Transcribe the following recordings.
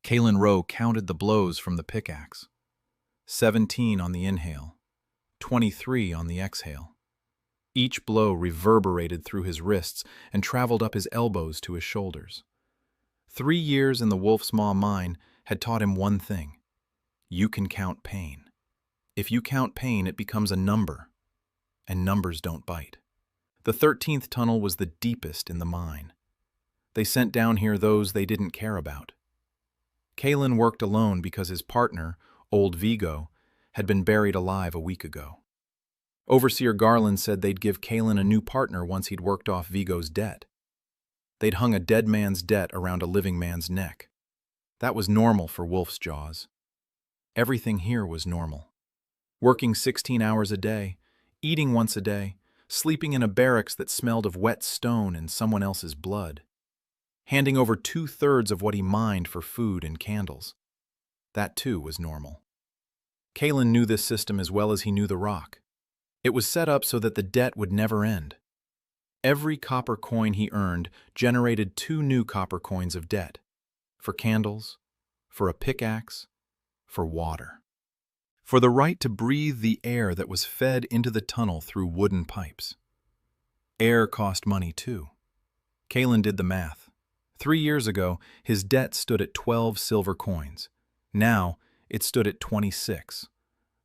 Kalen Rowe counted the blows from the pickaxe. 17 on the inhale, 23 on the exhale. Each blow reverberated through his wrists and traveled up his elbows to his shoulders. 3 years in the Wolf's Maw mine had taught him one thing. You can count pain. If you count pain, it becomes a number, and numbers don't bite. The 13th tunnel was the deepest in the mine. They sent down here those they didn't care about. Kalen worked alone because his partner, Old Vigo, had been buried alive a week ago. Overseer Garland said they'd give Kalen a new partner once he'd worked off Vigo's debt. They'd hung a dead man's debt around a living man's neck. That was normal for Wolf's Jaws. Everything here was normal. Working 16 hours a day, eating once a day, sleeping in a barracks that smelled of wet stone and someone else's blood. Handing over 2/3 of what he mined for food and candles. That too was normal. Kalen knew this system as well as he knew the rock. It was set up so that the debt would never end. Every copper coin he earned generated 2 new copper coins of debt. For candles, for a pickaxe, for water. For the right to breathe the air that was fed into the tunnel through wooden pipes. Air cost money too. Kalen did the math. 3 years ago, his debt stood at 12 silver coins. Now, it stood at 26.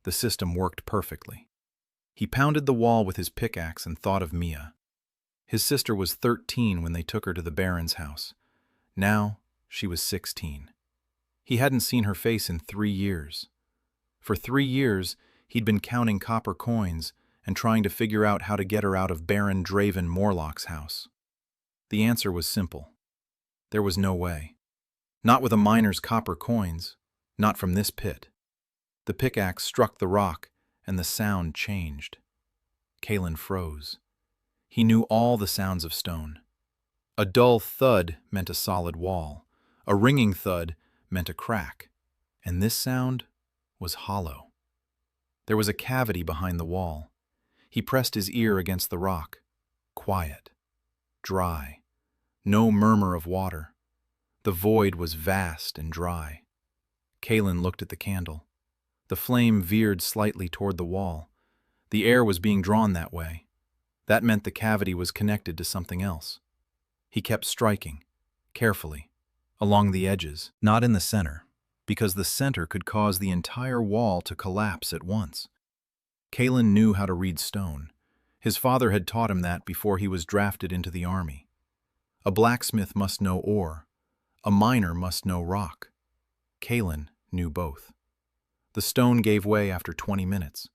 The system worked perfectly. He pounded the wall with his pickaxe and thought of Mia. His sister was 13 when they took her to the Baron's house. Now, she was 16. He hadn't seen her face in 3 years. For 3 years, he'd been counting copper coins and trying to figure out how to get her out of Baron Draven Morlock's house. The answer was simple. There was no way. Not with a miner's copper coins, not from this pit. The pickaxe struck the rock, and the sound changed. Kalen froze. He knew all the sounds of stone. A dull thud meant a solid wall. A ringing thud meant a crack. And this sound was hollow. There was a cavity behind the wall. He pressed his ear against the rock. Quiet. Dry. No murmur of water. The void was vast and dry. Kalen looked at the candle. The flame veered slightly toward the wall. The air was being drawn that way. That meant the cavity was connected to something else. He kept striking, carefully, along the edges, not in the center, because the center could cause the entire wall to collapse at once. Kalen knew how to read stone. His father had taught him that before he was drafted into the army. A blacksmith must know ore. A miner must know rock. Kalen knew both. The stone gave way after 20 minutes.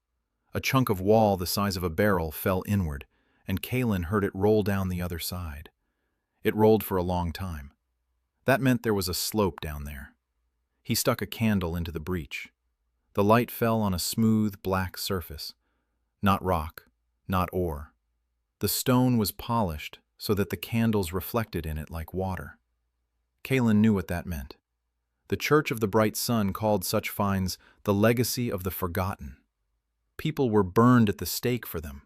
A chunk of wall the size of a barrel fell inward, and Kalen heard it roll down the other side. It rolled for a long time. That meant there was a slope down there. He stuck a candle into the breach. The light fell on a smooth, black surface. Not rock, not ore. The stone was polished so that the candles reflected in it like water. Kalen knew what that meant. The Church of the Bright Sun called such finds the legacy of the forgotten. People were burned at the stake for them.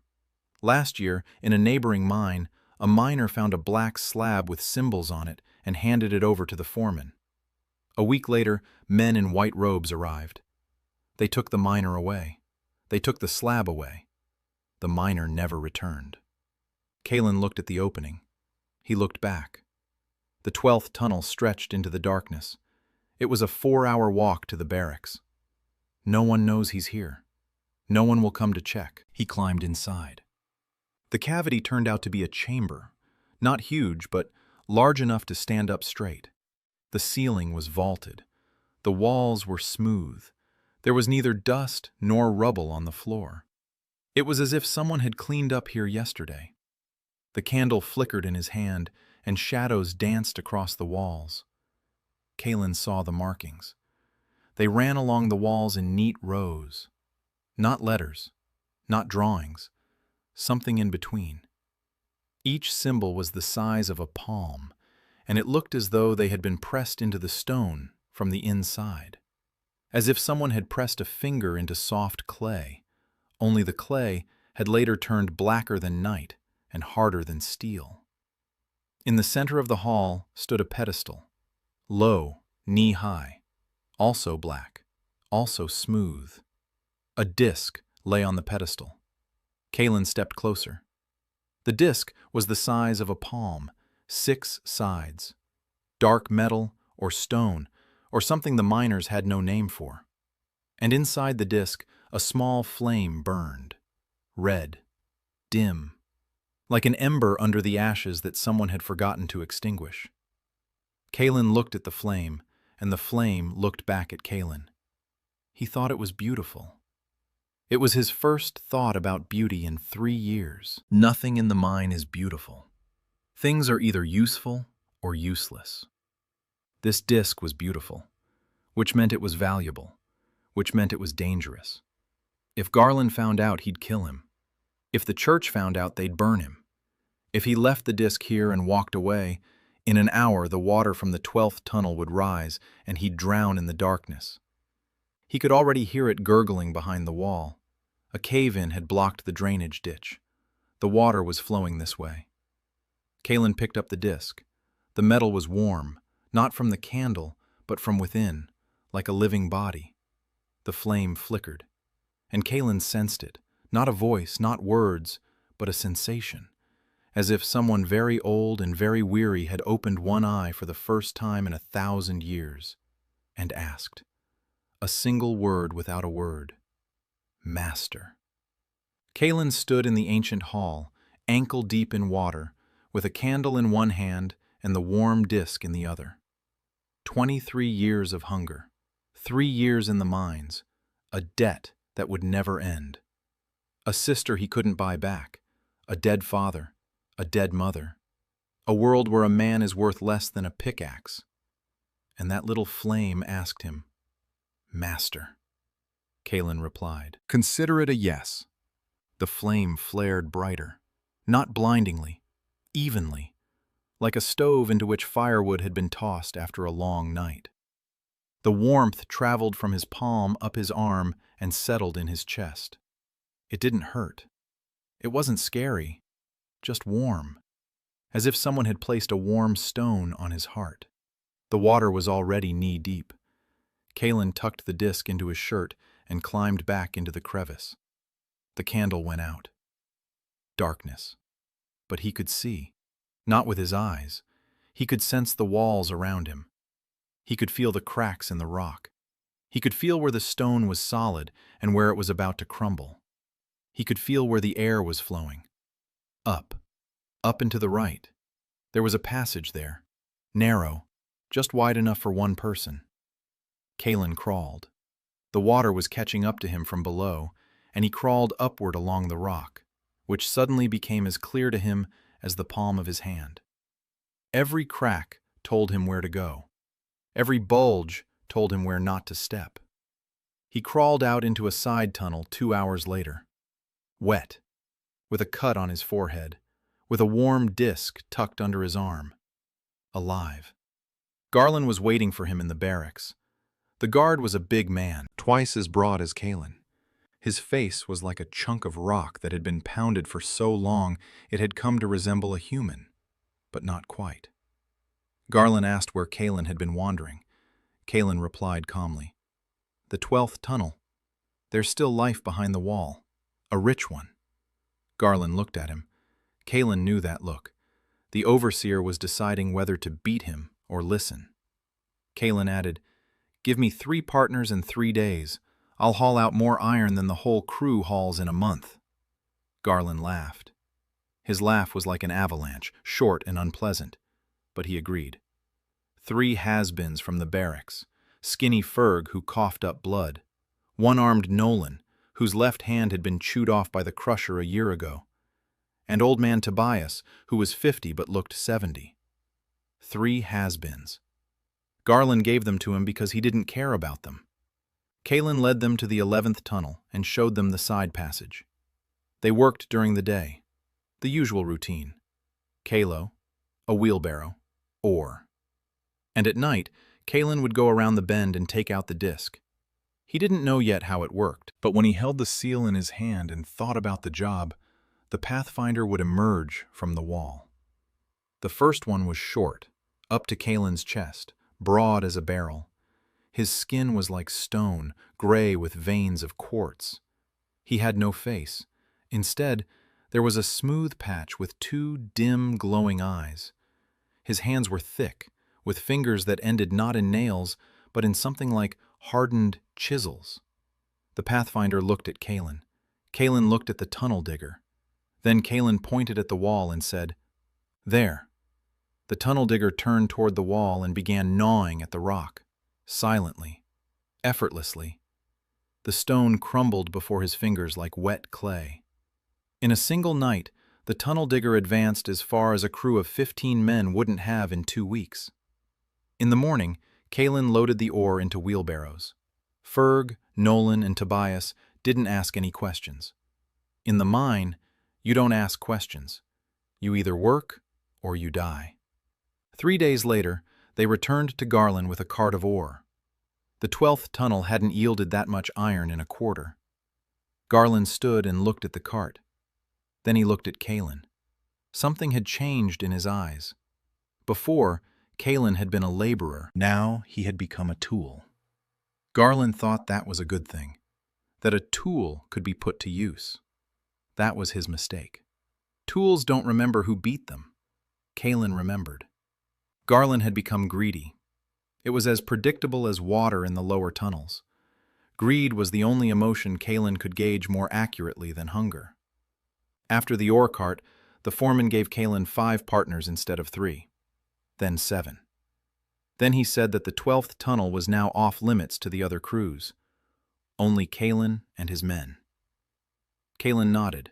Last year, in a neighboring mine, a miner found a black slab with symbols on it and handed it over to the foreman. A week later, men in white robes arrived. They took the miner away. They took the slab away. The miner never returned. Kalen looked at the opening. He looked back. The 12th tunnel stretched into the darkness. It was a 4-hour walk to the barracks. No one knows he's here. No one will come to check. He climbed inside. The cavity turned out to be a chamber. Not huge, but large enough to stand up straight. The ceiling was vaulted. The walls were smooth. There was neither dust nor rubble on the floor. It was as if someone had cleaned up here yesterday. The candle flickered in his hand, and shadows danced across the walls. Kalen saw the markings. They ran along the walls in neat rows. Not letters, not drawings, something in between. Each symbol was the size of a palm, and it looked as though they had been pressed into the stone from the inside. As if someone had pressed a finger into soft clay, only the clay had later turned blacker than night and harder than steel. In the center of the hall stood a pedestal, low, knee-high, also black, also smooth. A disc lay on the pedestal. Kalen stepped closer. The disc was the size of a palm, 6 sides. Dark metal or stone, or something the miners had no name for. And inside the disc, a small flame burned. Red, dim, like an ember under the ashes that someone had forgotten to extinguish. Kalen looked at the flame, and the flame looked back at Kalen. He thought it was beautiful. It was his first thought about beauty in 3 years. Nothing in the mine is beautiful. Things are either useful or useless. This disc was beautiful, which meant it was valuable, which meant it was dangerous. If Garland found out, he'd kill him. If the church found out, they'd burn him. If he left the disc here and walked away, in an hour the water from the 12th tunnel would rise and he'd drown in the darkness. He could already hear it gurgling behind the wall. A cave-in had blocked the drainage ditch. The water was flowing this way. Kalen picked up the disc. The metal was warm, not from the candle, but from within, like a living body. The flame flickered, and Kalen sensed it, not a voice, not words, but a sensation, as if someone very old and very weary had opened one eye for the first time in 1,000 years, and asked, a single word without a word, Master. Kalen stood in the ancient hall, ankle-deep in water, with a candle in one hand and the warm disc in the other. 23 years of hunger, 3 years in the mines, a debt that would never end. A sister he couldn't buy back, a dead father, a dead mother, a world where a man is worth less than a pickaxe. And that little flame asked him, Master. Kalen replied, Consider it a yes. The flame flared brighter, not blindingly, evenly, like a stove into which firewood had been tossed after a long night. The warmth traveled from his palm up his arm and settled in his chest. It didn't hurt. It wasn't scary, just warm, as if someone had placed a warm stone on his heart. The water was already knee-deep. Kalen tucked the disc into his shirt and climbed back into the crevice. The candle went out. Darkness. But he could see. Not with his eyes. He could sense the walls around him. He could feel the cracks in the rock. He could feel where the stone was solid and where it was about to crumble. He could feel where the air was flowing. Up and to the right. There was a passage there, narrow, just wide enough for one person. Kalen crawled. The water was catching up to him from below, and he crawled upward along the rock, which suddenly became as clear to him as the palm of his hand. Every crack told him where to go. Every bulge told him where not to step. He crawled out into a side tunnel 2 hours later, wet, with a cut on his forehead, with a warm disc tucked under his arm. Alive. Garland was waiting for him in the barracks. The guard was a big man, twice as broad as Kalen. His face was like a chunk of rock that had been pounded for so long it had come to resemble a human, but not quite. Garland asked where Kalen had been wandering. Kalen replied calmly, The 12th tunnel. There's still life behind the wall, a rich one. Garland looked at him. Kalen knew that look. The overseer was deciding whether to beat him or listen. Kalen added, Give me 3 partners in 3 days. I'll haul out more iron than the whole crew hauls in a month. Garland laughed. His laugh was like an avalanche, short and unpleasant, but he agreed. 3 has-beens from the barracks, Skinny Ferg, who coughed up blood, one-armed Nolan, whose left hand had been chewed off by the crusher a year ago, and old man Tobias, who was 50 but looked 70. 3 has-beens. Garland gave them to him because he didn't care about them. Kalen led them to the 11th tunnel and showed them the side passage. They worked during the day, the usual routine. Kalo, a wheelbarrow, ore. And at night, Kalen would go around the bend and take out the disc. He didn't know yet how it worked, but when he held the seal in his hand and thought about the job, the Pathfinder would emerge from the wall. The first one was short, up to Kalen's chest, broad as a barrel. His skin was like stone, gray with veins of quartz. He had no face. Instead, there was a smooth patch with two dim, glowing eyes. His hands were thick, with fingers that ended not in nails, but in something like hardened chisels. The Pathfinder looked at Kalen. Kalen looked at the tunnel digger. Then Kalen pointed at the wall and said, "There." The tunnel digger turned toward the wall and began gnawing at the rock, silently, effortlessly. The stone crumbled before his fingers like wet clay. In a single night, the tunnel digger advanced as far as a crew of 15 men wouldn't have in 2 weeks. In the morning, Kalen loaded the ore into wheelbarrows. Ferg, Nolan, and Tobias didn't ask any questions. In the mine, you don't ask questions. You either work or you die. 3 days later, they returned to Garland with a cart of ore. The 12th tunnel hadn't yielded that much iron in a quarter. Garland stood and looked at the cart. Then he looked at Kalen. Something had changed in his eyes. Before, Kalen had been a laborer. Now he had become a tool. Garland thought that was a good thing, that a tool could be put to use. That was his mistake. Tools don't remember who beat them. Kalen remembered. Garland had become greedy. It was as predictable as water in the lower tunnels. Greed was the only emotion Kalen could gauge more accurately than hunger. After the ore cart, the foreman gave Kalen 5 partners instead of 3, then 7. Then he said that the 12th tunnel was now off limits to the other crews. Only Kalen and his men. Kalen nodded.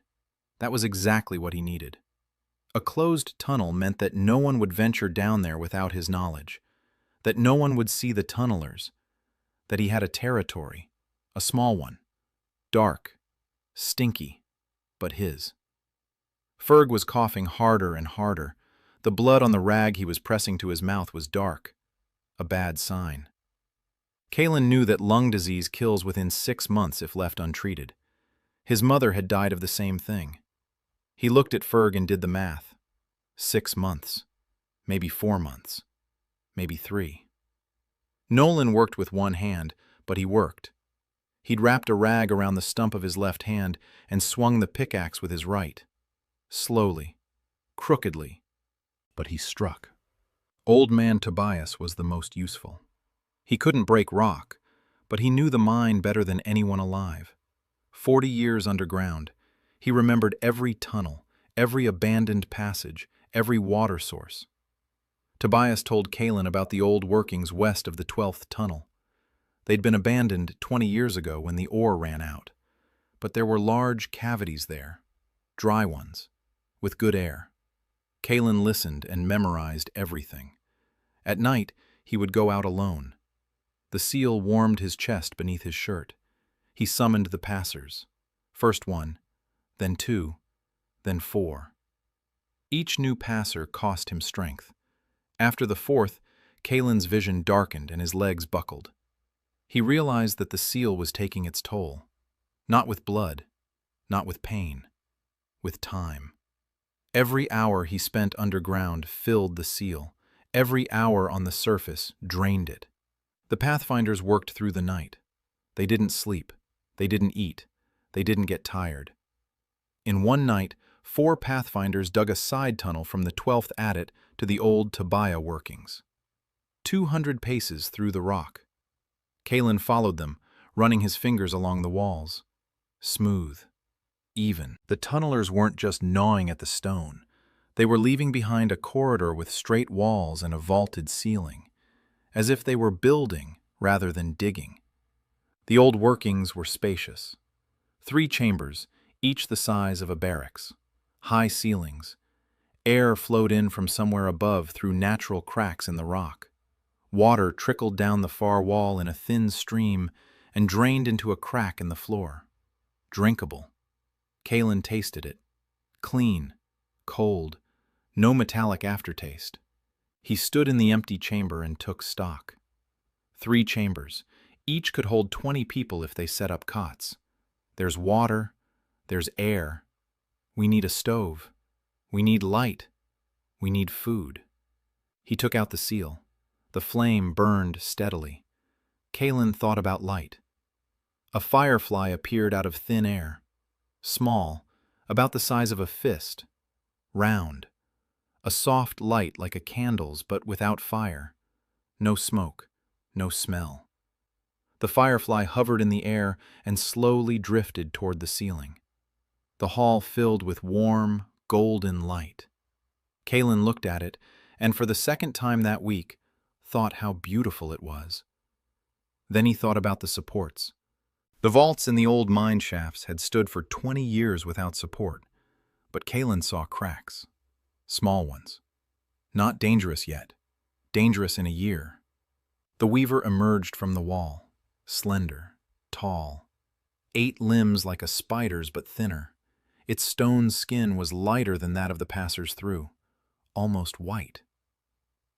That was exactly what he needed. A closed tunnel meant that no one would venture down there without his knowledge, that no one would see the tunnelers, that he had a territory, a small one, dark, stinky, but his. Ferg was coughing harder and harder. The blood on the rag he was pressing to his mouth was dark, a bad sign. Kalen knew that lung disease kills within 6 months if left untreated. His mother had died of the same thing. He looked at Ferg and did the math. 6 months, maybe 4 months, maybe 3. Nolan worked with one hand, but he worked. He'd wrapped a rag around the stump of his left hand and swung the pickaxe with his right. Slowly, crookedly, but he struck. Old man Tobias was the most useful. He couldn't break rock, but he knew the mine better than anyone alive. 40 years underground, he remembered every tunnel, every abandoned passage, every water source. Tobias told Kalen about the old workings west of the 12th tunnel. They'd been abandoned 20 years ago when the ore ran out, but there were large cavities there, dry ones, with good air. Kalen listened and memorized everything. At night, he would go out alone. The seal warmed his chest beneath his shirt. He summoned the passers. First 1, then 2, then 4. Each new passer cost him strength. After the 4th, Kalen's vision darkened and his legs buckled. He realized that the seal was taking its toll. Not with blood, not with pain, with time. Every hour he spent underground filled the seal. Every hour on the surface drained it. The Pathfinders worked through the night. They didn't sleep. They didn't eat. They didn't get tired. In one night, 4 Pathfinders dug a side tunnel from the 12th adit to the old Tobiah workings. 200 paces through the rock. Kalen followed them, running his fingers along the walls. Smooth, even. The tunnelers weren't just gnawing at the stone. They were leaving behind a corridor with straight walls and a vaulted ceiling, as if they were building rather than digging. The old workings were spacious. 3 chambers, each the size of a barracks. High ceilings. Air flowed in from somewhere above through natural cracks in the rock. Water trickled down the far wall in a thin stream and drained into a crack in the floor. Drinkable. Kalen tasted it. Clean, cold, no metallic aftertaste. He stood in the empty chamber and took stock. 3 chambers. Each could hold 20 people if they set up cots. There's water. There's air. We need a stove. We need light. We need food. He took out the seal. The flame burned steadily. Kalen thought about light. A firefly appeared out of thin air. Small, about the size of a fist. Round. A soft light like a candle's, but without fire. No smoke, no smell. The firefly hovered in the air and slowly drifted toward the ceiling. The hall filled with warm, golden light. Kalen looked at it, and for the second time that week, thought how beautiful it was. Then he thought about the supports. The vaults in the old mine shafts had stood for 20 years without support, but Kalen saw cracks. Small ones. Not dangerous yet. Dangerous in a year. The weaver emerged from the wall, slender, tall. 8 limbs like a spider's but thinner. Its stone skin was lighter than that of the passers through, almost white.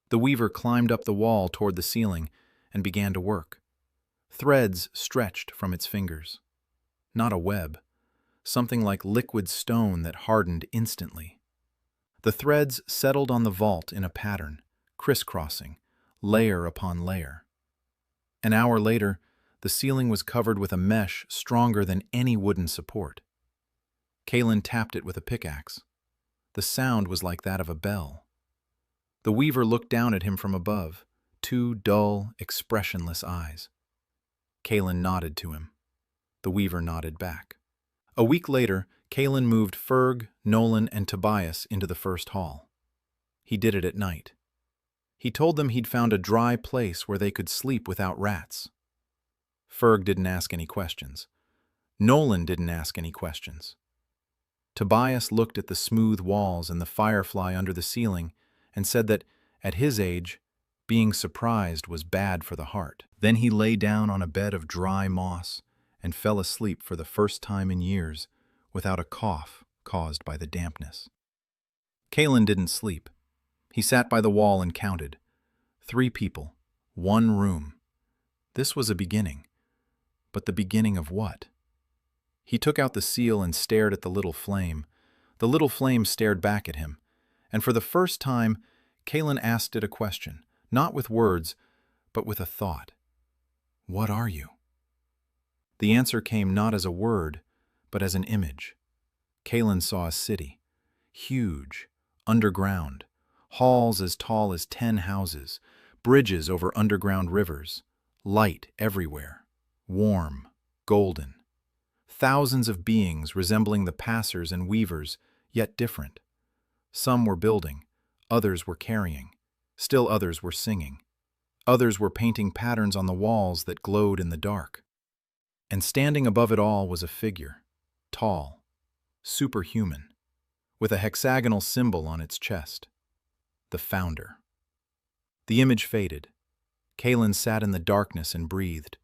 The weaver climbed up the wall toward the ceiling and began to work. Threads stretched from its fingers. Not a web, something like liquid stone that hardened instantly. The threads settled on the vault in a pattern, crisscrossing, layer upon layer. An hour later, the ceiling was covered with a mesh stronger than any wooden support. Kalen tapped it with a pickaxe. The sound was like that of a bell. The weaver looked down at him from above, 2 dull, expressionless eyes. Kalen nodded to him. The weaver nodded back. A week later, Kalen moved Ferg, Nolan, and Tobias into the first hall. He did it at night. He told them he'd found a dry place where they could sleep without rats. Ferg didn't ask any questions. Nolan didn't ask any questions. Tobias looked at the smooth walls and the firefly under the ceiling and said that, at his age, being surprised was bad for the heart. Then he lay down on a bed of dry moss and fell asleep for the first time in years without a cough caused by the dampness. Kalen didn't sleep. He sat by the wall and counted. 3 people, 1 room. This was a beginning. But the beginning of what? He took out the seal and stared at the little flame. The little flame stared back at him. And for the first time, Kalen asked it a question, not with words, but with a thought. What are you? The answer came not as a word, but as an image. Kalen saw a city, huge, underground, halls as tall as 10 houses, bridges over underground rivers, light everywhere, warm, golden. Thousands of beings resembling the passers and weavers, yet different. Some were building, others were carrying, still others were singing. Others were painting patterns on the walls that glowed in the dark. And standing above it all was a figure, tall, superhuman, with a hexagonal symbol on its chest. The Founder. The image faded. Kalen sat in the darkness and breathed.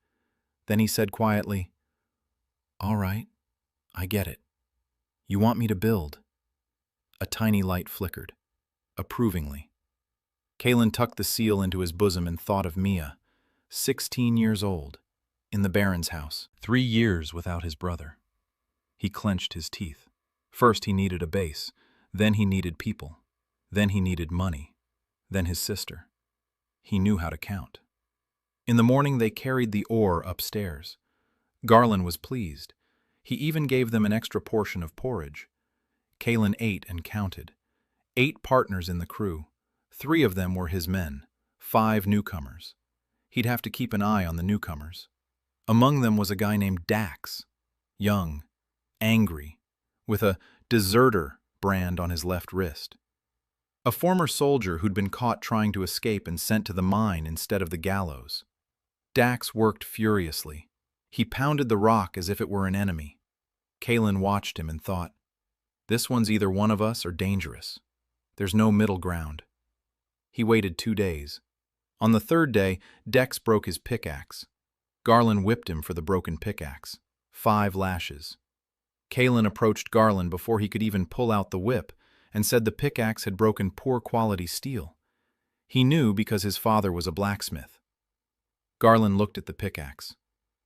Then he said quietly, "All right, I get it. You want me to build." A tiny light flickered, approvingly. Kalen tucked the seal into his bosom and thought of Mia, 16 years old, in the Baron's house, 3 years without his brother. He clenched his teeth. First he needed a base, then he needed people, then he needed money, then his sister. He knew how to count. In the morning they carried the ore upstairs. Garland was pleased. He even gave them an extra portion of porridge. Kalen ate and counted. 8 partners in the crew. 3 of them were his men, 5 newcomers. He'd have to keep an eye on the newcomers. Among them was a guy named Dax, young, angry, with a deserter brand on his left wrist. A former soldier who'd been caught trying to escape and sent to the mine instead of the gallows. Dax worked furiously. He pounded the rock as if it were an enemy. Kalen watched him and thought, "This one's either one of us or dangerous. There's no middle ground." He waited 2 days. On the 3rd day, Dex broke his pickaxe. Garland whipped him for the broken pickaxe. 5 lashes. Kalen approached Garland before he could even pull out the whip and said the pickaxe had broken poor quality steel. He knew because his father was a blacksmith. Garland looked at the pickaxe.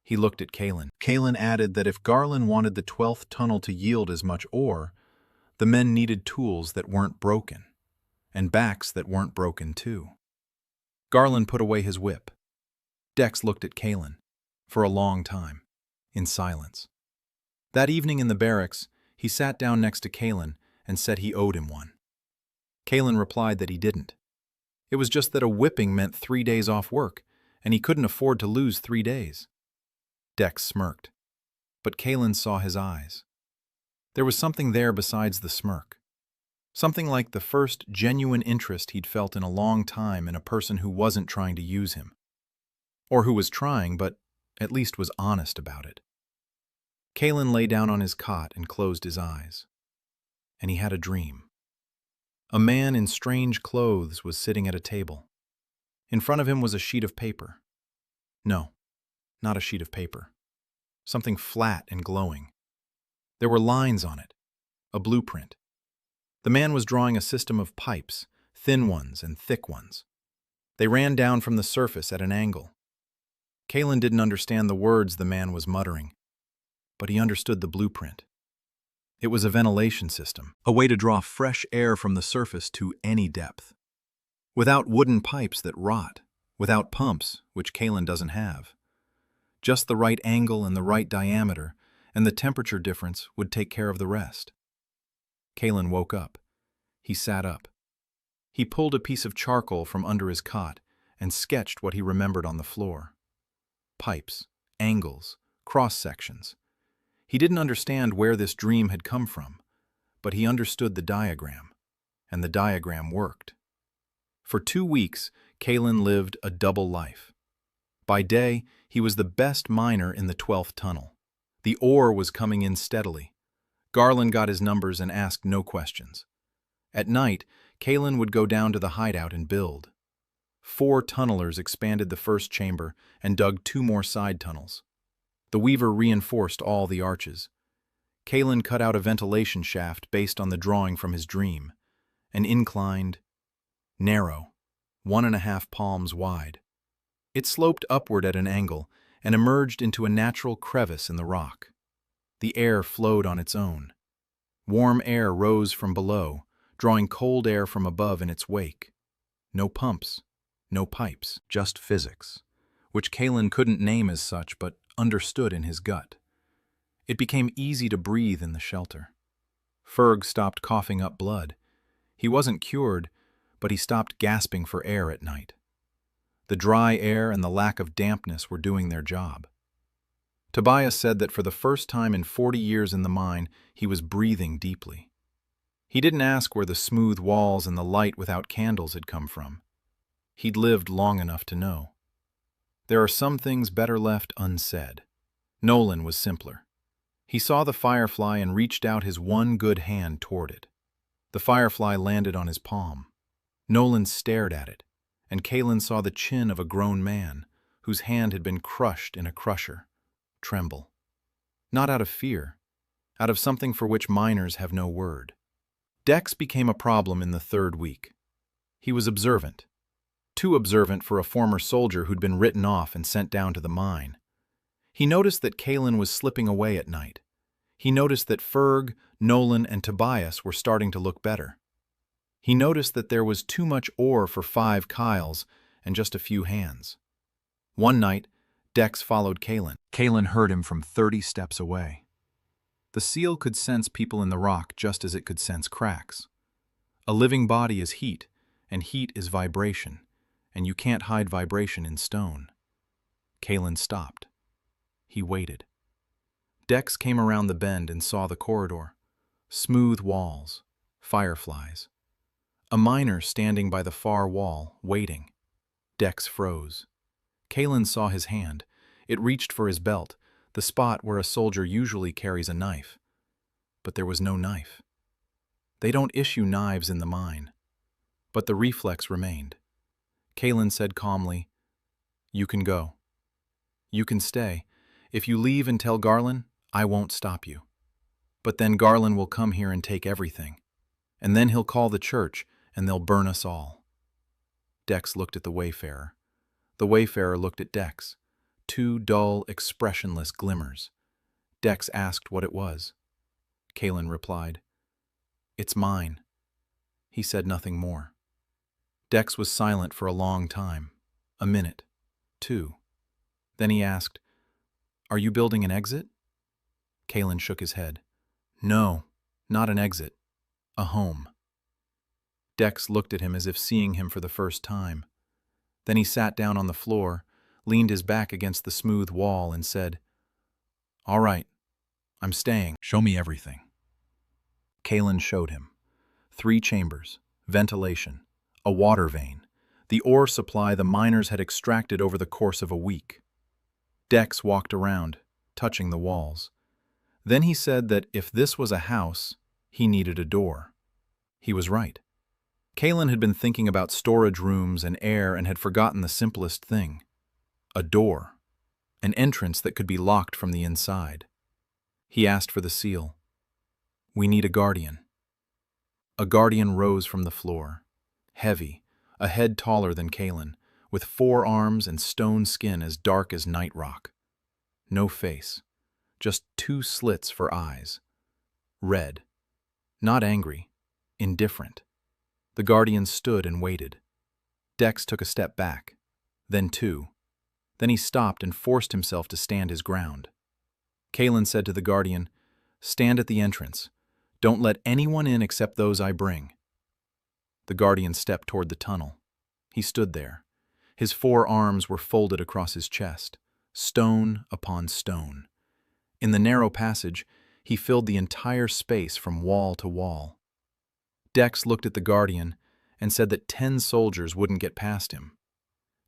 He looked at Kalen. Kalen added that if Garland wanted the 12th tunnel to yield as much ore, the men needed tools that weren't broken, and backs that weren't broken too. Garland put away his whip. Dex looked at Kalen, for a long time, in silence. That evening in the barracks, he sat down next to Kalen and said he owed him one. Kalen replied that he didn't. It was just that a whipping meant 3 days off work, and he couldn't afford to lose 3 days. Dex smirked, but Kalen saw his eyes. There was something there besides the smirk. Something like the first genuine interest he'd felt in a long time in a person who wasn't trying to use him. Or who was trying, but at least was honest about it. Kalen lay down on his cot and closed his eyes. And he had a dream. A man in strange clothes was sitting at a table. In front of him was a sheet of paper. No, not a sheet of paper. Something flat and glowing. There were lines on it, a blueprint. The man was drawing a system of pipes, thin ones and thick ones. They ran down from the surface at an angle. Kalen didn't understand the words the man was muttering, but he understood the blueprint. It was a ventilation system, a way to draw fresh air from the surface to any depth. Without wooden pipes that rot, without pumps, which Kalen doesn't have. Just the right angle and the right diameter, and the temperature difference would take care of the rest. Kalen woke up. He sat up. He pulled a piece of charcoal from under his cot and sketched what he remembered on the floor. Pipes, angles, cross-sections. He didn't understand where this dream had come from, but he understood the diagram, and the diagram worked. For 2 weeks, Kalen lived a double life. By day, he was the best miner in the 12th tunnel. The ore was coming in steadily. Garland got his numbers and asked no questions. At night, Kalen would go down to the hideout and build. 4 tunnelers expanded the first chamber and dug 2 more side tunnels. The weaver reinforced all the arches. Kalen cut out a ventilation shaft based on the drawing from his dream, an inclined, narrow, 1.5 palms wide. It sloped upward at an angle and emerged into a natural crevice in the rock. The air flowed on its own. Warm air rose from below, drawing cold air from above in its wake. No pumps, no pipes, just physics, which Kalen couldn't name as such but understood in his gut. It became easy to breathe in the shelter. Ferg stopped coughing up blood. He wasn't cured, but he stopped gasping for air at night. The dry air and the lack of dampness were doing their job. Tobias said that for the first time in 40 years in the mine, he was breathing deeply. He didn't ask where the smooth walls and the light without candles had come from. He'd lived long enough to know. There are some things better left unsaid. Nolan was simpler. He saw the firefly and reached out his one good hand toward it. The firefly landed on his palm. Nolan stared at it, and Kalen saw the chin of a grown man, whose hand had been crushed in a crusher, tremble. Not out of fear, out of something for which miners have no word. Dex became a problem in the 3rd week. He was observant. Too observant for a former soldier who'd been written off and sent down to the mine. He noticed that Kalen was slipping away at night. He noticed that Ferg, Nolan, and Tobias were starting to look better. He noticed that there was too much ore for 5 Kyles and just a few hands. One night, Dex followed Kalen. Kalen heard him from 30 steps away. The seal could sense people in the rock just as it could sense cracks. A living body is heat, and heat is vibration, and you can't hide vibration in stone. Kalen stopped. He waited. Dex came around the bend and saw the corridor. Smooth walls, fireflies. A miner standing by the far wall, waiting. Dex froze. Kalen saw his hand. It reached for his belt, the spot where a soldier usually carries a knife. But there was no knife. They don't issue knives in the mine. But the reflex remained. Kalen said calmly, "You can go. You can stay. If you leave and tell Garland, I won't stop you. But then Garland will come here and take everything. And then he'll call the church, and they'll burn us all." Dex looked at the wayfarer. The wayfarer looked at Dex. 2 dull, expressionless glimmers. Dex asked what it was. Kalen replied, "It's mine." He said nothing more. Dex was silent for a long time. A minute. 2. Then he asked, "Are you building an exit?" Kalen shook his head. "No, not an exit. A home." Dex looked at him as if seeing him for the first time. Then he sat down on the floor, leaned his back against the smooth wall, and said, "All right, I'm staying. Show me everything." Kalen showed him. 3 chambers, ventilation, a water vein, the ore supply the miners had extracted over the course of a week. Dex walked around, touching the walls. Then he said that if this was a house, he needed a door. He was right. Kalen had been thinking about storage rooms and air and had forgotten the simplest thing. A door. An entrance that could be locked from the inside. He asked for the seal. "We need a guardian." A guardian rose from the floor. Heavy, a head taller than Kalen, with 4 arms and stone skin as dark as night rock. No face. Just 2 slits for eyes. Red. Not angry. Indifferent. The guardian stood and waited. Dex took a step back. Then 2. Then he stopped and forced himself to stand his ground. Kalen said to the guardian, "Stand at the entrance. Don't let anyone in except those I bring." The guardian stepped toward the tunnel. He stood there. His 4 arms were folded across his chest, stone upon stone. In the narrow passage, he filled the entire space from wall to wall. Dex looked at the guardian and said that 10 soldiers wouldn't get past him.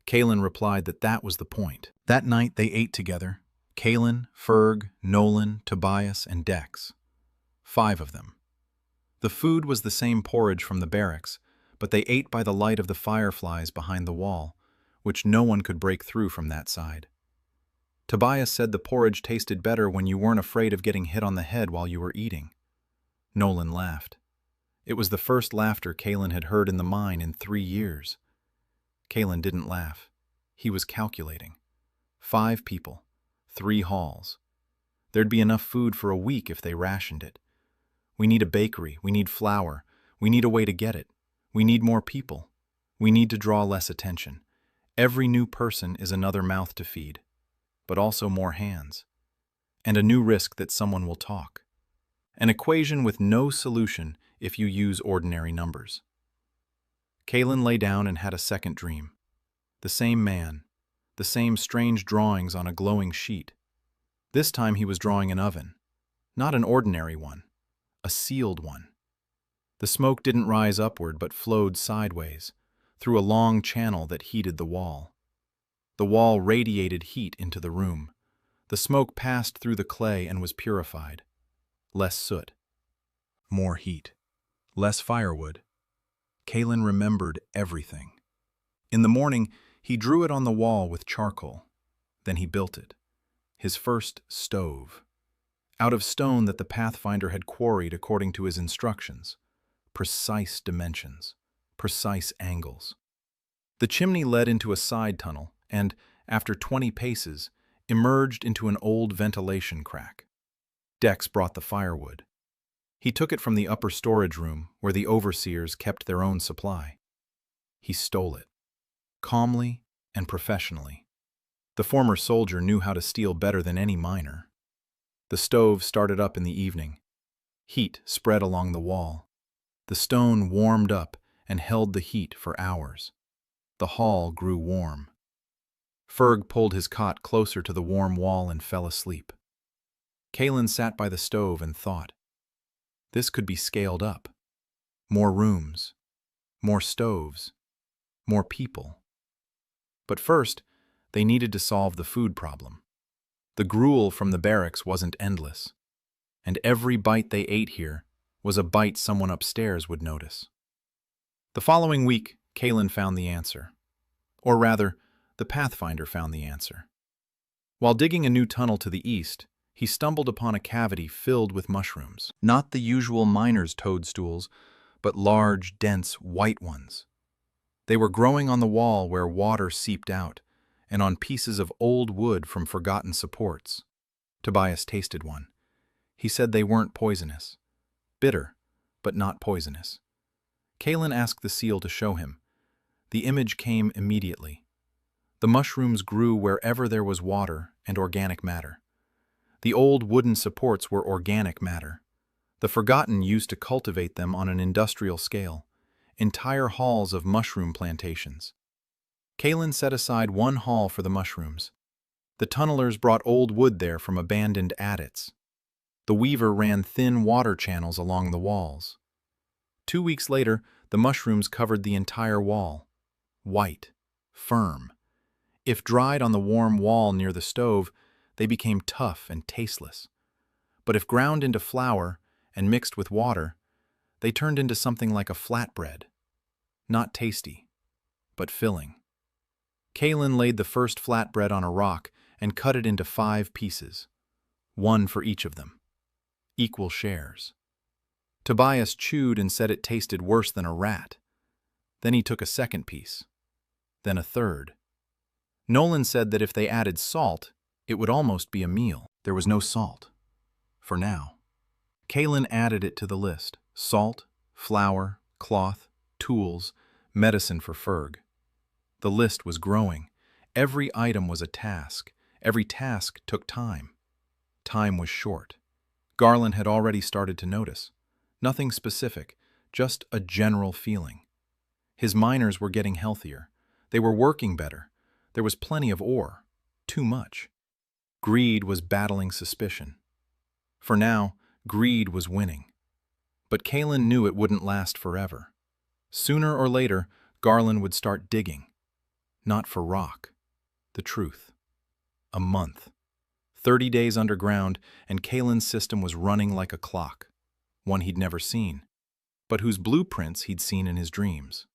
Kalen replied that that was the point. That night they ate together. Kalen, Ferg, Nolan, Tobias, and Dex. 5 of them. The food was the same porridge from the barracks, but they ate by the light of the fireflies behind the wall, which no one could break through from that side. Tobias said the porridge tasted better when you weren't afraid of getting hit on the head while you were eating. Nolan laughed. It was the first laughter Kalen had heard in the mine in 3 years. Kalen didn't laugh. He was calculating. 5 people, 3 halls. There'd be enough food for a week if they rationed it. We need a bakery, we need flour, we need a way to get it. We need more people. We need to draw less attention. Every new person is another mouth to feed, but also more hands. And a new risk that someone will talk. An equation with no solution if you use ordinary numbers. Kalen lay down and had a second dream. The same man, the same strange drawings on a glowing sheet. This time he was drawing an oven. Not an ordinary one, a sealed one. The smoke didn't rise upward but flowed sideways, through a long channel that heated the wall. The wall radiated heat into the room. The smoke passed through the clay and was purified. Less soot. More heat. Less firewood. Kalen remembered everything. In the morning, he drew it on the wall with charcoal. Then he built it. His first stove. Out of stone that the Pathfinder had quarried according to his instructions. Precise dimensions. Precise angles. The chimney led into a side tunnel and, after 20 paces, emerged into an old ventilation crack. Dex brought the firewood. He took it from the upper storage room where the overseers kept their own supply. He stole it. Calmly and professionally. The former soldier knew how to steal better than any miner. The stove started up in the evening. Heat spread along the wall. The stone warmed up and held the heat for hours. The hall grew warm. Ferg pulled his cot closer to the warm wall and fell asleep. Kalen sat by the stove and thought. This could be scaled up. More rooms. More stoves. More people. But first, they needed to solve the food problem. The gruel from the barracks wasn't endless, and every bite they ate here was a bite someone upstairs would notice. The following week, Kalen found the answer. Or rather, the Pathfinder found the answer. While digging a new tunnel to the east, he stumbled upon a cavity filled with mushrooms. Not the usual miner's toadstools, but large, dense, white ones. They were growing on the wall where water seeped out, and on pieces of old wood from forgotten supports. Tobias tasted one. He said they weren't poisonous. Bitter, but not poisonous. Kalen asked the seal to show him. The image came immediately. The mushrooms grew wherever there was water and organic matter. The old wooden supports were organic matter. The Forgotten used to cultivate them on an industrial scale, entire halls of mushroom plantations. Kalen set aside one hall for the mushrooms. The tunnelers brought old wood there from abandoned adits. The weaver ran thin water channels along the walls. 2 weeks later, the mushrooms covered the entire wall. White, firm. If dried on the warm wall near the stove, they became tough and tasteless. But if ground into flour and mixed with water, they turned into something like a flatbread. Not tasty, but filling. Kalen laid the first flatbread on a rock and cut it into 5 pieces, one for each of them. Equal shares. Tobias chewed and said it tasted worse than a rat. Then he took a second piece, then a third. Nolan said that if they added salt, it would almost be a meal. There was no salt. For now. Kalen added it to the list. Salt, flour, cloth, tools, medicine for Ferg. The list was growing. Every item was a task. Every task took time. Time was short. Garland had already started to notice. Nothing specific, just a general feeling. His miners were getting healthier. They were working better. There was plenty of ore. Too much. Greed was battling suspicion. For now, greed was winning. But Kalen knew it wouldn't last forever. Sooner or later, Garland would start digging. Not for rock. The truth. A month. 30 days underground, and Kalen's system was running like a clock. One he'd never seen, but whose blueprints he'd seen in his dreams.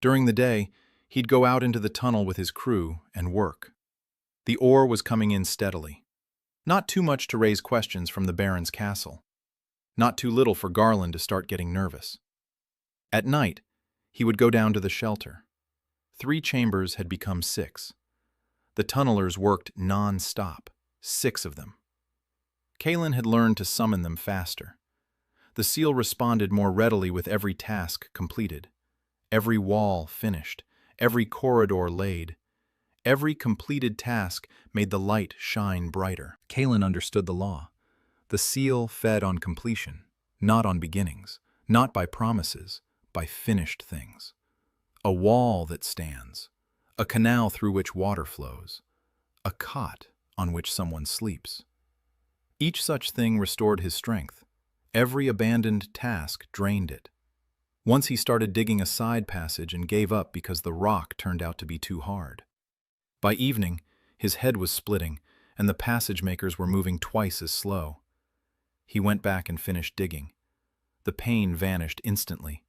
During the day, he'd go out into the tunnel with his crew and work. The ore was coming in steadily. Not too much to raise questions from the Baron's castle. Not too little for Garland to start getting nervous. At night, he would go down to the shelter. 3 chambers had become 6. The tunnelers worked non-stop, 6 of them. Kalen had learned to summon them faster. The seal responded more readily with every task completed, every wall finished, every corridor laid. Every completed task made the light shine brighter. Kalen understood the law. The seal fed on completion, not on beginnings, not by promises, by finished things. A wall that stands, a canal through which water flows, a cot on which someone sleeps. Each such thing restored his strength. Every abandoned task drained it. Once he started digging a side passage and gave up because the rock turned out to be too hard. By evening, his head was splitting, and the passage makers were moving twice as slow. He went back and finished digging. The pain vanished instantly.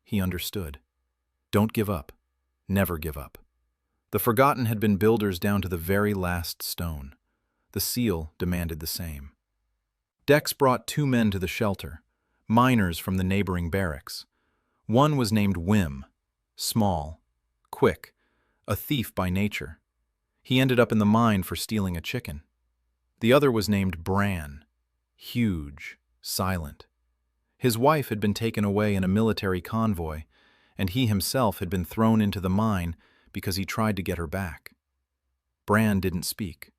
He understood. Don't give up. Never give up. The Forgotten had been builders down to the very last stone. The seal demanded the same. Dex brought 2 men to the shelter, miners from the neighboring barracks. One was named Wim, small, quick, a thief by nature. He ended up in the mine for stealing a chicken. The other was named Bran, huge, silent. His wife had been taken away in a military convoy, and he himself had been thrown into the mine because he tried to get her back. Bran didn't speak.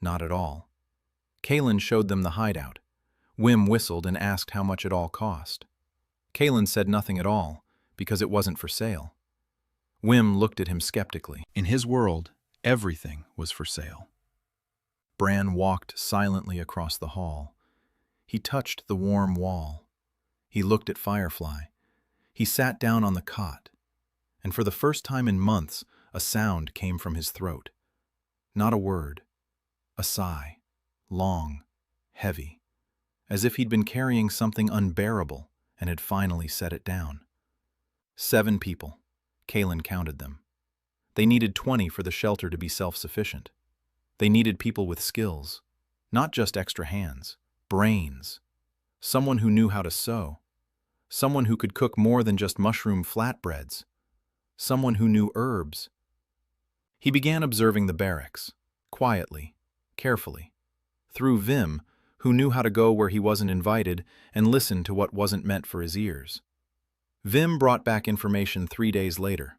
Not at all. Kalen showed them the hideout. Wim whistled and asked how much it all cost. Kalen said nothing at all, because it wasn't for sale. Wim looked at him skeptically. In his world, everything was for sale. Bran walked silently across the hall. He touched the warm wall. He looked at Firefly. He sat down on the cot, and for the first time in months, a sound came from his throat. Not a word. A sigh. Long, heavy, as if he'd been carrying something unbearable and had finally set it down. 7 people. Kalen counted them. They needed 20 for the shelter to be self-sufficient. They needed people with skills, not just extra hands, brains. Someone who knew how to sew. Someone who could cook more than just mushroom flatbreads. Someone who knew herbs. He began observing the barracks, quietly, carefully. Through Vim, who knew how to go where he wasn't invited and listen to what wasn't meant for his ears. Vim brought back information 3 days later.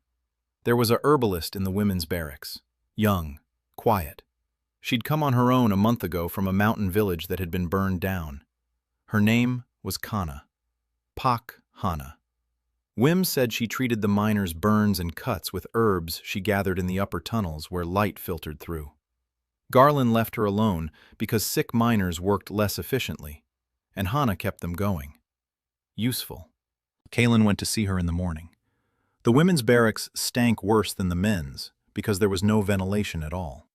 There was a herbalist in the women's barracks. Young, quiet. She'd come on her own a month ago from a mountain village that had been burned down. Her name was Kana. Pak Hana. Wim said she treated the miners' burns and cuts with herbs she gathered in the upper tunnels where light filtered through. Garland left her alone because sick miners worked less efficiently, and Hana kept them going. Useful. Kaylin went to see her in the morning. The women's barracks stank worse than the men's because there was no ventilation at all.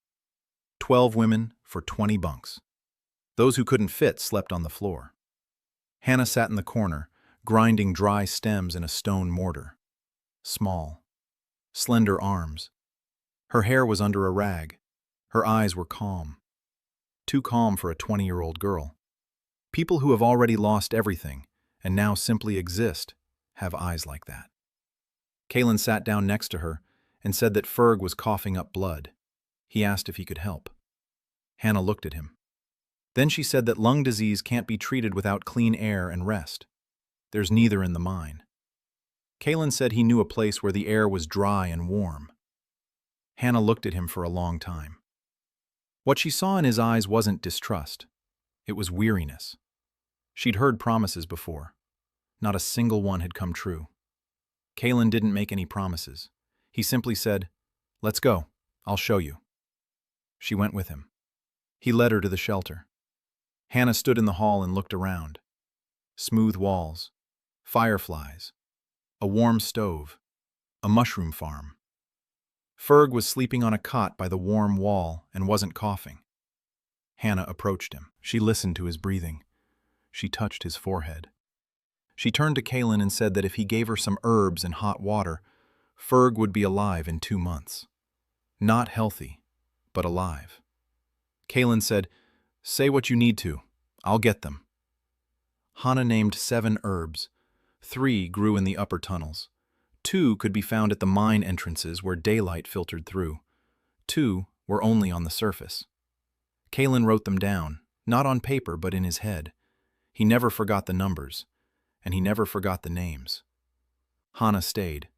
12 women for 20 bunks. Those who couldn't fit slept on the floor. Hannah sat in the corner, grinding dry stems in a stone mortar. Small, slender arms. Her hair was under a rag. Her eyes were calm. Too calm for a 20-year-old girl. People who have already lost everything and now simply exist have eyes like that. Kaylin sat down next to her and said that Ferg was coughing up blood. He asked if he could help. Hannah looked at him. Then she said that lung disease can't be treated without clean air and rest. There's neither in the mine. Kaylin said he knew a place where the air was dry and warm. Hannah looked at him for a long time. What she saw in his eyes wasn't distrust. It was weariness. She'd heard promises before. Not a single one had come true. Kaylin didn't make any promises. He simply said, "Let's go. I'll show you." She went with him. He led her to the shelter. Hannah stood in the hall and looked around. Smooth walls, fireflies, a warm stove, a mushroom farm. Ferg was sleeping on a cot by the warm wall and wasn't coughing. Hannah approached him. She listened to his breathing. She touched his forehead. She turned to Kaylin and said that if he gave her some herbs and hot water, Ferg would be alive in 2 months. Not healthy, but alive. Kaylin said, "Say what you need to. I'll get them." Hannah named 7 herbs. 3 grew in the upper tunnels. 2 could be found at the mine entrances where daylight filtered through. 2 were only on the surface. Kaylin wrote them down, not on paper but in his head. He never forgot the numbers, and he never forgot the names. Hannah stayed.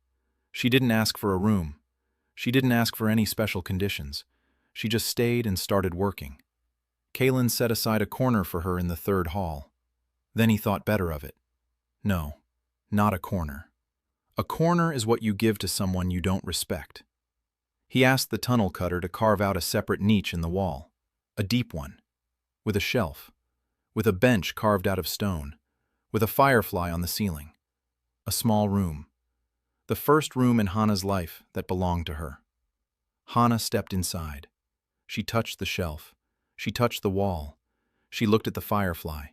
She didn't ask for a room. She didn't ask for any special conditions. She just stayed and started working. Kaylin set aside a corner for her in the 3rd hall. Then he thought better of it. No, not a corner. A corner is what you give to someone you don't respect. He asked the tunnel cutter to carve out a separate niche in the wall, a deep one, with a shelf, with a bench carved out of stone, with a firefly on the ceiling. A small room. The first room in Hannah's life that belonged to her. Hannah stepped inside. She touched the shelf. She touched the wall. She looked at the firefly.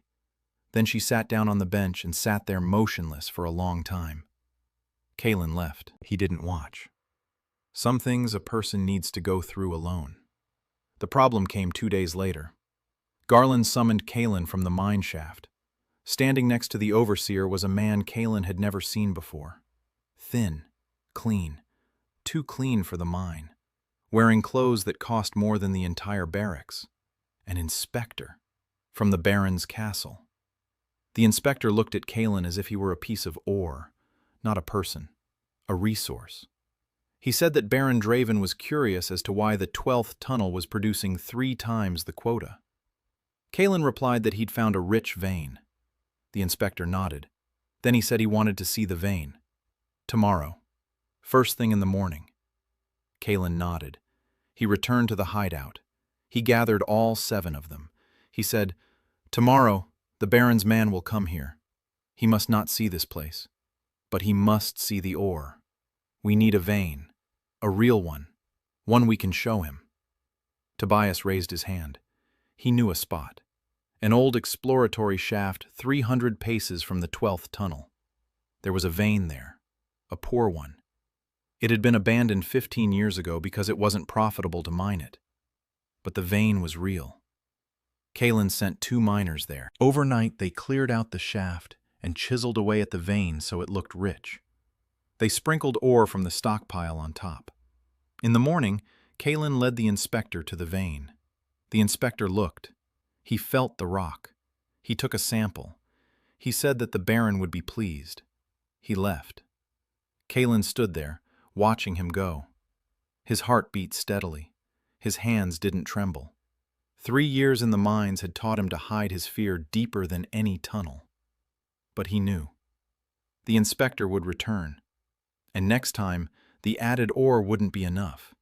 Then she sat down on the bench and sat there motionless for a long time. Kaylin left. He didn't watch. Some things a person needs to go through alone. The problem came 2 days later. Garland summoned Kaylin from the mine shaft. Standing next to the overseer was a man Kaylin had never seen before. Thin, clean, too clean for the mine, wearing clothes that cost more than the entire barracks. An inspector from the Baron's castle. The inspector looked at Kaylin as if he were a piece of ore, not a person, a resource. He said that Baron Draven was curious as to why the 12th tunnel was producing 3 times the quota. Kaylin replied that he'd found a rich vein. The inspector nodded. Then he said he wanted to see the vein. Tomorrow, first thing in the morning. Kaylin nodded. He returned to the hideout. He gathered all 7 of them. He said, "Tomorrow, the Baron's man will come here. He must not see this place. But he must see the ore. We need a vein, a real one we can show him." Tobias raised his hand. He knew a spot. An old exploratory shaft 300 paces from the 12th tunnel. There was a vein there, a poor one. It had been abandoned 15 years ago because it wasn't profitable to mine it. But the vein was real. Kaylin sent 2 miners there. Overnight, they cleared out the shaft and chiseled away at the vein so it looked rich. They sprinkled ore from the stockpile on top. In the morning, Kaylin led the inspector to the vein. The inspector looked. He felt the rock. He took a sample. He said that the Baron would be pleased. He left. Kaylin stood there, watching him go. His heart beat steadily. His hands didn't tremble. 3 years in the mines had taught him to hide his fear deeper than any tunnel. But he knew. The inspector would return. And next time, the added ore wouldn't be enough.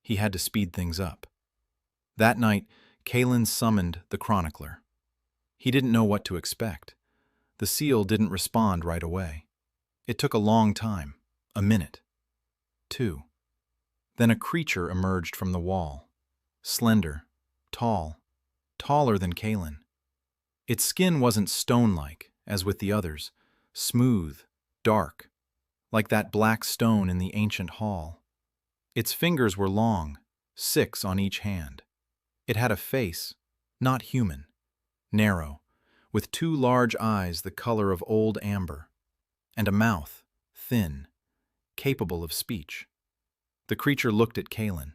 He had to speed things up. That night, Kalen summoned the chronicler. He didn't know what to expect. The seal didn't respond right away. It took a long time, a minute, 2. Then a creature emerged from the wall. Slender, tall, taller than Kalen. Its skin wasn't stone-like, as with the others, smooth, dark, like that black stone in the ancient hall. Its fingers were long, 6 on each hand. It had a face, not human, narrow, with 2 large eyes the color of old amber, and a mouth, thin, capable of speech. The creature looked at Kalen.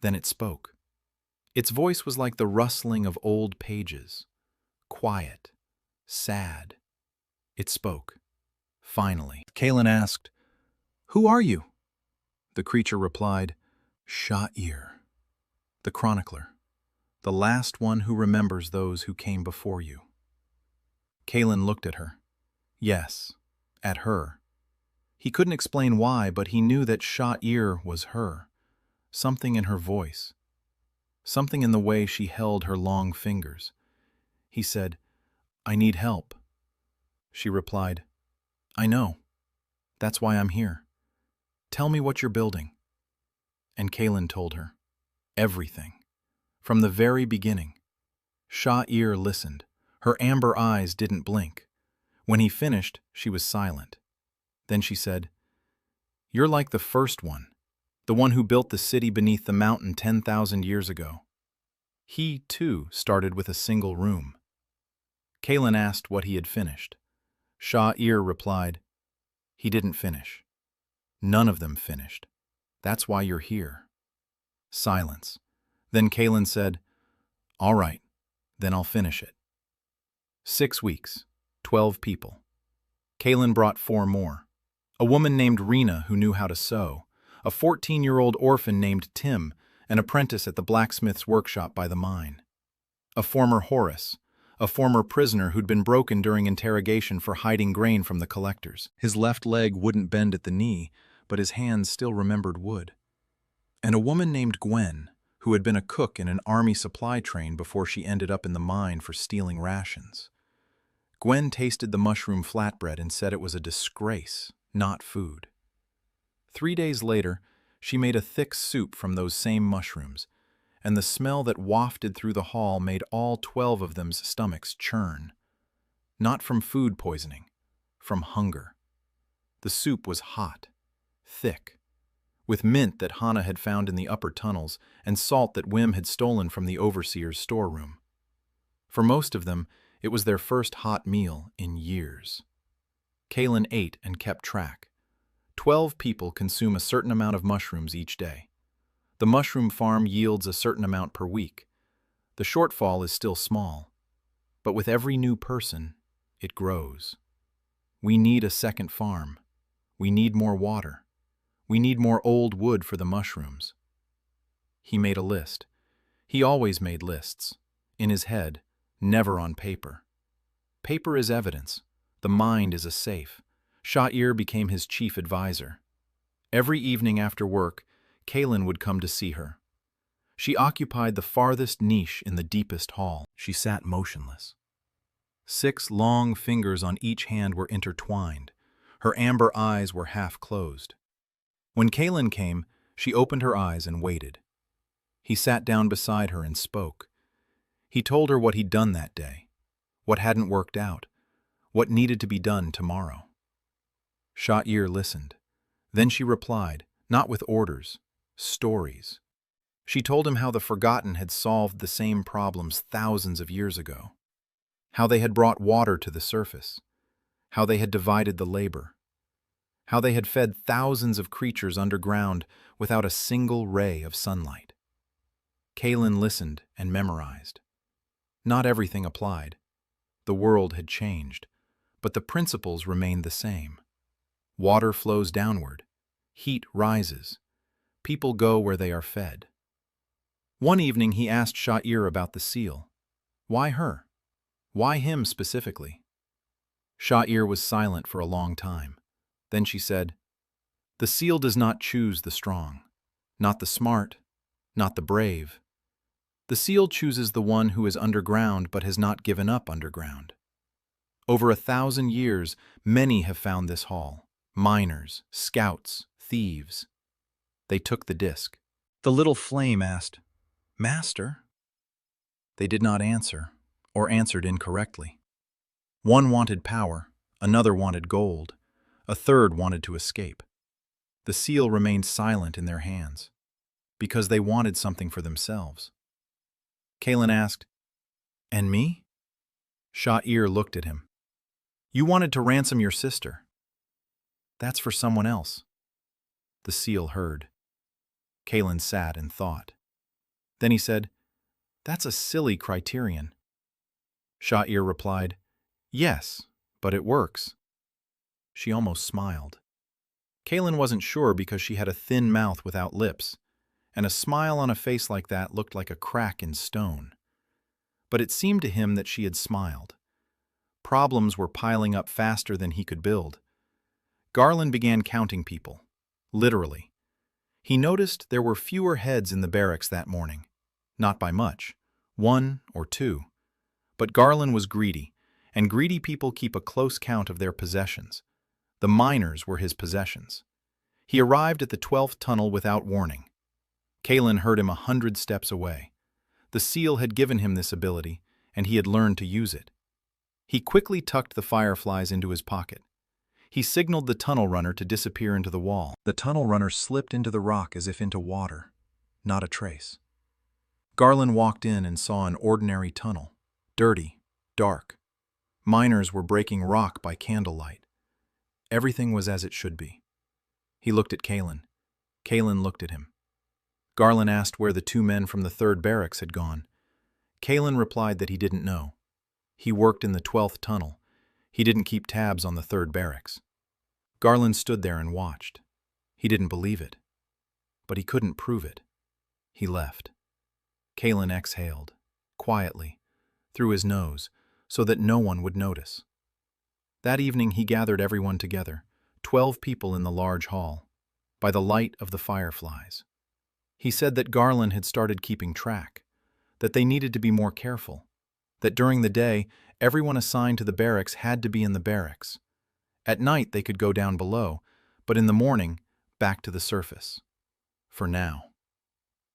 Then it spoke. Its voice was like the rustling of old pages, quiet, sad. It spoke. Finally, Kalen asked, "Who are you?" The creature replied, "Sha'ir, the chronicler, the last one who remembers those who came before you." Kalen looked at her. Yes, at her. He couldn't explain why, but he knew that Sha'ir was her. Something in her voice. Something in the way she held her long fingers. He said, "I need help." She replied, "I know. That's why I'm here. Tell me what you're building." And Kalen told her. Everything. From the very beginning. Sha'ir listened. Her amber eyes didn't blink. When he finished, she was silent. Then she said, "You're like the first one, the one who built the city beneath the mountain 10,000 years ago." He, too, started with a single room. Kalen asked what he had finished. Sha'ir replied, "He didn't finish. None of them finished. That's why you're here." Silence. Then Kalen said, "All right, then I'll finish it." 6 weeks, 12 people. Kalen brought 4 more. A woman named Rena who knew how to sew, a 14-year-old orphan named Tim, an apprentice at the blacksmith's workshop by the mine. A former Horace, a former prisoner who'd been broken during interrogation for hiding grain from the collectors. His left leg wouldn't bend at the knee, but his hands still remembered wood. And a woman named Gwen, who had been a cook in an army supply train before she ended up in the mine for stealing rations. Gwen tasted the mushroom flatbread and said it was a disgrace, not food. 3 days later, she made a thick soup from those same mushrooms, and the smell that wafted through the hall made all 12 of them's stomachs churn. Not from food poisoning, from hunger. The soup was hot, thick, with mint that Hannah had found in the upper tunnels and salt that Wim had stolen from the overseer's storeroom. For most of them, it was their first hot meal in years. Kalen ate and kept track. 12 people consume a certain amount of mushrooms each day. The mushroom farm yields a certain amount per week. The shortfall is still small, but with every new person, it grows. We need a second farm. We need more water. We need more old wood for the mushrooms. He made a list. He always made lists. In his head, never on paper. Paper is evidence. The mind is a safe. Sha'ir became his chief advisor. Every evening after work, Kalen would come to see her. She occupied the farthest niche in the deepest hall. She sat motionless. 6 long fingers on each hand were intertwined. Her amber eyes were half closed. When Kalen came, she opened her eyes and waited. He sat down beside her and spoke. He told her what he'd done that day, what hadn't worked out, what needed to be done tomorrow. Sha'ir listened. Then she replied, not with orders, stories. She told him how the Forgotten had solved the same problems thousands of years ago, how they had brought water to the surface, how they had divided the labor, how they had fed thousands of creatures underground without a single ray of sunlight. Kalen listened and memorized. Not everything applied. The world had changed, but the principles remained the same. Water flows downward. Heat rises. People go where they are fed. One evening he asked Sha'ir about the seal. Why her? Why him specifically? Sha'ir was silent for a long time. Then she said, "The seal does not choose the strong, not the smart, not the brave. The seal chooses the one who is underground but has not given up underground. Over 1,000 years, many have found this hall. Miners, scouts, thieves. They took the disc." The little flame asked, "Master?" They did not answer, or answered incorrectly. One wanted power, another wanted gold, a third wanted to escape. The seal remained silent in their hands, because they wanted something for themselves. Kalen asked, "And me?" Sha'ir looked at him. "You wanted to ransom your sister. That's for someone else." The seal heard. Kalen sat and thought. Then he said, "That's a silly criterion." Sha'ir replied, "Yes, but it works." She almost smiled. Kalen wasn't sure because she had a thin mouth without lips, and a smile on a face like that looked like a crack in stone. But it seemed to him that she had smiled. Problems were piling up faster than he could build. Garland began counting people, literally. He noticed there were fewer heads in the barracks that morning. Not by much, 1 or 2. But Garland was greedy, and greedy people keep a close count of their possessions. The miners were his possessions. He arrived at the 12th tunnel without warning. Kalen heard him 100 steps away. The seal had given him this ability, and he had learned to use it. He quickly tucked the fireflies into his pocket. He signaled the tunnel runner to disappear into the wall. The tunnel runner slipped into the rock as if into water. Not a trace. Garland walked in and saw an ordinary tunnel. Dirty, dark. Miners were breaking rock by candlelight. Everything was as it should be. He looked at Kalen. Kalen looked at him. Garland asked where the 2 men from the 3rd barracks had gone. Kalen replied that he didn't know. He worked in the 12th tunnel. He didn't keep tabs on the 3rd barracks. Garland stood there and watched. He didn't believe it. But he couldn't prove it. He left. Kalen exhaled, quietly, through his nose, so that no one would notice. That evening he gathered everyone together, 12 people in the large hall, by the light of the fireflies. He said that Garland had started keeping track, that they needed to be more careful, that during the day, everyone assigned to the barracks had to be in the barracks. At night they could go down below, but in the morning, back to the surface. For now.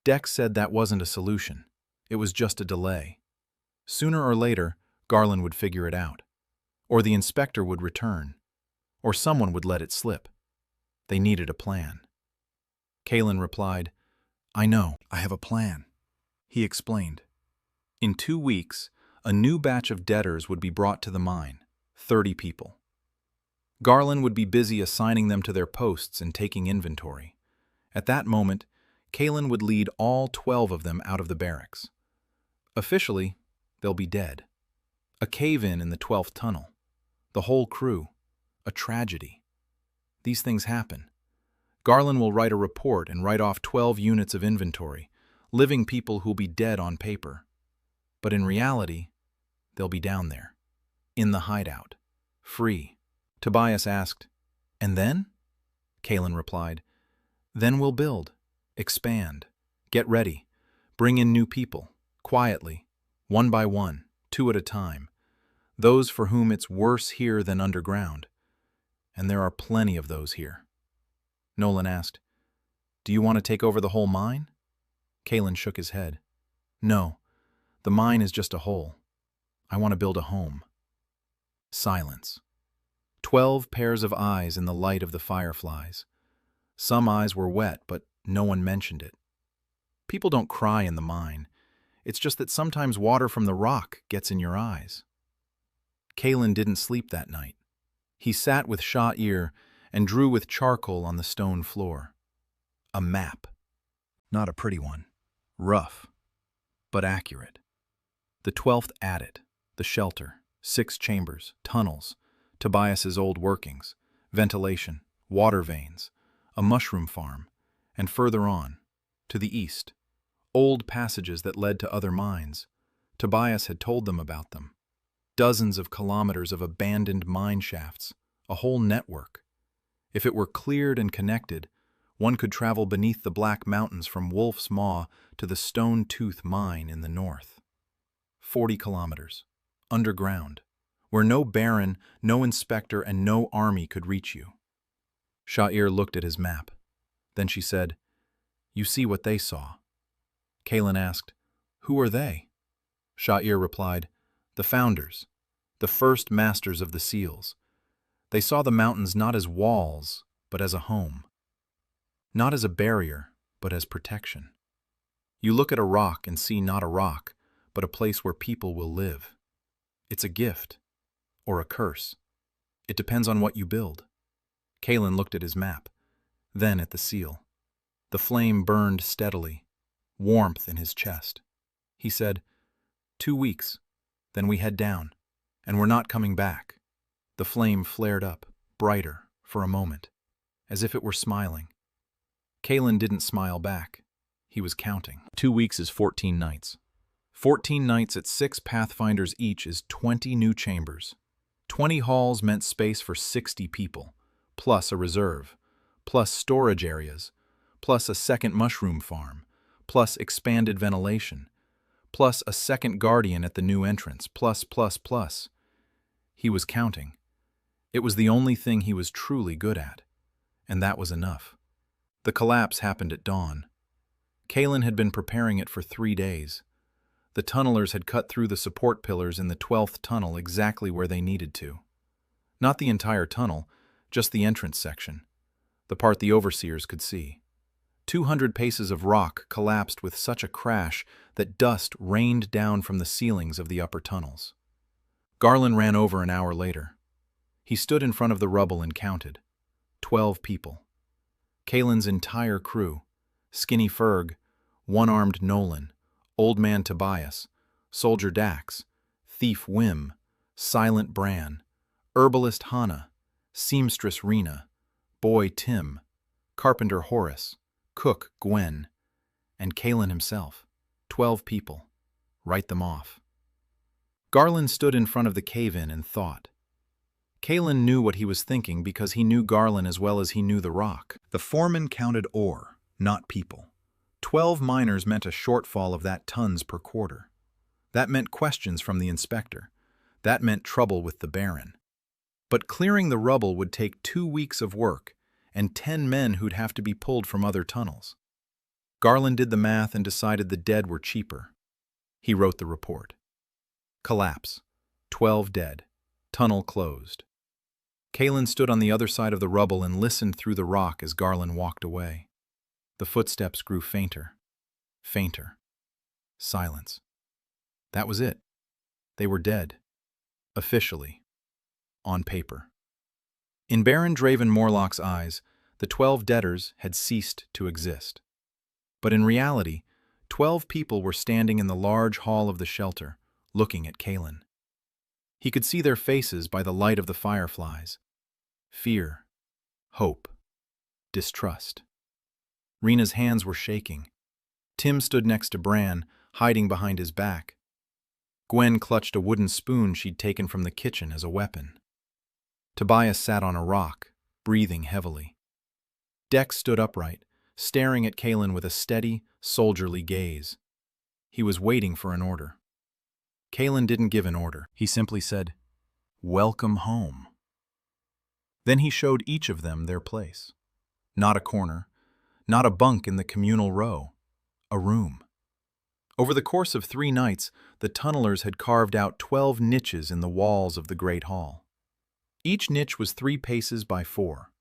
Dex said that wasn't a solution. It was just a delay. Sooner or later, Garland would figure it out. Or the inspector would return. Or someone would let it slip. They needed a plan. Kalen replied, "I know, I have a plan." He explained. In 2 weeks, a new batch of debtors would be brought to the mine, 30 people. Garland would be busy assigning them to their posts and taking inventory. At that moment, Kalen would lead all 12 of them out of the barracks. Officially, they'll be dead. A cave-in in the 12th tunnel. The whole crew. A tragedy. These things happen. Garland will write a report and write off 12 units of inventory, living people who'll be dead on paper. But in reality, they'll be down there, in the hideout, free. Tobias asked, "And then?" Kalen replied, "Then we'll build, expand, get ready, bring in new people, quietly, one by one, 2 at a time, those for whom it's worse here than underground. And there are plenty of those here." Nolan asked, "Do you want to take over the whole mine?" Kalen shook his head. "No, the mine is just a hole. I want to build a home." Silence. 12 pairs of eyes in the light of the fireflies. Some eyes were wet, but no one mentioned it. People don't cry in the mine. It's just that sometimes water from the rock gets in your eyes. Kalen didn't sleep that night. He sat with Sha'ir and drew with charcoal on the stone floor. A map. Not a pretty one. Rough, but accurate. The 12th adit, the shelter, 6 chambers, tunnels, Tobias's old workings, ventilation, water veins, a mushroom farm, and further on, to the east, old passages that led to other mines. Tobias had told them about them. Dozens of kilometers of abandoned mine shafts, a whole network. If it were cleared and connected, one could travel beneath the Black Mountains from Wolf's Maw to the Stone Tooth Mine in the north. 40 kilometers, underground, where no baron, no inspector, and no army could reach you. Sha'ir looked at his map. Then she said, "You see what they saw." Kaelin asked, "Who are they?" Sha'ir replied, "The founders, the first masters of the seals. They saw the mountains not as walls, but as a home. Not as a barrier, but as protection. You look at a rock and see not a rock, but a place where people will live. It's a gift, or a curse. It depends on what you build." Kaelin looked at his map, then at the seal. The flame burned steadily, warmth in his chest. He said, 2 weeks, then we head down, and we're not coming back." The flame flared up, brighter, for a moment, as if it were smiling. Kaelin didn't smile back. He was counting. 2 weeks is 14 nights. 14 nights at 6 Pathfinders each is 20 new chambers. 20 halls meant space for 60 people, plus a reserve, plus storage areas, plus a second mushroom farm, plus expanded ventilation, plus a second guardian at the new entrance, plus. He was counting. It was the only thing he was truly good at, and that was enough. The collapse happened at dawn. Kaelin had been preparing it for 3 days. The tunnelers had cut through the support pillars in the 12th tunnel exactly where they needed to. Not the entire tunnel, just the entrance section, the part the overseers could see. 200 paces of rock collapsed with such a crash that dust rained down from the ceilings of the upper tunnels. Garland ran over an hour later. He stood in front of the rubble and counted. 12 people. Kaelin's entire crew, Skinny Ferg, One-Armed Nolan, Old Man Tobias, Soldier Dax, Thief Wim, Silent Bran, Herbalist Hannah, Seamstress Rena, Boy Tim, Carpenter Horace, Cook Gwen, and Kaelin himself. 12 people. Write them off. Garland stood in front of the cave-in and thought. Kaelin knew what he was thinking because he knew Garland as well as he knew the rock. The foreman counted ore, not people. 12 miners meant a shortfall of that tons per quarter. That meant questions from the inspector. That meant trouble with the Baron. But clearing the rubble would take 2 weeks of work and 10 men who'd have to be pulled from other tunnels. Garland did the math and decided the dead were cheaper. He wrote the report. Collapse. 12 dead. Tunnel closed. Kaelin stood on the other side of the rubble and listened through the rock as Garland walked away. The footsteps grew fainter. Fainter. Silence. That was it. They were dead. Officially. On paper. In Baron Draven Morlock's eyes, the 12 debtors had ceased to exist. But in reality, 12 people were standing in the large hall of the shelter, looking at Kaelin. He could see their faces by the light of the fireflies. Fear, hope, distrust. Rena's hands were shaking. Tim stood next to Bran, hiding behind his back. Gwen clutched a wooden spoon she'd taken from the kitchen as a weapon. Tobias sat on a rock, breathing heavily. Dex stood upright, staring at Kaelin with a steady, soldierly gaze. He was waiting for an order. Kaelin didn't give an order. He simply said, "Welcome home." Then he showed each of them their place. Not a corner, not a bunk in the communal row, a room. Over the course of 3 nights, the tunnelers had carved out 12 niches in the walls of the Great Hall. Each niche was 3 paces by 4.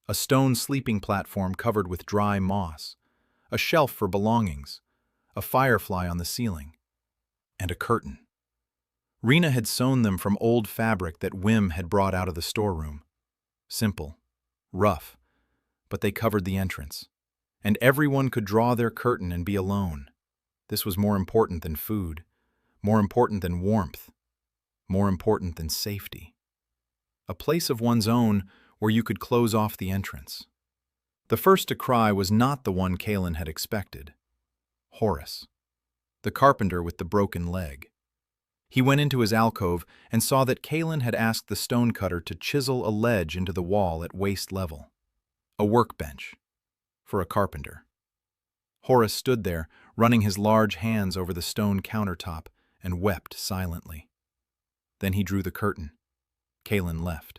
A stone sleeping platform covered with dry moss, a shelf for belongings, a firefly on the ceiling, and a curtain. Rena had sewn them from old fabric that Wim had brought out of the storeroom. Simple, rough, but they covered the entrance, and everyone could draw their curtain and be alone. This was more important than food, more important than warmth, more important than safety. A place of one's own where you could close off the entrance. The first to cry was not the one Kalen had expected. Horace, the carpenter with the broken leg. He went into his alcove and saw that Kalen had asked the stonecutter to chisel a ledge into the wall at waist level. A workbench. For a carpenter. Horace stood there, running his large hands over the stone countertop, and wept silently. Then he drew the curtain. Kalen left.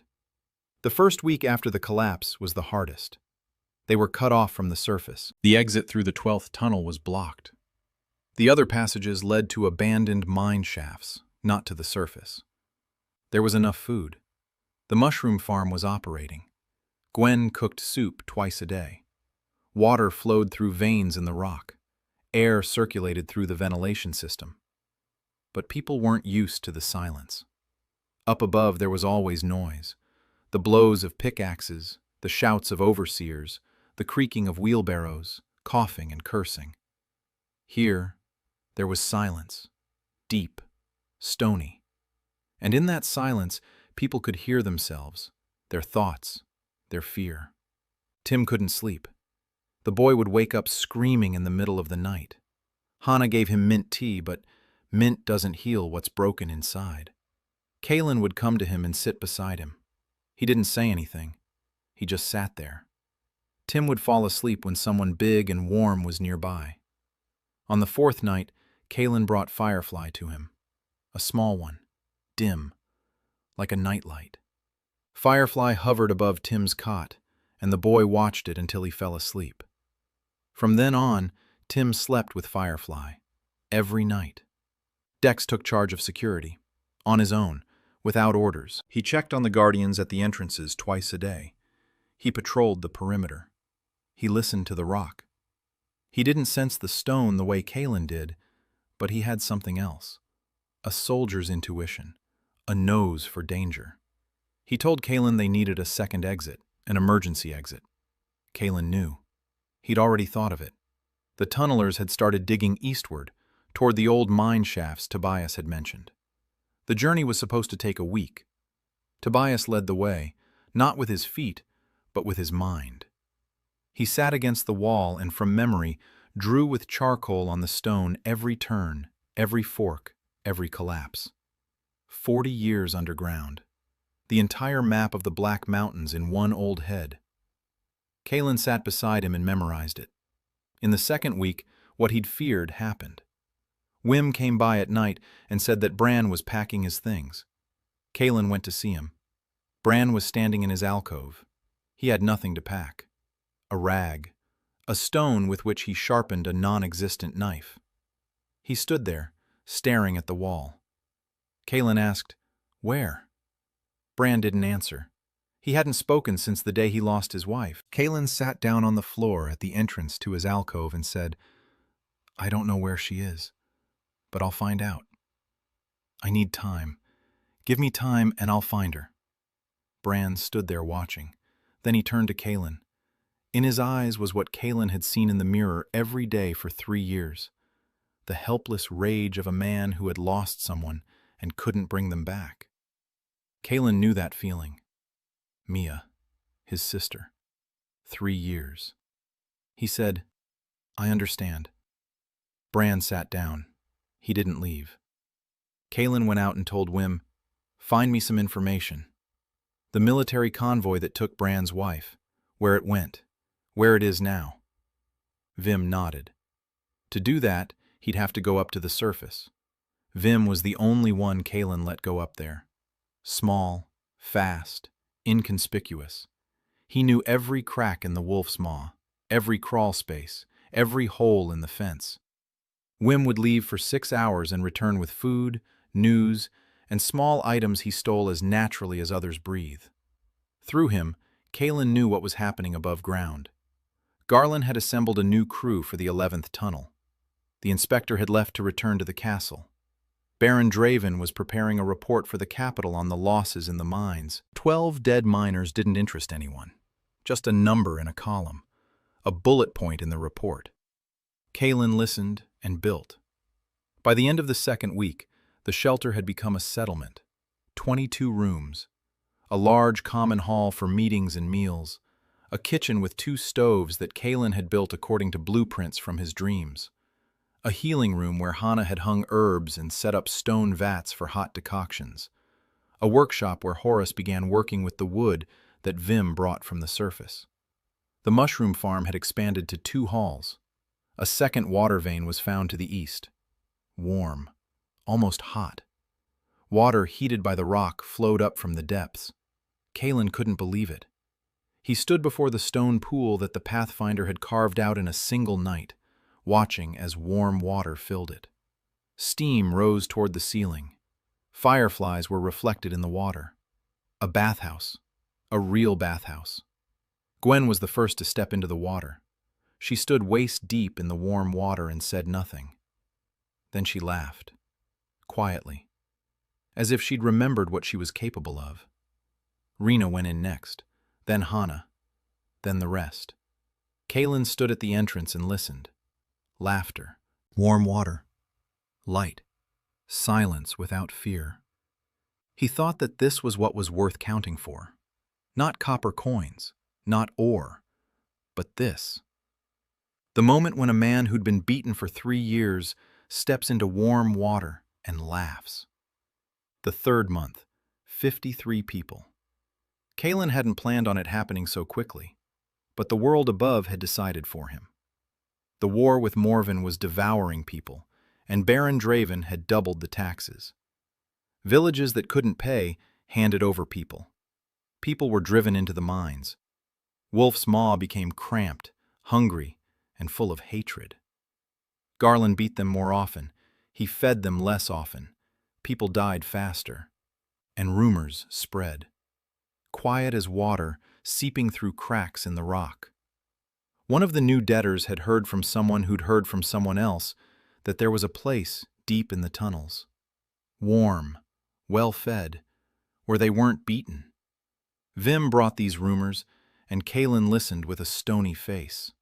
The first week after the collapse was the hardest. They were cut off from the surface. The exit through the 12th tunnel was blocked. The other passages led to abandoned mine shafts, not to the surface. There was enough food. The mushroom farm was operating. Gwen cooked soup twice a day. Water flowed through veins in the rock. Air circulated through the ventilation system. But people weren't used to the silence. Up above there was always noise. The blows of pickaxes, the shouts of overseers, the creaking of wheelbarrows, coughing and cursing. Here, there was silence, deep, stony. And in that silence, people could hear themselves, their thoughts, their fear. Tim couldn't sleep. The boy would wake up screaming in the middle of the night. Hannah gave him mint tea, but mint doesn't heal what's broken inside. Kalen would come to him and sit beside him. He didn't say anything. He just sat there. Tim would fall asleep when someone big and warm was nearby. On the fourth night, Kalen brought Firefly to him. A small one, dim, like a nightlight. Firefly hovered above Tim's cot, and the boy watched it until he fell asleep. From then on, Tim slept with Firefly, every night. Dex took charge of security, on his own, without orders. He checked on the guardians at the entrances twice a day. He patrolled the perimeter. He listened to the rock. He didn't sense the stone the way Kalen did, but he had something else. A soldier's intuition, a nose for danger. He told Kalen they needed a second exit, an emergency exit. Kalen knew. He'd already thought of it. The tunnelers had started digging eastward, toward the old mine shafts Tobias had mentioned. The journey was supposed to take a week. Tobias led the way, not with his feet, but with his mind. He sat against the wall and from memory drew with charcoal on the stone every turn, every fork, every collapse. 40 years underground. The entire map of the Black Mountains in one old head. Kalen sat beside him and memorized it. In the second week, what he'd feared happened. Wim came by at night and said that Bran was packing his things. Kalen went to see him. Bran was standing in his alcove. He had nothing to pack. A rag. A stone with which he sharpened a non-existent knife. He stood there, staring at the wall. Kalen asked, "Where?" Bran didn't answer. He hadn't spoken since the day he lost his wife. Kalen sat down on the floor at the entrance to his alcove and said, "I don't know where she is, but I'll find out. I need time. Give me time and I'll find her." Bran stood there watching. Then he turned to Kalen. In his eyes was what Kalen had seen in the mirror every day for 3 years. The helpless rage of a man who had lost someone and couldn't bring them back. Kalen knew that feeling. Mia, his sister. 3 years. He said, "I understand." Bran sat down. He didn't leave. Kalen went out and told Wim, "Find me some information. The military convoy that took Bran's wife, where it went, where it is now." Vim nodded. To do that, he'd have to go up to the surface. Vim was the only one Kalen let go up there. Small, fast, inconspicuous. He knew every crack in the wolf's maw, every crawl space, every hole in the fence. Wim would leave for 6 hours and return with food, news, and small items he stole as naturally as others breathe. Through him, Kalen knew what was happening above ground. Garland had assembled a new crew for the 11th tunnel. The inspector had left to return to the castle. Baron Draven was preparing a report for the capital on the losses in the mines. 12 dead miners didn't interest anyone. Just a number in a column. A bullet point in the report. Kalen listened and built. By the end of the second week, the shelter had become a settlement. 22 rooms. A large common hall for meetings and meals. a kitchen with 2 stoves that Kalen had built according to blueprints from his dreams, a healing room where Hana had hung herbs and set up stone vats for hot decoctions, a workshop where Horus began working with the wood that Vim brought from the surface. The mushroom farm had expanded to 2 halls. A second water vein was found to the east. Warm, almost hot. Water heated by the rock flowed up from the depths. Kalen couldn't believe it. He stood before the stone pool that the Pathfinder had carved out in a single night, watching as warm water filled it. Steam rose toward the ceiling. Fireflies were reflected in the water. A bathhouse. A real bathhouse. Gwen was the first to step into the water. She stood waist deep in the warm water and said nothing. Then she laughed, quietly, as if she'd remembered what she was capable of. Rena went in next, then Hana, then the rest. Kalen stood at the entrance and listened. Laughter, warm water, light, silence without fear. He thought that this was what was worth counting for. Not copper coins, not ore, but this. The moment when a man who'd been beaten for 3 years steps into warm water and laughs. The 3rd month, 53 people. Kalen hadn't planned on it happening so quickly, but the world above had decided for him. The war with Morven was devouring people, and Baron Draven had doubled the taxes. Villages that couldn't pay handed over people. People were driven into the mines. Wolf's maw became cramped, hungry, and full of hatred. Garland beat them more often. He fed them less often. People died faster. And rumors spread. Quiet as water, seeping through cracks in the rock. One of the new debtors had heard from someone who'd heard from someone else that there was a place deep in the tunnels. Warm, well-fed, where they weren't beaten. Vim brought these rumors, and Kalen listened with a stony face.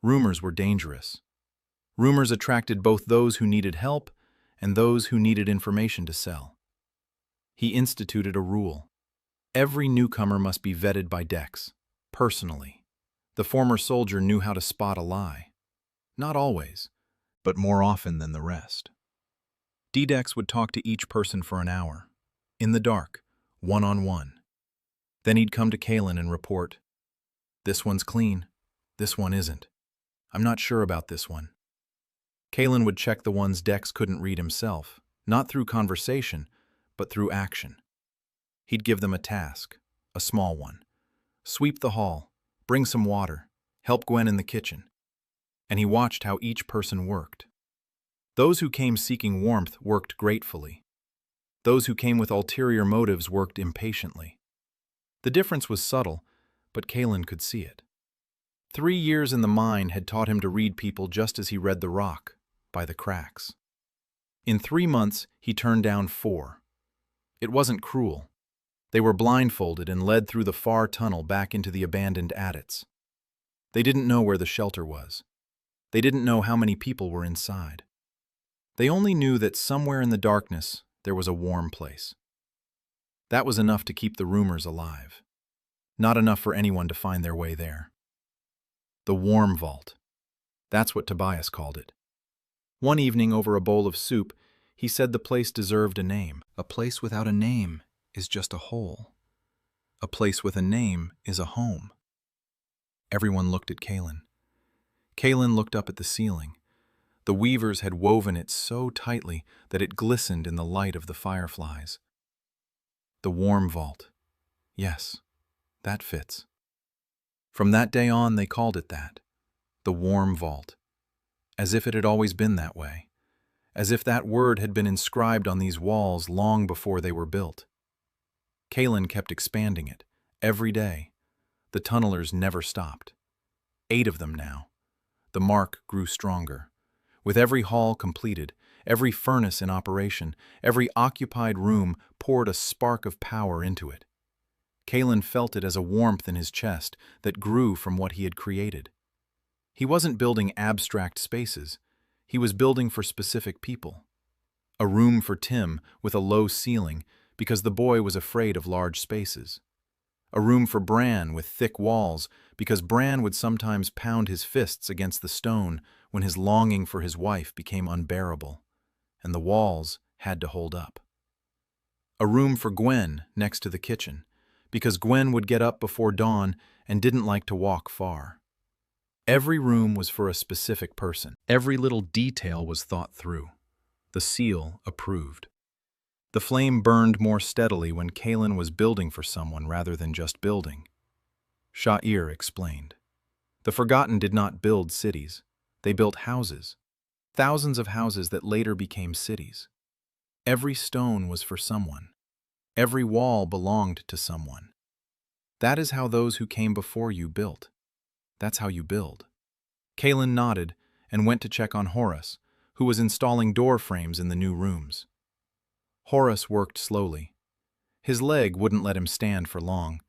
Rumors were dangerous. Rumors attracted both those who needed help and those who needed information to sell. He instituted a rule. Every newcomer must be vetted by Dex, personally. The former soldier knew how to spot a lie. Not always, but more often than the rest. D-Dex would talk to each person for an hour, in the dark, one-on-one. Then he'd come to Kalen and report, "This one's clean, this one isn't. I'm not sure about this one." Kalen would check the ones Dex couldn't read himself, not through conversation, but through action. He'd give them a task, a small one. Sweep the hall, bring some water, help Gwen in the kitchen. And he watched how each person worked. Those who came seeking warmth worked gratefully. Those who came with ulterior motives worked impatiently. The difference was subtle, but Kalen could see it. 3 years in the mine had taught him to read people just as he read the rock, by the cracks. In 3 months, he turned down 4. It wasn't cruel. They were blindfolded and led through the far tunnel back into the abandoned adits. They didn't know where the shelter was. They didn't know how many people were inside. They only knew that somewhere in the darkness there was a warm place. That was enough to keep the rumors alive. Not enough for anyone to find their way there. The Warm Vault. That's what Tobias called it. One evening over a bowl of soup, he said the place deserved a name. A place without a name is just a hole. A place with a name is a home. Everyone looked at Kalen. Kalen looked up at the ceiling. The weavers had woven it so tightly that it glistened in the light of the fireflies. The Warm Vault. Yes, that fits. From that day on, they called it that. The Warm Vault. As if it had always been that way. As if that word had been inscribed on these walls long before they were built. Kalen kept expanding it, every day. The tunnelers never stopped. 8 of them now. The mark grew stronger. With every hall completed, every furnace in operation, every occupied room poured a spark of power into it. Kalen felt it as a warmth in his chest that grew from what he had created. He wasn't building abstract spaces. He was building for specific people. A room for Tim with a low ceiling because the boy was afraid of large spaces. A room for Bran with thick walls, because Bran would sometimes pound his fists against the stone when his longing for his wife became unbearable, and the walls had to hold up. A room for Gwen next to the kitchen, because Gwen would get up before dawn and didn't like to walk far. Every room was for a specific person. Every little detail was thought through. The seal approved. The flame burned more steadily when Kaelin was building for someone rather than just building. Sha'ir explained. The Forgotten did not build cities. They built houses. Thousands of houses that later became cities. Every stone was for someone. Every wall belonged to someone. That is how those who came before you built. That's how you build. Kaelin nodded and went to check on Horus, who was installing door frames in the new rooms. Horus worked slowly. His leg wouldn't let him stand for long,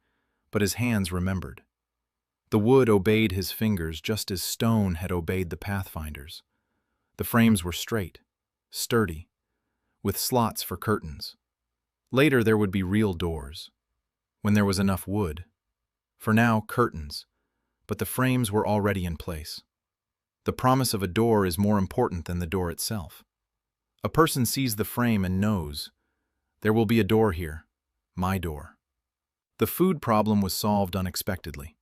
but his hands remembered. The wood obeyed his fingers just as stone had obeyed the Pathfinders. The frames were straight, sturdy, with slots for curtains. Later there would be real doors, when there was enough wood. For now, curtains, but the frames were already in place. The promise of a door is more important than the door itself. A person sees the frame and knows, there will be a door here, my door. The food problem was solved unexpectedly.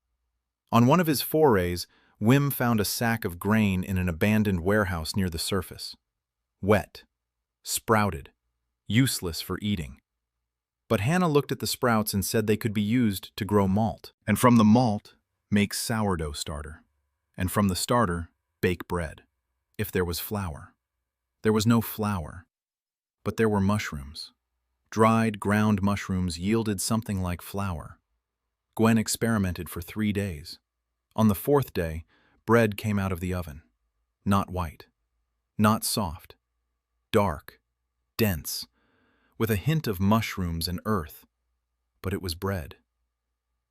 On one of his forays, Wim found a sack of grain in an abandoned warehouse near the surface. Wet, sprouted, useless for eating. But Hannah looked at the sprouts and said they could be used to grow malt, and from the malt, make sourdough starter, and from the starter, bake bread, if there was flour. There was no flour, but there were mushrooms. Dried, ground mushrooms yielded something like flour. Gwen experimented for 3 days. On the 4th day, bread came out of the oven. Not white, not soft, dark, dense, with a hint of mushrooms and earth, but it was bread.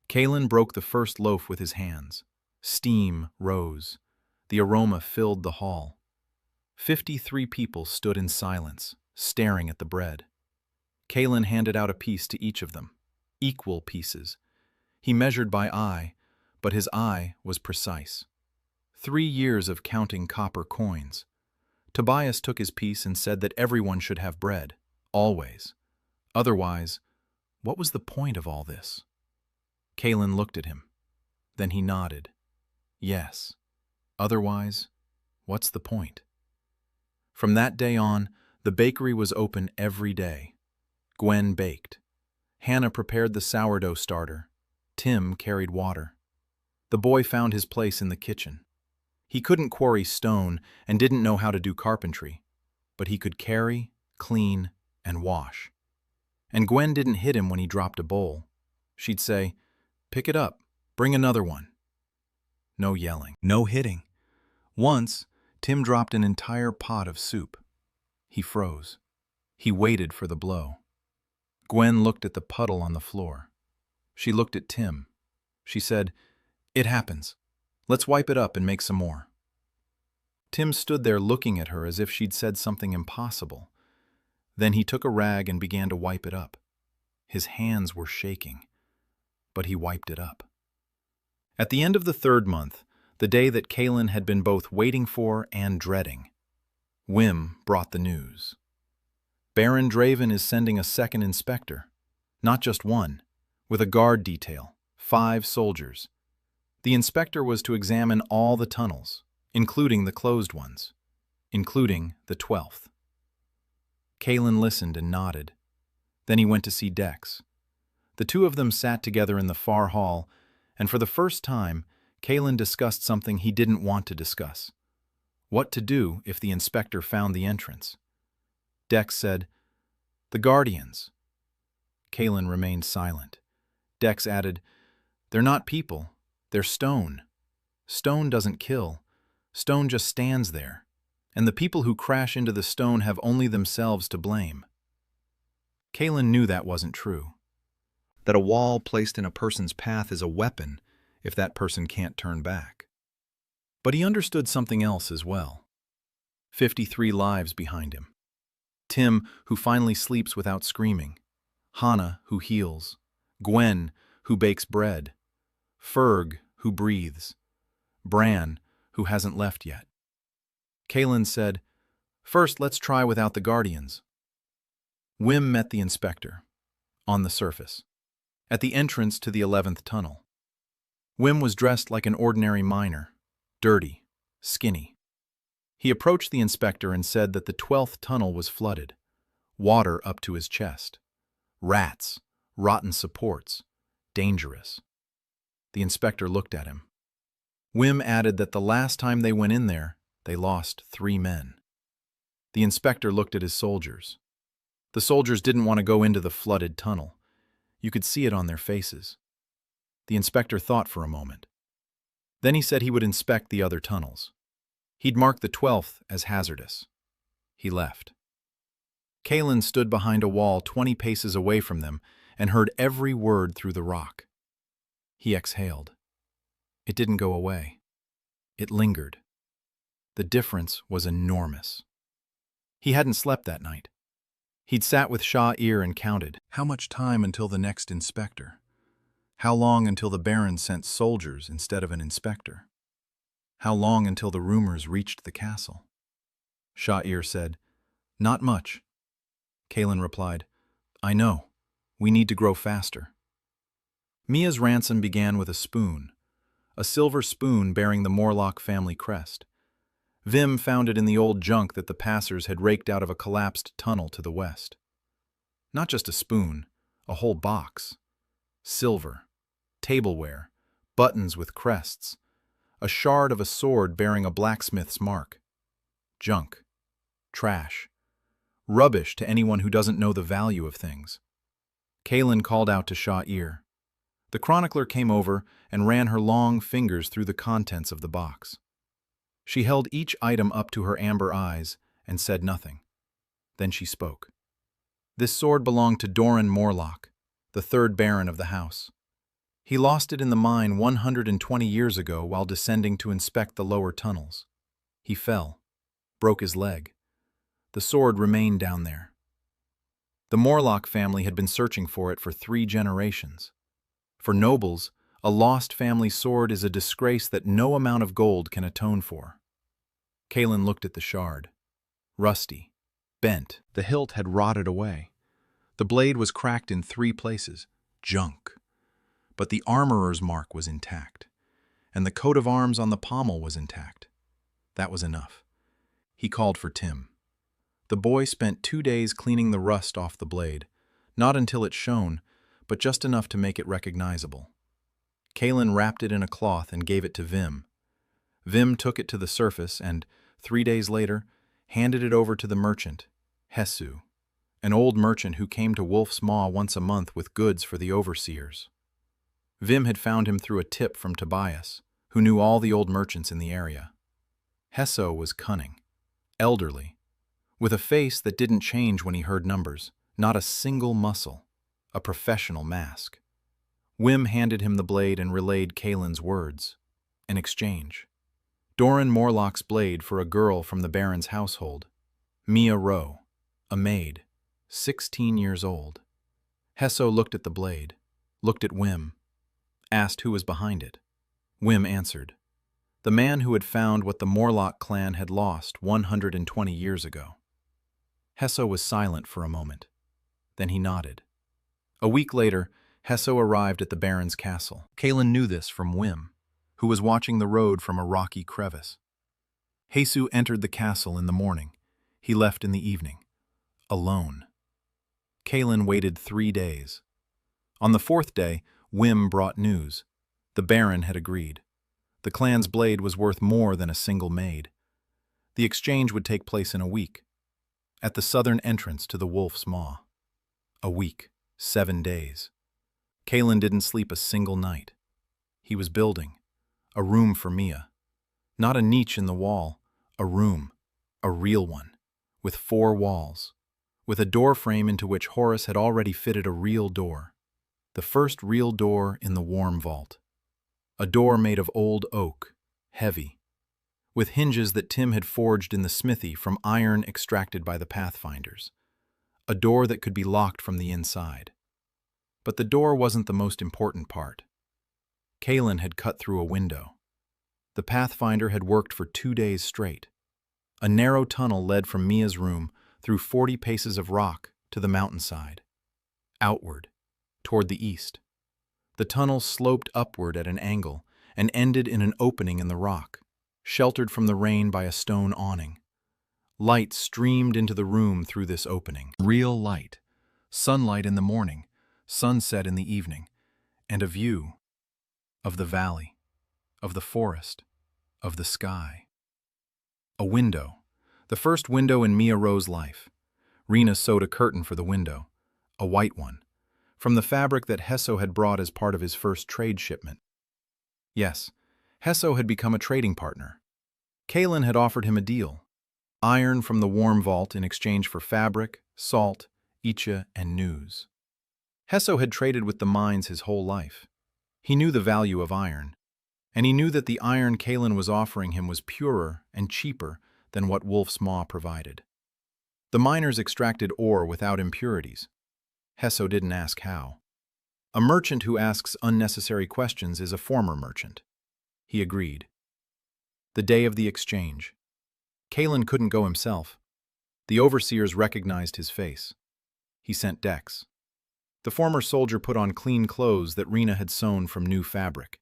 Kaelin broke the first loaf with his hands. Steam rose. The aroma filled the hall. 53 people stood in silence, staring at the bread. Kaelin handed out a piece to each of them, equal pieces. He measured by eye, but his eye was precise. 3 years of counting copper coins. Tobias took his piece and said that everyone should have bread, always. Otherwise, what was the point of all this? Kaelin looked at him. Then he nodded. Yes. Otherwise, what's the point? From that day on, the bakery was open every day. Gwen baked. Hannah prepared the sourdough starter. Tim carried water. The boy found his place in the kitchen. He couldn't quarry stone and didn't know how to do carpentry, but he could carry, clean, and wash. And Gwen didn't hit him when he dropped a bowl. She'd say, "Pick it up, bring another one." No yelling, no hitting. Once, Tim dropped an entire pot of soup. He froze. He waited for the blow. Gwen looked at the puddle on the floor. She looked at Tim. She said, "It happens. Let's wipe it up and make some more." Tim stood there looking at her as if she'd said something impossible. Then he took a rag and began to wipe it up. His hands were shaking, but he wiped it up. At the end of the 3rd month, the day that Kaelin had been both waiting for and dreading, Wim brought the news. Baron Draven is sending a 2nd inspector, not just one, with a guard detail, 5 soldiers. The inspector was to examine all the tunnels, including the closed ones, including the 12th. Kaelin listened and nodded. Then he went to see Dex. The two of them sat together in the far hall, and for the first time, Kaelin discussed something he didn't want to discuss. What to do if the inspector found the entrance. Dex said, "The Guardians." Kaelin remained silent. Dex added, "They're not people. They're stone. Stone doesn't kill. Stone just stands there. And the people who crash into the stone have only themselves to blame." Kaelin knew that wasn't true. That a wall placed in a person's path is a weapon if that person can't turn back. But he understood something else as well. 53 lives behind him. Tim, who finally sleeps without screaming. Hannah, who heals. Gwen, who bakes bread, Ferg, who breathes, Bran, who hasn't left yet. Kaelin said, "First, let's try without the Guardians." Wim met the inspector, on the surface, at the entrance to the 11th tunnel. Wim was dressed like an ordinary miner, dirty, skinny. He approached the inspector and said that the 12th tunnel was flooded, water up to his chest. Rats, rotten supports, dangerous. The inspector looked at him. Wim added that the last time they went in there, they lost 3 men. The inspector looked at his soldiers. The soldiers didn't want to go into the flooded tunnel. You could see it on their faces. The inspector thought for a moment. Then he said he would inspect the other tunnels. He'd mark the 12th as hazardous. He left. Kaelin stood behind a wall 20 paces away from them and heard every word through the rock. He exhaled. It didn't go away. It lingered. The difference was enormous. He hadn't slept that night. He'd sat with Sha'ir and counted. How much time until the next inspector? How long until the Baron sent soldiers instead of an inspector? How long until the rumors reached the castle? Sha'ir said, "Not much." Kaelin replied, "I know. We need to grow faster." Mia's ransom began with a spoon, a silver spoon bearing the Morlock family crest. Vim found it in the old junk that the passers had raked out of a collapsed tunnel to the west. Not just a spoon, a whole box. Silver, tableware, buttons with crests, a shard of a sword bearing a blacksmith's mark. Junk. Trash. Rubbish to anyone who doesn't know the value of things. Kaelin called out to Sha'ir. The chronicler came over and ran her long fingers through the contents of the box. She held each item up to her amber eyes and said nothing. Then she spoke. This sword belonged to Doran Morlock, the 3rd Baron of the house. He lost it in the mine 120 years ago while descending to inspect the lower tunnels. He fell, broke his leg. The sword remained down there. The Morlock family had been searching for it for 3 generations. For nobles, a lost family sword is a disgrace that no amount of gold can atone for. Kaelin looked at the shard. Rusty, bent, the hilt had rotted away. The blade was cracked in 3 places. Junk. But the armorer's mark was intact, and the coat of arms on the pommel was intact. That was enough. He called for Tim. The boy spent 2 days cleaning the rust off the blade, not until it shone, but just enough to make it recognizable. Kaelin wrapped it in a cloth and gave it to Vim. Vim took it to the surface and, 3 days later, handed it over to the merchant, Hesu, an old merchant who came to Wolf's Maw once a month with goods for the overseers. Vim had found him through a tip from Tobias, who knew all the old merchants in the area. Hesu was cunning, elderly, with a face that didn't change when he heard numbers, not a single muscle, a professional mask. Wim handed him the blade and relayed Kaelin's words. An exchange. Doran Morlock's blade for a girl from the Baron's household. Mia Rowe, a maid, 16 years old. Hesu looked at the blade, looked at Wim, asked who was behind it. Wim answered. The man who had found what the Morlock clan had lost 120 years ago. Hesu was silent for a moment. Then he nodded. A week later, Hesu arrived at the Baron's castle. Kaelin knew this from Wim, who was watching the road from a rocky crevice. Hesu entered the castle in the morning. He left in the evening. Alone. Kaelin waited 3 days. On the 4th day, Wim brought news. The Baron had agreed. The clan's blade was worth more than a single maid. The exchange would take place in a week, at the southern entrance to the Wolf's Maw. A week, 7 days. Kaelin didn't sleep a single night. He was building. A room for Mia. Not a niche in the wall. A room. A real one. With 4 walls. With a door frame into which Horus had already fitted a real door. The first real door in the Warm Vault. A door made of old oak. Heavy. With hinges that Tim had forged in the smithy from iron extracted by the Pathfinders. A door that could be locked from the inside. But the door wasn't the most important part. Kaelin had cut through a window. The Pathfinder had worked for 2 days straight. A narrow tunnel led from Mia's room through 40 paces of rock to the mountainside. Outward, toward the east. The tunnel sloped upward at an angle and ended in an opening in the rock, sheltered from the rain by a stone awning. Light streamed into the room through this opening. Real light. Sunlight in the morning, sunset in the evening, and a view of the valley, of the forest, of the sky. A window. The first window in Mia Rowe's life. Rena sewed a curtain for the window, a white one, from the fabric that Hesso had brought as part of his first trade shipment. Yes, Hesso had become a trading partner. Kaelin had offered him a deal. Iron from the warm vault in exchange for fabric, salt, Icha, and news. Hesso had traded with the mines his whole life. He knew the value of iron, and he knew that the iron Kaelin was offering him was purer and cheaper than what Wolf's Maw provided. The miners extracted ore without impurities. Hesso didn't ask how. A merchant who asks unnecessary questions is a former merchant. He agreed. The day of the exchange. Kaelin couldn't go himself. The overseers recognized his face. He sent Dex. The former soldier put on clean clothes that Rena had sewn from new fabric.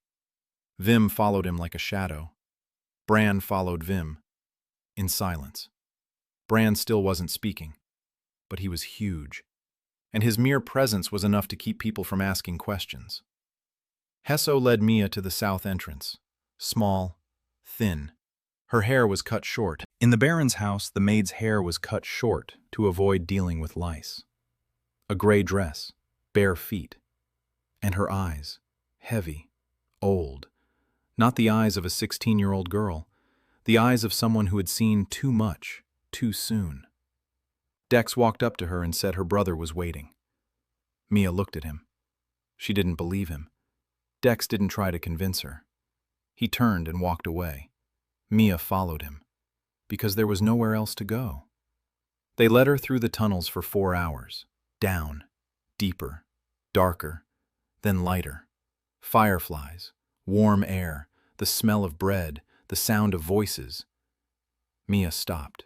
Vim followed him like a shadow. Bran followed Vim, in silence. Bran still wasn't speaking, but he was huge, and his mere presence was enough to keep people from asking questions. Hesso led Mia to the south entrance, small, thin. Her hair was cut short. In the Baron's house, the maid's hair was cut short to avoid dealing with lice. A gray dress, bare feet, and her eyes, heavy, old. Not the eyes of a 16-year-old girl, the eyes of someone who had seen too much, too soon. Dex walked up to her and said her brother was waiting. Mia looked at him. She didn't believe him. Dex didn't try to convince her. He turned and walked away. Mia followed him, because there was nowhere else to go. They led her through the tunnels for 4 hours, down, deeper, darker, then lighter. Fireflies, warm air, the smell of bread, the sound of voices. Mia stopped.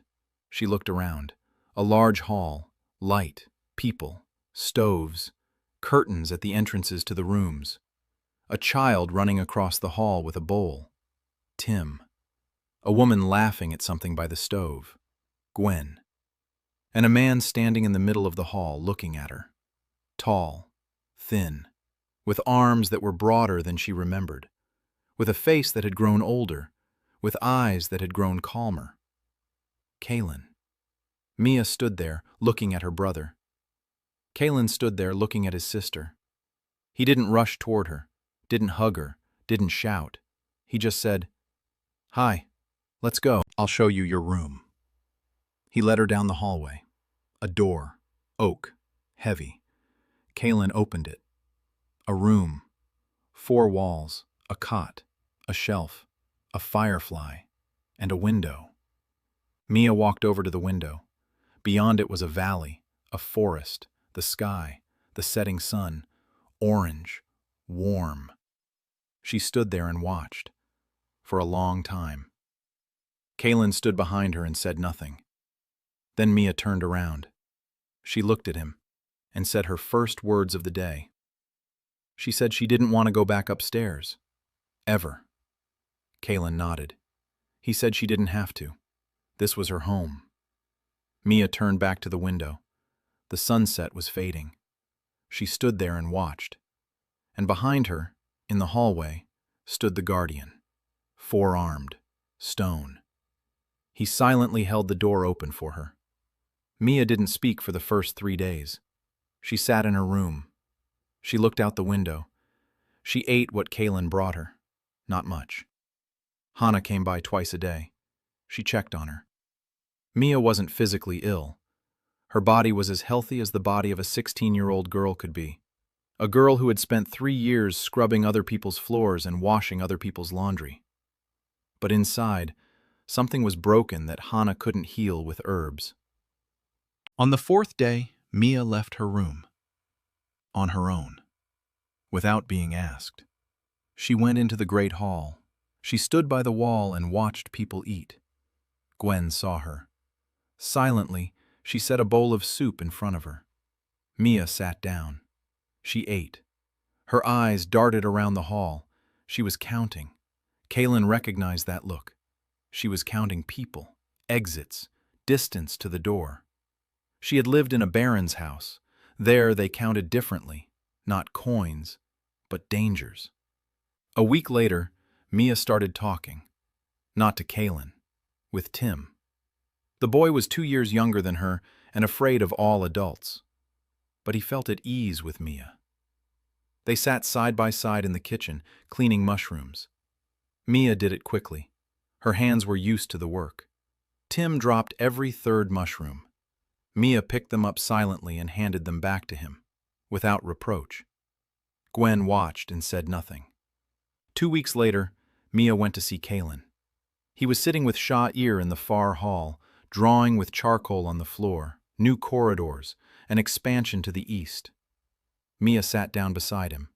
She looked around. A large hall, light, people, stoves, curtains at the entrances to the rooms. A child running across the hall with a bowl. Tim. A woman laughing at something by the stove. Gwen. And a man standing in the middle of the hall looking at her. Tall, thin, with arms that were broader than she remembered, with a face that had grown older, with eyes that had grown calmer. Kaelin. Mia stood there, looking at her brother. Kaelin stood there, looking at his sister. He didn't rush toward her, didn't hug her, didn't shout. He just said, "Hi, let's go. I'll show you your room." He led her down the hallway. A door, oak, heavy. Kaelin opened it. A room. 4 walls, a cot, a shelf, a firefly, and a window. Mia walked over to the window. Beyond it was a valley, a forest, the sky, the setting sun, orange, warm. She stood there and watched, for a long time. Kaelin stood behind her and said nothing. Then Mia turned around. She looked at him and said her first words of the day. She said she didn't want to go back upstairs. Ever. Kaelin nodded. He said she didn't have to. This was her home. Mia turned back to the window. The sunset was fading. She stood there and watched. And behind her, in the hallway, stood the guardian, 4-armed, stone. He silently held the door open for her. Mia didn't speak for the first 3 days. She sat in her room. She looked out the window. She ate what Kaelin brought her. Not much. Hannah came by twice a day. She checked on her. Mia wasn't physically ill. Her body was as healthy as the body of a 16-year-old girl could be. A girl who had spent 3 years scrubbing other people's floors and washing other people's laundry. But inside, something was broken that Hannah couldn't heal with herbs. On the 4th day, Mia left her room. On her own. without being asked. She went into the great hall. She stood by the wall and watched people eat. Gwen saw her. Silently, she set a bowl of soup in front of her. Mia sat down. She ate. Her eyes darted around the hall. She was counting. Kaylin recognized that look. She was counting people, exits, distance to the door. She had lived in a baron's house. There they counted differently, not coins, but dangers. A week later, Mia started talking. Not to Kaylin, with Tim. The boy was 2 years younger than her and afraid of all adults. But he felt at ease with Mia. They sat side by side in the kitchen, cleaning mushrooms. Mia did it quickly. Her hands were used to the work. Tim dropped every third mushroom. Mia picked them up silently and handed them back to him, without reproach. Gwen watched and said nothing. 2 weeks later, Mia went to see Kaylin. He was sitting with Sha'ir in the far hall, drawing with charcoal on the floor, new corridors, an expansion to the east. Mia sat down beside him.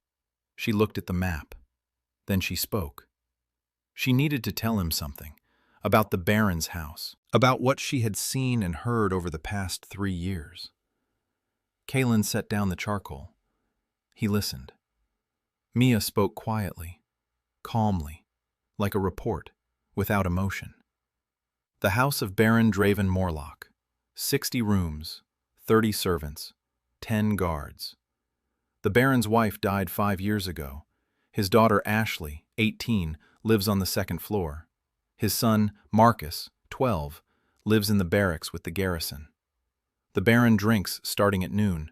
She looked at the map. Then she spoke. She needed to tell him something, about the Baron's house, about what she had seen and heard over the past 3 years. Kaylin set down the charcoal. He listened. Mia spoke quietly, calmly, like a report, without emotion. The house of Baron Draven Morlock, 60 rooms, 30 servants, 10 guards. The Baron's wife died 5 years ago. His daughter Ashley, 18, lives on the 2nd floor. His son, Marcus, 12, lives in the barracks with the garrison. The Baron drinks starting at noon.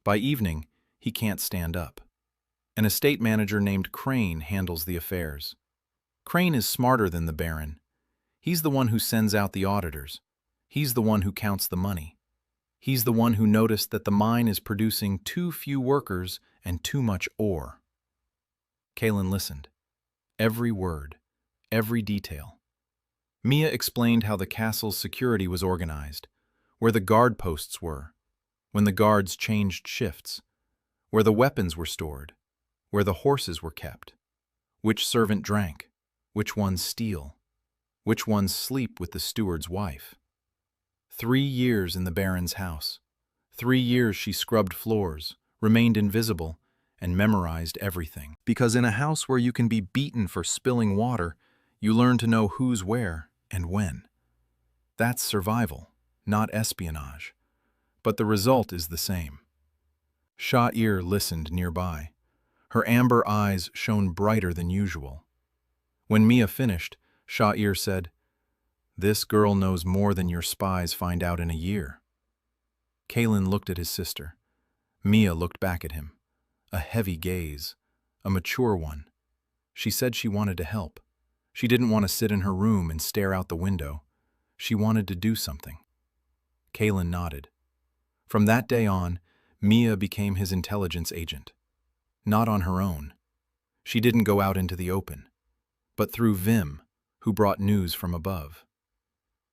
By evening, he can't stand up. An estate manager named Crane handles the affairs. Crane is smarter than the Baron. He's the one who sends out the auditors. He's the one who counts the money. He's the one who noticed that the mine is producing too few workers and too much ore. Kaylin listened. Every word, every detail. Mia explained how the castle's security was organized, where the guard posts were, when the guards changed shifts, where the weapons were stored, where the horses were kept, which servant drank, which ones steal, which ones sleep with the steward's wife. 3 years in the Baron's house. 3 years she scrubbed floors, remained invisible, and memorized everything. Because in a house where you can be beaten for spilling water, you learn to know who's where and when. That's survival, not espionage. But the result is the same. Sha'ir listened nearby. Her amber eyes shone brighter than usual. When Mia finished, Sha'ir said, "This girl knows more than your spies find out in a year." Kaylin looked at his sister. Mia looked back at him. A heavy gaze, a mature one. She said she wanted to help. She didn't want to sit in her room and stare out the window. She wanted to do something. Kaylin nodded. From that day on, Mia became his intelligence agent. Not on her own. She didn't go out into the open, but through Vim, who brought news from above.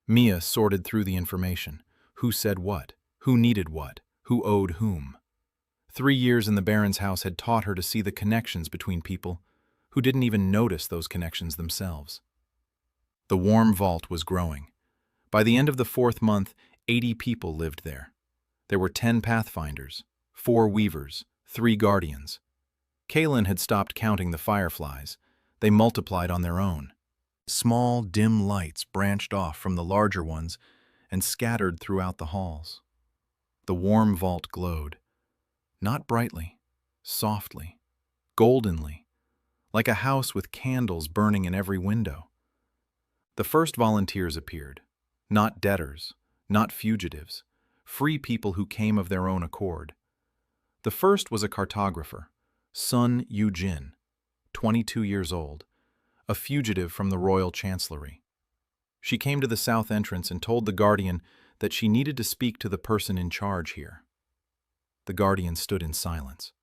Mia sorted through the information. Who said what? Who needed what? Who owed whom? 3 years in the Baron's house had taught her to see the connections between people who didn't even notice those connections themselves. The warm vault was growing. By the end of the 4th month, 80 people lived there. There were 10 pathfinders, 4 weavers, 3 guardians. Kaylin had stopped counting the fireflies. They multiplied on their own. Small, dim lights branched off from the larger ones and scattered throughout the halls. The warm vault glowed. Not brightly, softly, goldenly, like a house with candles burning in every window. The first volunteers appeared, not debtors, not fugitives, free people who came of their own accord. The first was a cartographer, Sun Yujin, 22 years old, a fugitive from the royal chancellery. She came to the south entrance and told the guardian that she needed to speak to the person in charge here. The guardian stood in silence.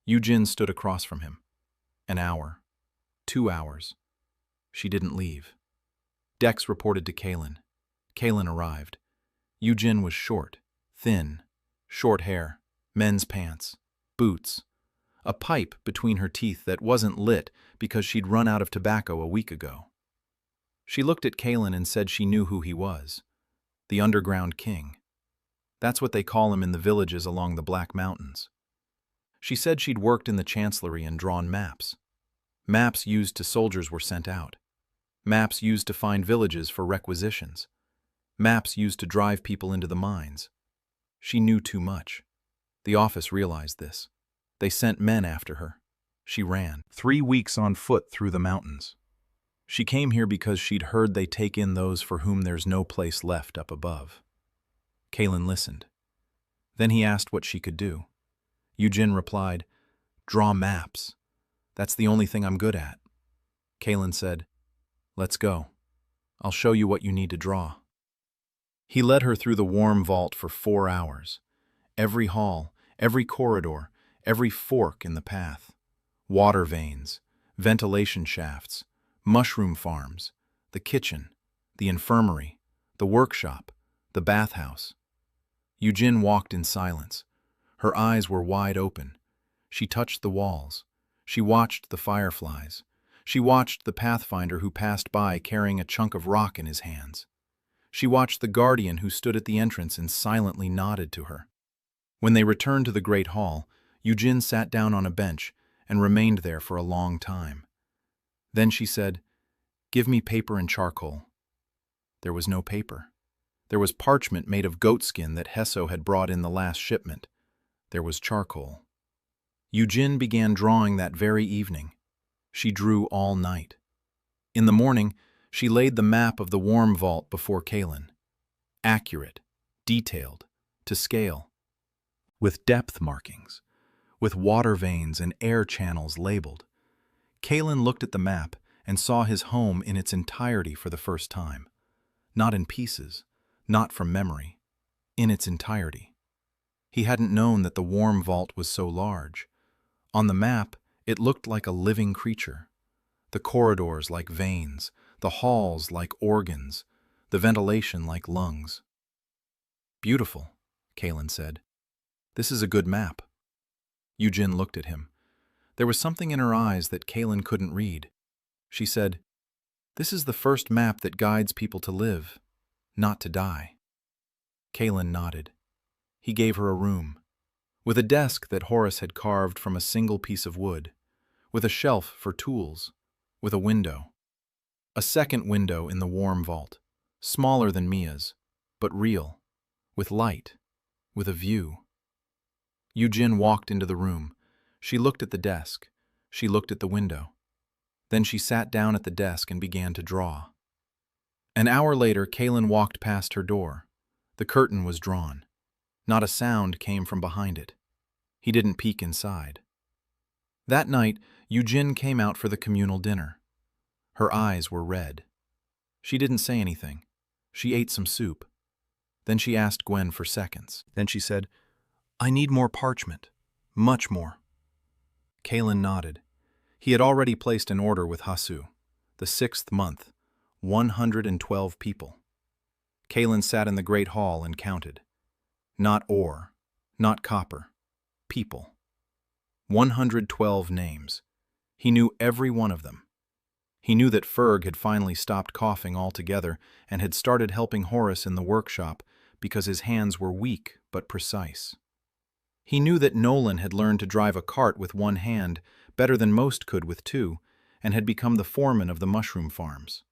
Yujin stood across from him. An hour. 2 hours. She didn't leave. Dex reported to Kaylin. Kaylin arrived. Yujin was short, thin, short hair, men's pants, boots, a pipe between her teeth that wasn't lit because she'd run out of tobacco a week ago. She looked at Kalen and said she knew who he was. The Underground King. That's what they call him in the villages along the Black Mountains. She said she'd worked in the Chancellery and drawn maps. Maps used to soldiers were sent out. Maps used to find villages for requisitions. Maps used to drive people into the mines. She knew too much. The office realized this. They sent men after her. She ran 3 weeks on foot through the mountains. She came here because she'd heard they take in those for whom there's no place left up above. Kalen listened. Then he asked what she could do. Yujin replied, "Draw maps. That's the only thing I'm good at." Kalen said, "Let's go. I'll show you what you need to draw." He led her through the warm vault for 4 hours. Every hall, every corridor, every fork in the path. Water veins, ventilation shafts, mushroom farms, the kitchen, the infirmary, the workshop, the bathhouse. Yujin walked in silence. Her eyes were wide open. She touched the walls. She watched the fireflies. She watched the pathfinder who passed by carrying a chunk of rock in his hands. She watched the guardian who stood at the entrance and silently nodded to her. When they returned to the great hall, Yujin sat down on a bench and remained there for a long time. Then she said, "Give me paper and charcoal." There was no paper. There was parchment made of goatskin that Hesso had brought in the last shipment. There was charcoal. Yujin began drawing that very evening. She drew all night. In the morning, she laid the map of the warm vault before Kalen. Accurate, detailed, to scale. With depth markings, with water veins and air channels labeled. Kalen looked at the map and saw his home in its entirety for the first time. Not in pieces, not from memory, in its entirety. He hadn't known that the warm vault was so large. On the map, it looked like a living creature. The corridors like veins, the halls like organs, the ventilation like lungs. "Beautiful," Kalen said. "This is a good map." Yujin looked at him. There was something in her eyes that Kalen couldn't read. She said, "This is the first map that guides people to live, not to die." Kalen nodded. He gave her a room, with a desk that Horace had carved from a single piece of wood, with a shelf for tools, with a window. A second window in the warm vault, smaller than Mia's, but real, with light, with a view. Yujin walked into the room. She looked at the desk. She looked at the window. Then she sat down at the desk and began to draw. An hour later, Kalen walked past her door. The curtain was drawn. Not a sound came from behind it. He didn't peek inside. That night, Yujin came out for the communal dinner. Her eyes were red. She didn't say anything. She ate some soup. Then she asked Gwen for seconds. Then she said, "I need more parchment. Much more." Kalen nodded. He had already placed an order with Hasu. The 6th month, 112 people. Kalen sat in the great hall and counted. Not ore, not copper, people. 112 names. He knew every one of them. He knew that Ferg had finally stopped coughing altogether and had started helping Horace in the workshop because his hands were weak but precise. He knew that Nolan had learned to drive a cart with one hand better than most could with two, and had become the foreman of the mushroom farms.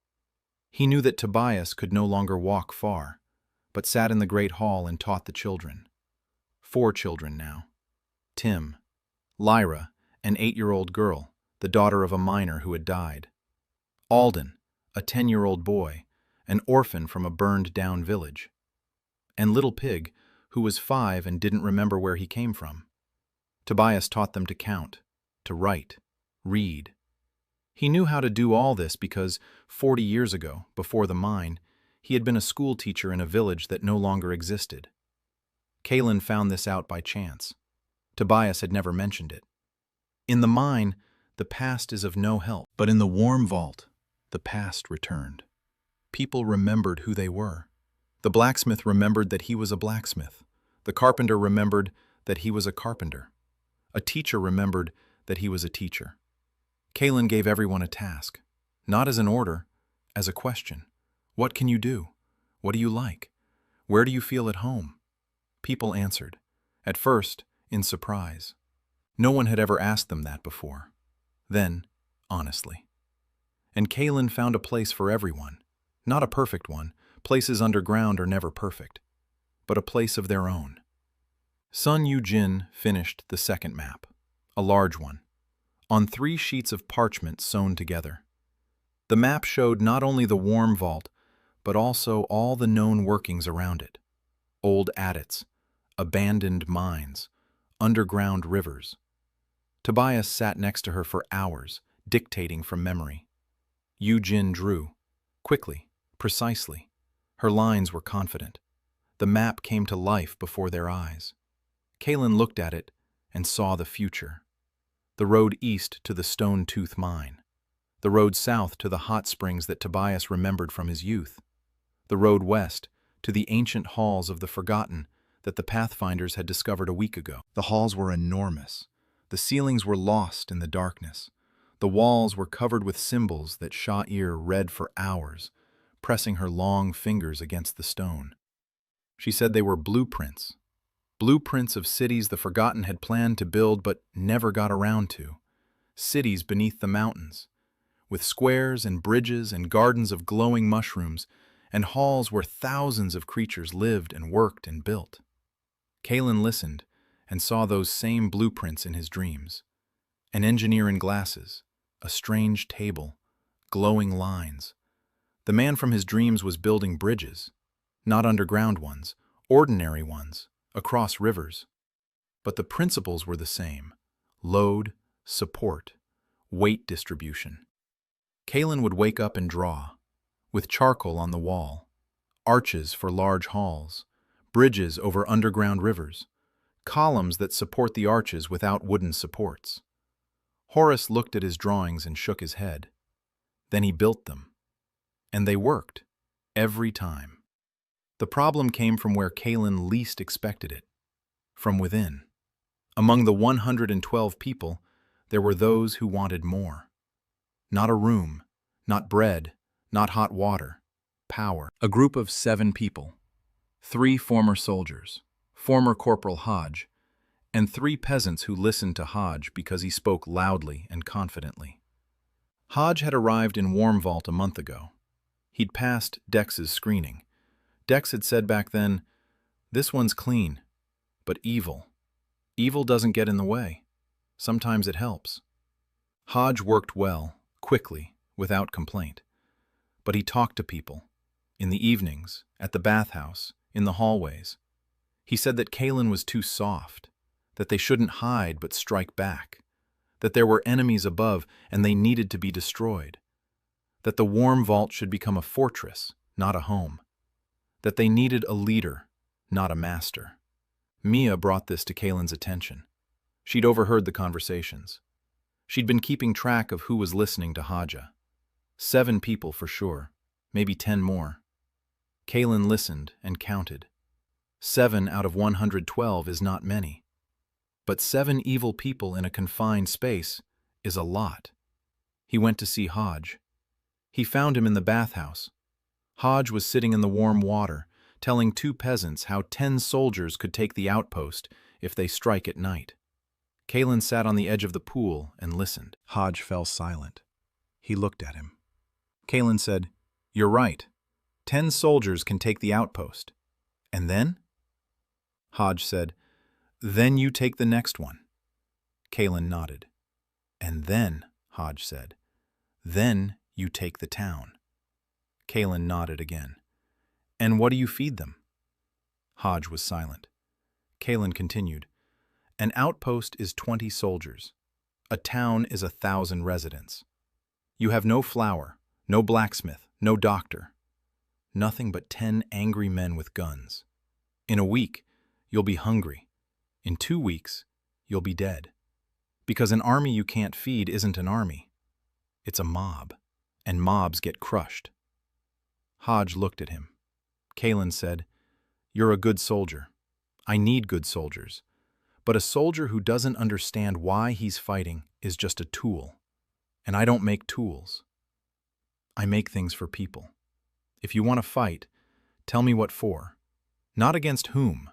He knew that Tobias could no longer walk far, but sat in the great hall and taught the children. 4 children now. Tim, Lyra, an 8-year-old girl, the daughter of a miner who had died. Alden, a 10-year-old boy, an orphan from a burned-down village. And Little Pig, who was 5 and didn't remember where he came from. Tobias taught them to count, to write, read. He knew how to do all this because 40 years ago, before the mine, he had been a school teacher in a village that no longer existed. Kalen found this out by chance. Tobias had never mentioned it. In the mine, the past is of no help, but in the warm vault, the past returned. People remembered who they were. The blacksmith remembered that he was a blacksmith. The carpenter remembered that he was a carpenter. A teacher remembered that he was a teacher. Kalen gave everyone a task, not as an order, as a question. What can you do? What do you like? Where do you feel at home? People answered, at first, in surprise. No one had ever asked them that before. Then, honestly. And Kalen found a place for everyone. Not a perfect one. Places underground are never perfect. But a place of their own. Sun Yu-jin finished the second map, a large one, on 3 sheets of parchment sewn together. The map showed not only the warm vault, but also all the known workings around it. Old adits, abandoned mines, underground rivers. Tobias sat next to her for hours, dictating from memory. Yu-jin drew, quickly, precisely. Her lines were confident. The map came to life before their eyes. Kalen looked at it and saw the future. The road east to the Stone Tooth Mine. The road south to the hot springs that Tobias remembered from his youth. The road west to the ancient halls of the Forgotten that the Pathfinders had discovered a week ago. The halls were enormous. The ceilings were lost in the darkness. The walls were covered with symbols that Sha'ir read for hours, pressing her long fingers against the stone. She said they were blueprints. Blueprints of cities the Forgotten had planned to build but never got around to. Cities beneath the mountains, with squares and bridges and gardens of glowing mushrooms, and halls where thousands of creatures lived and worked and built. Kalen listened and saw those same blueprints in his dreams. An engineer in glasses, a strange table, glowing lines. The man from his dreams was building bridges, not underground ones, ordinary ones, across rivers. But the principles were the same: load, support, weight distribution. Kalen would wake up and draw, with charcoal on the wall, arches for large halls, bridges over underground rivers, columns that support the arches without wooden supports. Horace looked at his drawings and shook his head. Then he built them. And they worked, every time. The problem came from where Kalen least expected it, from within. Among the 112 people, there were those who wanted more. Not a room, not bread, not hot water, power. A group of 7 people, 3 former soldiers, former Corporal Hodge, and 3 peasants who listened to Hodge because he spoke loudly and confidently. Hodge had arrived in Warm Vault a month ago. He'd passed Dex's screening. Dex had said back then, "This one's clean, but evil. Evil doesn't get in the way. Sometimes it helps." Hodge worked well, quickly, without complaint. But he talked to people, in the evenings, at the bathhouse, in the hallways. He said that Kalen was too soft, that they shouldn't hide but strike back, that there were enemies above and they needed to be destroyed, that the Warm Vault should become a fortress, not a home, that they needed a leader, not a master. Mia brought this to Kalen's attention. She'd overheard the conversations. She'd been keeping track of who was listening to Haja. 7 people for sure, maybe 10 more. Kalen listened and counted. 7 out of 112 is not many. But 7 evil people in a confined space is a lot. He went to see Hodge. He found him in the bathhouse. Hodge was sitting in the warm water, telling 2 peasants how 10 soldiers could take the outpost if they strike at night. Kalen sat on the edge of the pool and listened. Hodge fell silent. He looked at him. Kalen said, "You're right. 10 soldiers can take the outpost. And then?" Hodge said, "Then you take the next one." Kalen nodded. "And then," Hodge said, "then you take the town." Kalen nodded again. "And what do you feed them?" Hodge was silent. Kalen continued, "An outpost is 20 soldiers. A town is 1,000 residents. You have no flour, no blacksmith, no doctor. Nothing but 10 angry men with guns. In a week, you'll be hungry. In 2 weeks, you'll be dead. Because an army you can't feed isn't an army. It's a mob, and mobs get crushed." Hodge looked at him. Kalen said, "You're a good soldier. I need good soldiers. But a soldier who doesn't understand why he's fighting is just a tool. And I don't make tools. I make things for people. If you want to fight, tell me what for. Not against whom,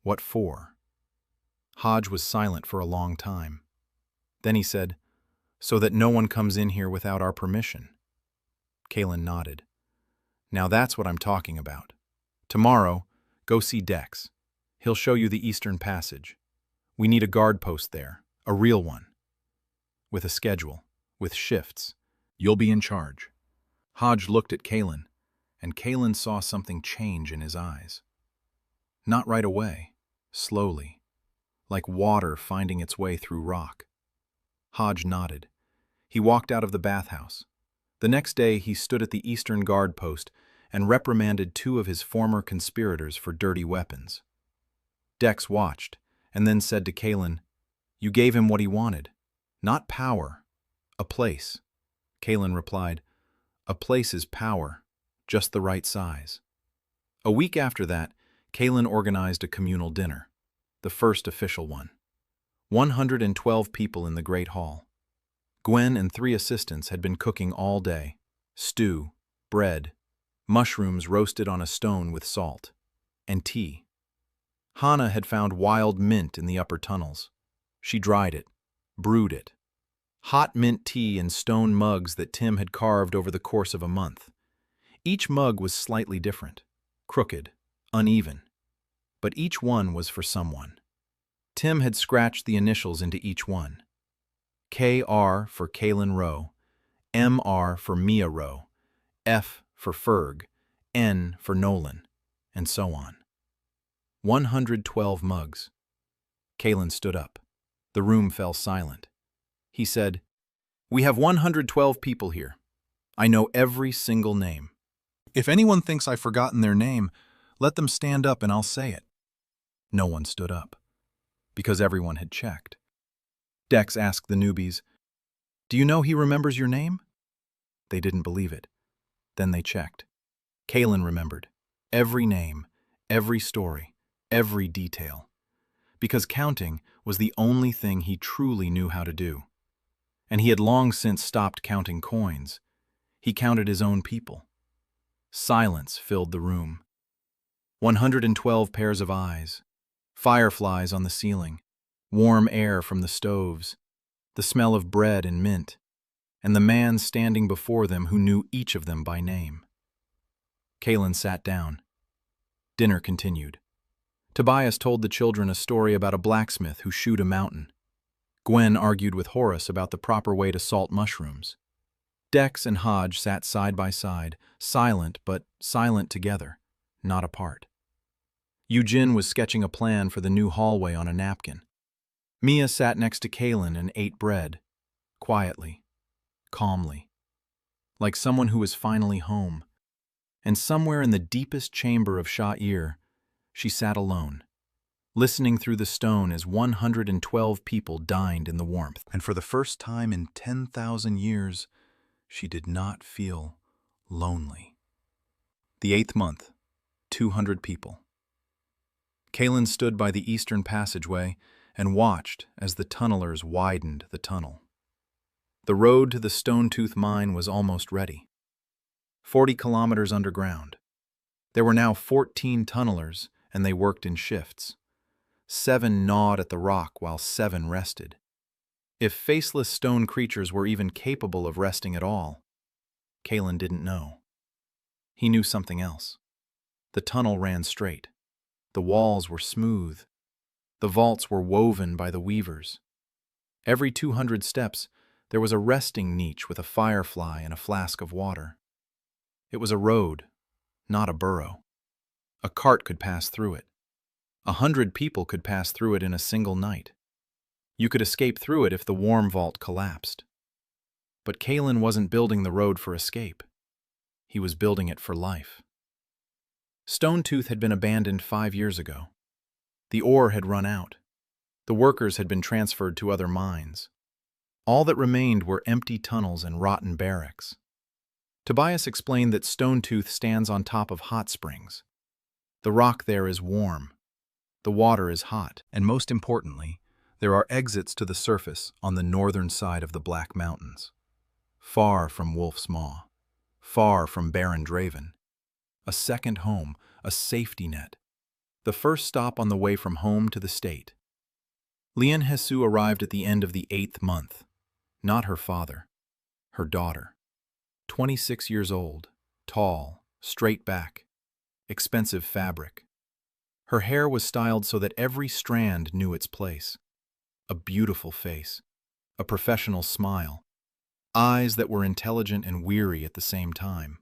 what for. Hodge was silent for a long time. Then he said, "So that no one comes in here without our permission." Kalen nodded. "Now that's what I'm talking about. Tomorrow, go see Dex. He'll show you the Eastern Passage. We need a guard post there, a real one. With a schedule, with shifts. You'll be in charge." Hodge looked at Kalen, and Kalen saw something change in his eyes. Not right away, slowly, like water finding its way through rock. Hodge nodded. He walked out of the bathhouse. The next day he stood at the Eastern Guard post and reprimanded 2 of his former conspirators for dirty weapons. Dex watched, and then said to Kalen, "You gave him what he wanted. Not power, a place." Kalen replied, "A place is power, just the right size." A week after that, Kalen organized a communal dinner, the first official one. 112 people in the Great Hall. Gwen and 3 assistants had been cooking all day: stew, bread, mushrooms roasted on a stone with salt, and tea. Hannah had found wild mint in the upper tunnels. She dried it, brewed it. Hot mint tea in stone mugs that Tim had carved over the course of a month. Each mug was slightly different, crooked, uneven, but each one was for someone. Tim had scratched the initials into each one. KR for Kalen Rowe, MR for Mia Rowe, F for Ferg, N for Nolan, and so on. 112 mugs. Kalen stood up. The room fell silent. He said, "We have 112 people here. I know every single name. If anyone thinks I've forgotten their name, let them stand up and I'll say it." No one stood up, because everyone had checked. Dex asked the newbies, "Do you know he remembers your name?" They didn't believe it. Then they checked. Kalen remembered every name, every story, every detail, because counting was the only thing he truly knew how to do. And he had long since stopped counting coins. He counted his own people. Silence filled the room. 112 pairs of eyes, fireflies on the ceiling, warm air from the stoves, the smell of bread and mint, and the man standing before them who knew each of them by name. Kalen sat down. Dinner continued. Tobias told the children a story about a blacksmith who shoed a mountain. Gwen argued with Horace about the proper way to salt mushrooms. Dex and Hodge sat side by side, silent but silent together, not apart. Eugene was sketching a plan for the new hallway on a napkin. Mia sat next to Kalen and ate bread, quietly, calmly, like someone who was finally home. And somewhere in the deepest chamber of Sha'ir, she sat alone, listening through the stone as 112 people dined in the warmth. And for the first time in 10,000 years, she did not feel lonely. The 8th month, 200 people. Kalen stood by the eastern passageway and watched as the tunnelers widened the tunnel. The road to the Stone-Tooth mine was almost ready. 40 kilometers underground. There were now 14 tunnelers, and they worked in shifts. 7 gnawed at the rock while 7 rested. If faceless stone creatures were even capable of resting at all, Kalen didn't know. He knew something else. The tunnel ran straight. The walls were smooth. The vaults were woven by the weavers. Every 200 steps, there was a resting niche with a firefly and a flask of water. It was a road, not a burrow. A cart could pass through it. 100 people could pass through it in a single night. You could escape through it if the warm vault collapsed. But Kalen wasn't building the road for escape. He was building it for life. Stone-Tooth had been abandoned 5 years ago. The ore had run out. The workers had been transferred to other mines. All that remained were empty tunnels and rotten barracks. Tobias explained that Stone-Tooth stands on top of hot springs. The rock there is warm. The water is hot, and most importantly, there are exits to the surface on the northern side of the Black Mountains. Far from Wolf's Maw, far from Baron Draven. A second home, a safety net. The first stop on the way from home to the state. Liane Hesu arrived at the end of the 8th month. Not her father, her daughter. 26 years old, tall, straight back, expensive fabric. Her hair was styled so that every strand knew its place. A beautiful face, a professional smile, eyes that were intelligent and weary at the same time.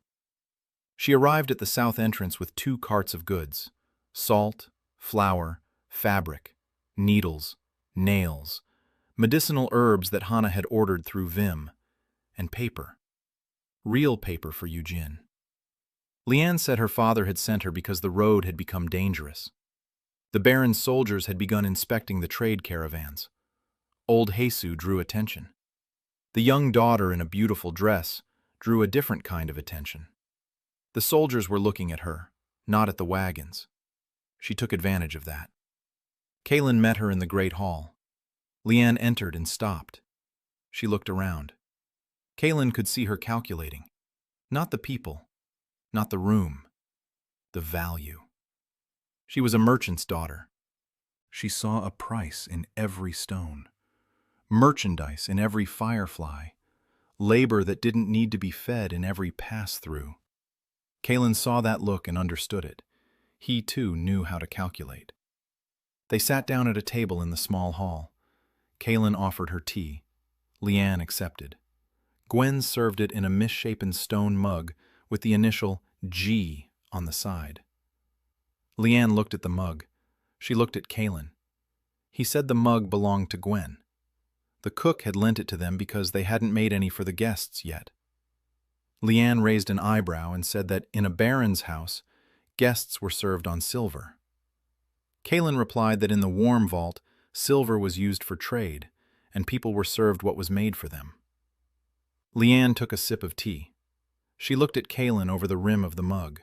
She arrived at the south entrance with 2 carts of goods: salt, flour, fabric, needles, nails, medicinal herbs that Hana had ordered through Vim, and paper. Real paper for Eugene. Liane said her father had sent her because the road had become dangerous. The Baron's soldiers had begun inspecting the trade caravans. Old Hesu drew attention. The young daughter in a beautiful dress drew a different kind of attention. The soldiers were looking at her, not at the wagons. She took advantage of that. Kaelin met her in the great hall. Liane entered and stopped. She looked around. Kaelin could see her calculating. Not the people, not the room, the value. She was a merchant's daughter. She saw a price in every stone, merchandise in every firefly, labor that didn't need to be fed in every pass-through. Kaelin saw that look and understood it. He, too, knew how to calculate. They sat down at a table in the small hall. Kaelin offered her tea. Liane accepted. Gwen served it in a misshapen stone mug with the initial G on the side. Liane looked at the mug. She looked at Kaelin. He said the mug belonged to Gwen. The cook had lent it to them because they hadn't made any for the guests yet. Liane raised an eyebrow and said that in a baron's house, guests were served on silver. Kaelin replied that in the warm vault, silver was used for trade, and people were served what was made for them. Liane took a sip of tea. She looked at Kaelin over the rim of the mug,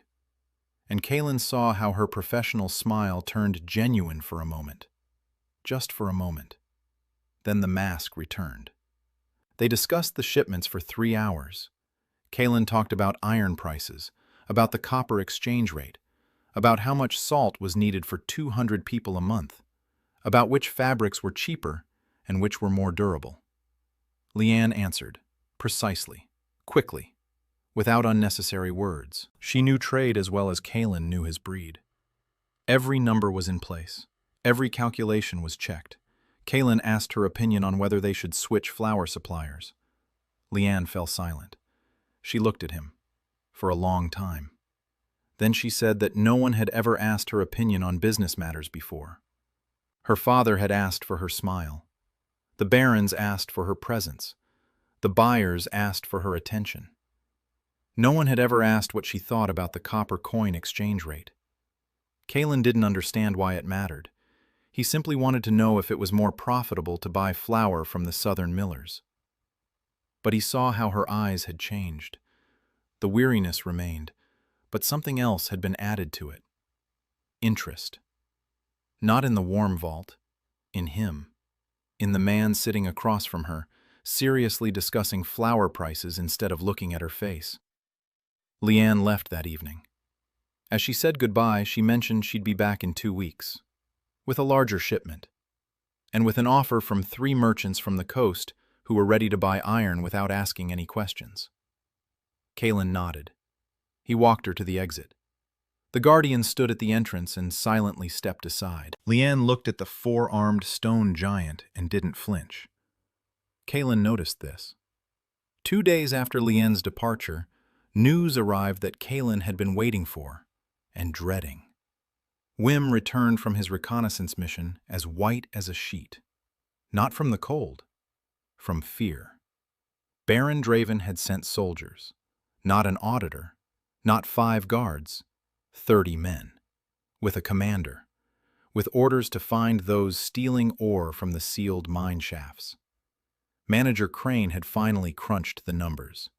and Kaelin saw how her professional smile turned genuine for a moment. Just for a moment. Then the mask returned. They discussed the shipments for 3 hours. Kaelin talked about iron prices, about the copper exchange rate, about how much salt was needed for 200 people a month, about which fabrics were cheaper and which were more durable. Liane answered, precisely, quickly, without unnecessary words. She knew trade as well as Kaelin knew his breed. Every number was in place. Every calculation was checked. Kaelin asked her opinion on whether they should switch flour suppliers. Liane fell silent. She looked at him for a long time. Then she said that no one had ever asked her opinion on business matters before. Her father had asked for her smile. The barons asked for her presence. The buyers asked for her attention. No one had ever asked what she thought about the copper coin exchange rate. Kaelin didn't understand why it mattered. He simply wanted to know if it was more profitable to buy flour from the southern millers. But he saw how her eyes had changed. The weariness remained, but something else had been added to it. Interest. Not in the warm vault, in him. In the man sitting across from her, seriously discussing flour prices instead of looking at her face. Liane left that evening. As she said goodbye, she mentioned she'd be back in 2 weeks, with a larger shipment, and with an offer from 3 merchants from the coast who were ready to buy iron without asking any questions. Kaelin nodded. He walked her to the exit. The guardian stood at the entrance and silently stepped aside. Liane looked at the 4-armed stone giant and didn't flinch. Kaelin noticed this. 2 days after Liane's departure, news arrived that Kaelin had been waiting for and dreading. Wim returned from his reconnaissance mission as white as a sheet. Not from the cold, from fear. Baron Draven had sent soldiers, not an auditor, not 5 guards, 30 men, with a commander, with orders to find those stealing ore from the sealed mine shafts. Manager Crane had finally crunched the numbers.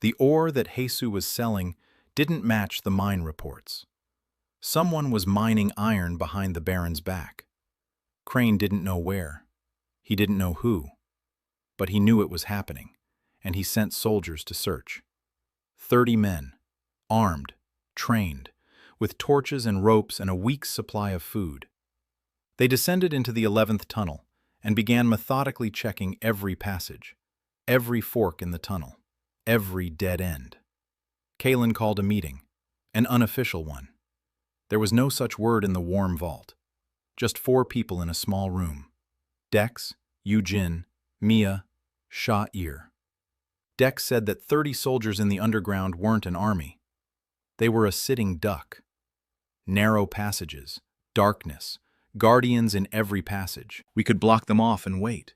The ore that Hesu was selling didn't match the mine reports. Someone was mining iron behind the Baron's back. Crane didn't know where. He didn't know who. But he knew it was happening, and he sent soldiers to search. 30 men, armed, trained, with torches and ropes and a week's supply of food. They descended into the 11th tunnel and began methodically checking every passage, every fork in the tunnel, every dead end. Kalen called a meeting, an unofficial one. There was no such word in the warm vault. Just 4 people in a small room. Dex, Yujin, Mia, Sha'ir. Dex said that 30 soldiers in the underground weren't an army. They were a sitting duck. Narrow passages, darkness, guardians in every passage. We could block them off and wait.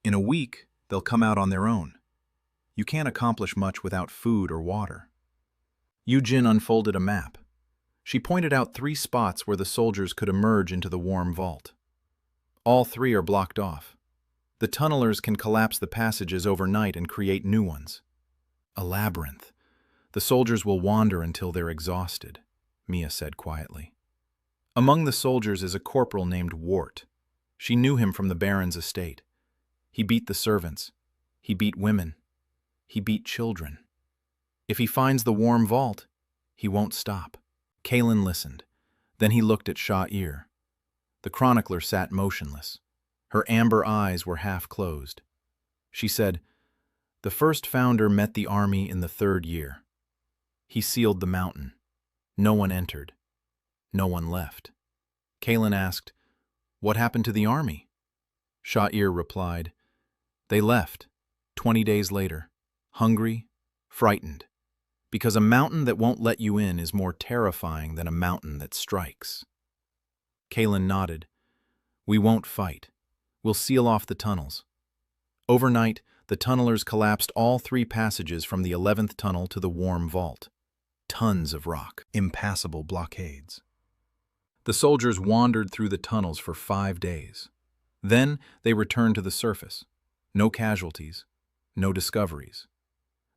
In a week, they'll come out on their own. You can't accomplish much without food or water. Yujin unfolded a map. She pointed out 3 spots where the soldiers could emerge into the warm vault. All 3 are blocked off. The tunnelers can collapse the passages overnight and create new ones. A labyrinth. The soldiers will wander until they're exhausted, Mia said quietly. Among the soldiers is a corporal named Wart. She knew him from the Baron's estate. He beat the servants. He beat women. He beat children. If he finds the warm vault, he won't stop. Kalen listened. Then he looked at Sha'ir. The chronicler sat motionless. Her amber eyes were half closed. She said, "The first founder met the army in the 3rd year. He sealed the mountain. No one entered. No one left." Kalen asked, "What happened to the army?" Sha'ir replied, "They left, 20 days later, hungry, frightened, because a mountain that won't let you in is more terrifying than a mountain that strikes." Kalen nodded. "We won't fight. We'll seal off the tunnels." Overnight, the tunnelers collapsed all 3 passages from the 11th tunnel to the warm vault. Tons of rock, impassable blockades. The soldiers wandered through the tunnels for 5 days. Then they returned to the surface. No casualties, no discoveries.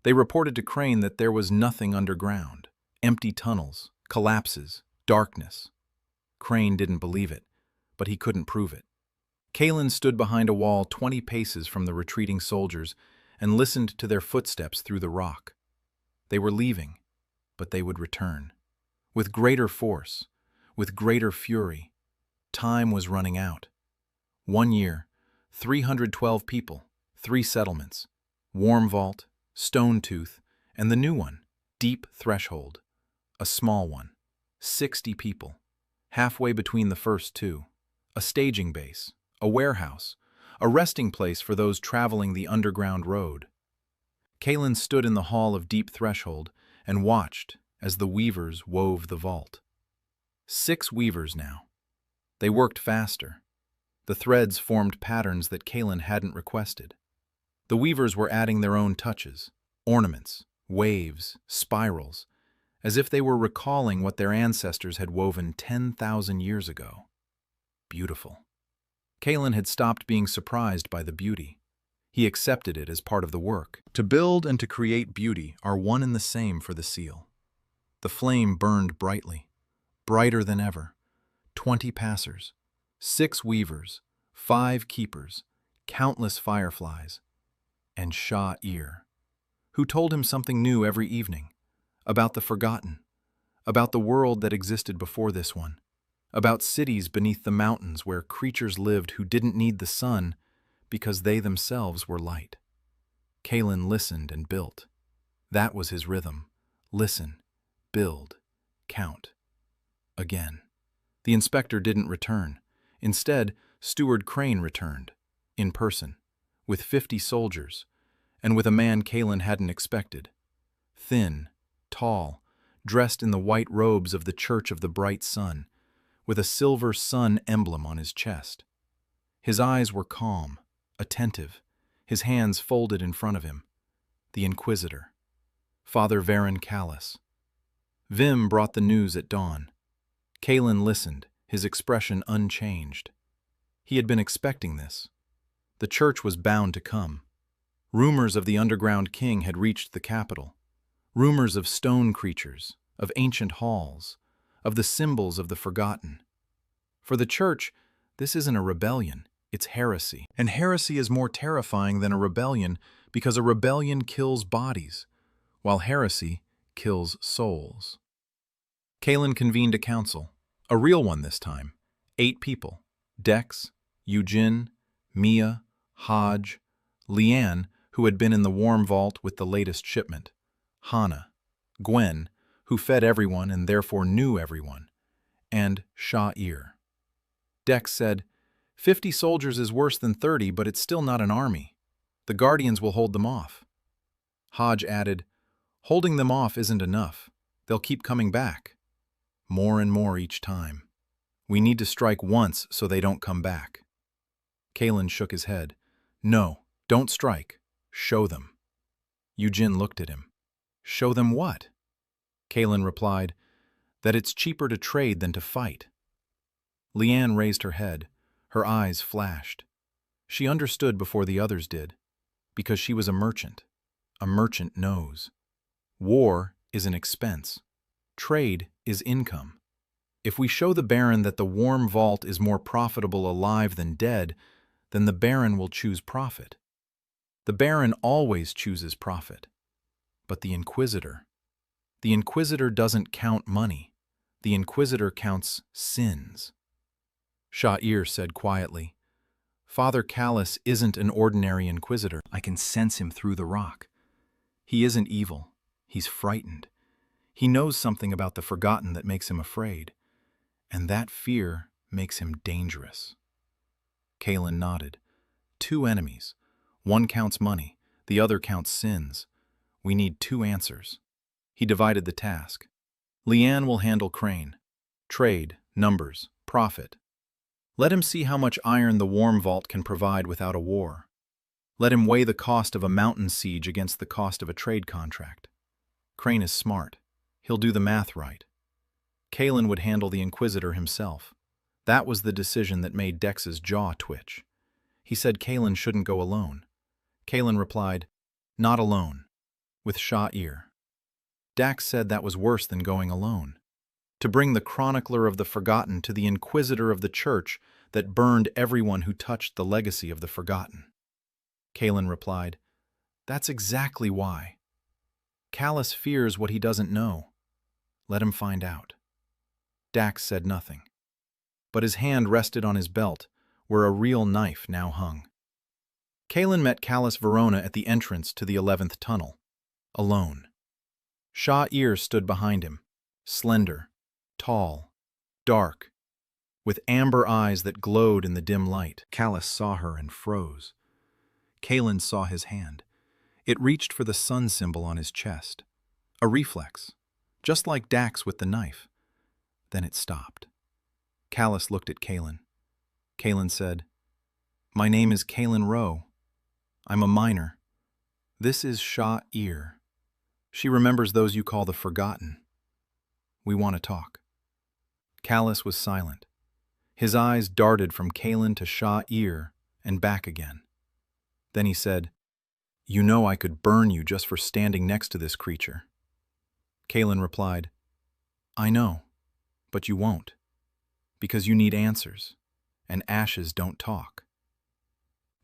They reported to Crane that there was nothing underground. Empty tunnels, collapses, darkness. Crane didn't believe it, but he couldn't prove it. Kalen stood behind a wall 20 paces from the retreating soldiers and listened to their footsteps through the rock. They were leaving, but they would return. With greater force, with greater fury. Time was running out. 1 year, 312 people, 3 settlements, warm vault, stone tooth, and the new one, deep threshold, a small one, 60 people, halfway between the first 2, a staging base, a warehouse, a resting place for those traveling the underground road. Kalen stood in the hall of deep threshold and watched as the weavers wove the vault. 6 weavers now. They worked faster. The threads formed patterns that Kalen hadn't requested. The weavers were adding their own touches, ornaments, waves, spirals, as if they were recalling what their ancestors had woven 10,000 years ago. Beautiful. Kalen had stopped being surprised by the beauty. He accepted it as part of the work. To build and to create beauty are one and the same for the seal. The flame burned brightly, brighter than ever. 20 passers, 6 weavers, 5 keepers, countless fireflies, and Sha'ir, who told him something new every evening, about the forgotten, about the world that existed before this one, about cities beneath the mountains where creatures lived who didn't need the sun because they themselves were light. Kalen listened and built. That was his rhythm. Listen, build, count. Again. The inspector didn't return. Instead, Steward Crane returned, in person, with 50 soldiers, and with a man Kalen hadn't expected. Thin, tall, dressed in the white robes of the Church of the Bright Sun, with a silver sun emblem on his chest. His eyes were calm, attentive, his hands folded in front of him. The Inquisitor, Father Varen Callis. Vim brought the news at dawn. Kalen listened, his expression unchanged. He had been expecting this. The church was bound to come. Rumors of the underground king had reached the capital. Rumors of stone creatures, of ancient halls, of the symbols of the forgotten. For the Church, this isn't a rebellion, it's heresy. And heresy is more terrifying than a rebellion because a rebellion kills bodies, while heresy kills souls. Kalen convened a council, a real one this time, 8 people: Dex, Eugene, Mia, Hodge, Leanne, who had been in the warm vault with the latest shipment, Hannah, Gwen, who fed everyone and therefore knew everyone, and Sha'ir. Dex said, 50 soldiers is worse than 30, but it's still not an army. The Guardians will hold them off. Hodge added, holding them off isn't enough. They'll keep coming back. More and more each time. We need to strike once so they don't come back. Kalen shook his head. No, don't strike. Show them. Eugene looked at him. Show them what? Kalen replied, that it's cheaper to trade than to fight. Leanne raised her head. Her eyes flashed. She understood before the others did, because she was a merchant. A merchant knows. War is an expense. Trade is income. If we show the Baron that the warm vault is more profitable alive than dead, then the Baron will choose profit. The Baron always chooses profit. But the Inquisitor doesn't count money. The Inquisitor counts sins. Sha'ir said quietly, Father Callus isn't an ordinary Inquisitor. I can sense him through the rock. He isn't evil. He's frightened. He knows something about the forgotten that makes him afraid. And that fear makes him dangerous. Kalen nodded. 2 enemies. One counts money, the other counts sins. We need 2 answers. He divided the task. Leanne will handle Crane. Trade, numbers, profit. Let him see how much iron the warm vault can provide without a war. Let him weigh the cost of a mountain siege against the cost of a trade contract. Crane is smart. He'll do the math right. Kalen would handle the Inquisitor himself. That was the decision that made Dex's jaw twitch. He said Kalen shouldn't go alone. Kalen replied, not alone, with Sha'ir. Dax said that was worse than going alone. To bring the Chronicler of the Forgotten to the Inquisitor of the Church that burned everyone who touched the legacy of the Forgotten. Kalen replied, that's exactly why. Callus fears what he doesn't know. Let him find out. Dax said nothing, but his hand rested on his belt, where a real knife now hung. Kalen met Callus Verona at the entrance to the 11th tunnel, alone. Sha'ir stood behind him, slender, tall, dark, with amber eyes that glowed in the dim light. Callus saw her and froze. Kalen saw his hand. It reached for the sun symbol on his chest. A reflex, just like Dax with the knife. Then it stopped. Callus looked at Kalen. Kalen said, my name is Kalen Rowe. I'm a miner. This is Sha'ir. She remembers those you call the Forgotten. We want to talk. Callus was silent. His eyes darted from Kalen to Sha'ir and back again. Then he said, you know I could burn you just for standing next to this creature. Kalen replied, I know, but you won't, because you need answers, and ashes don't talk.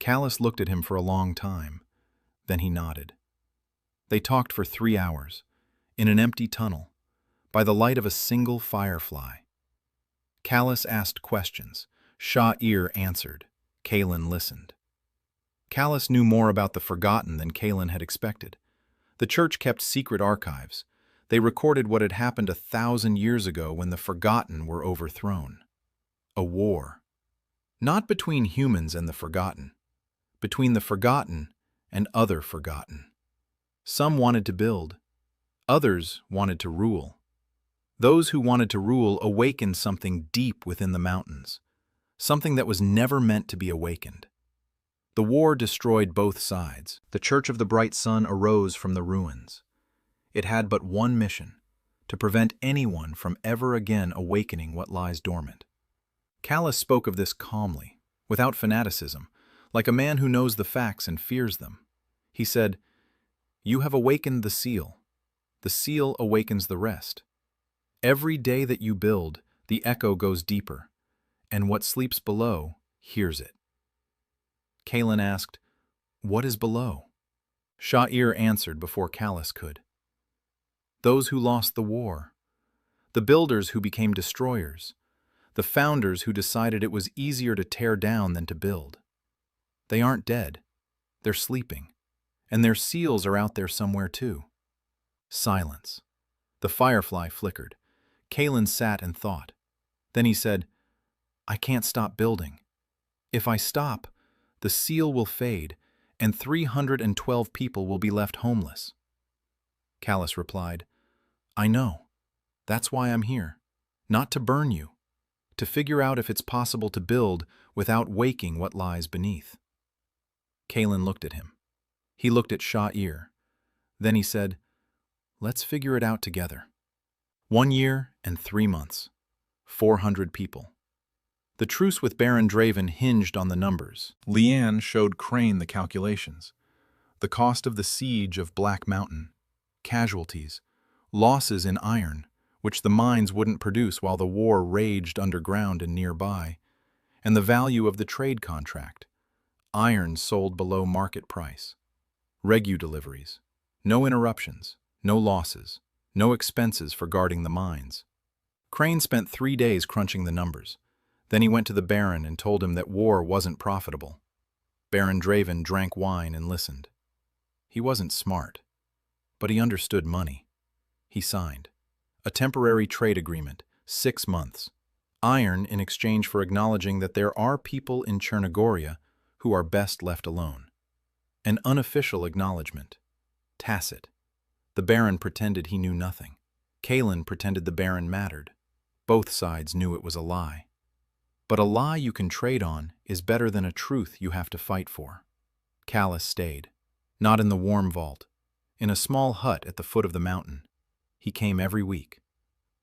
Callus looked at him for a long time, then he nodded. They talked for 3 hours, in an empty tunnel, by the light of a single firefly. Callus asked questions. Sha'ir answered. Kalen listened. Callus knew more about the Forgotten than Kalen had expected. The Church kept secret archives. They recorded what had happened 1,000 years ago when the Forgotten were overthrown. A war. Not between humans and the Forgotten. Between the Forgotten and other Forgotten. Some wanted to build. Others wanted to rule. Those who wanted to rule awakened something deep within the mountains. Something that was never meant to be awakened. The war destroyed both sides. The Church of the Bright Sun arose from the ruins. It had but one mission, to prevent anyone from ever again awakening what lies dormant. Callus spoke of this calmly, without fanaticism, like a man who knows the facts and fears them. He said, you have awakened the seal. The seal awakens the rest. Every day that you build, the echo goes deeper, and what sleeps below hears it. Kalen asked, "What is below?" Sha'ir answered before Callus could. Those who lost the war, the builders who became destroyers, the founders who decided it was easier to tear down than to build. They aren't dead, they're sleeping, and their seals are out there somewhere too. Silence. The firefly flickered. Kalen sat and thought. Then he said, "I can't stop building. If I stop, the seal will fade, and 312 people will be left homeless." Callus replied, "I know. That's why I'm here. Not to burn you. To figure out if it's possible to build without waking what lies beneath." Kalen looked at him. He looked at Sha'ir. Then he said, "Let's figure it out together." 1 year and 3 months. 400 people. The truce with Baron Draven hinged on the numbers. Leanne showed Crane the calculations. The cost of the siege of Black Mountain, casualties, losses in iron, which the mines wouldn't produce while the war raged underground and nearby, and the value of the trade contract, iron sold below market price, regu deliveries, no interruptions, no losses, no expenses for guarding the mines. Crane spent 3 days crunching the numbers. Then he went to the Baron and told him that war wasn't profitable. Baron Draven drank wine and listened. He wasn't smart, but he understood money. He signed a temporary trade agreement, 6 months. Iron in exchange for acknowledging that there are people in Chernigoria who are best left alone. An unofficial acknowledgement. Tacit. The Baron pretended he knew nothing. Kalen pretended the Baron mattered. Both sides knew it was a lie. But a lie you can trade on is better than a truth you have to fight for. Callus stayed. Not in the warm vault. In a small hut at the foot of the mountain. He came every week.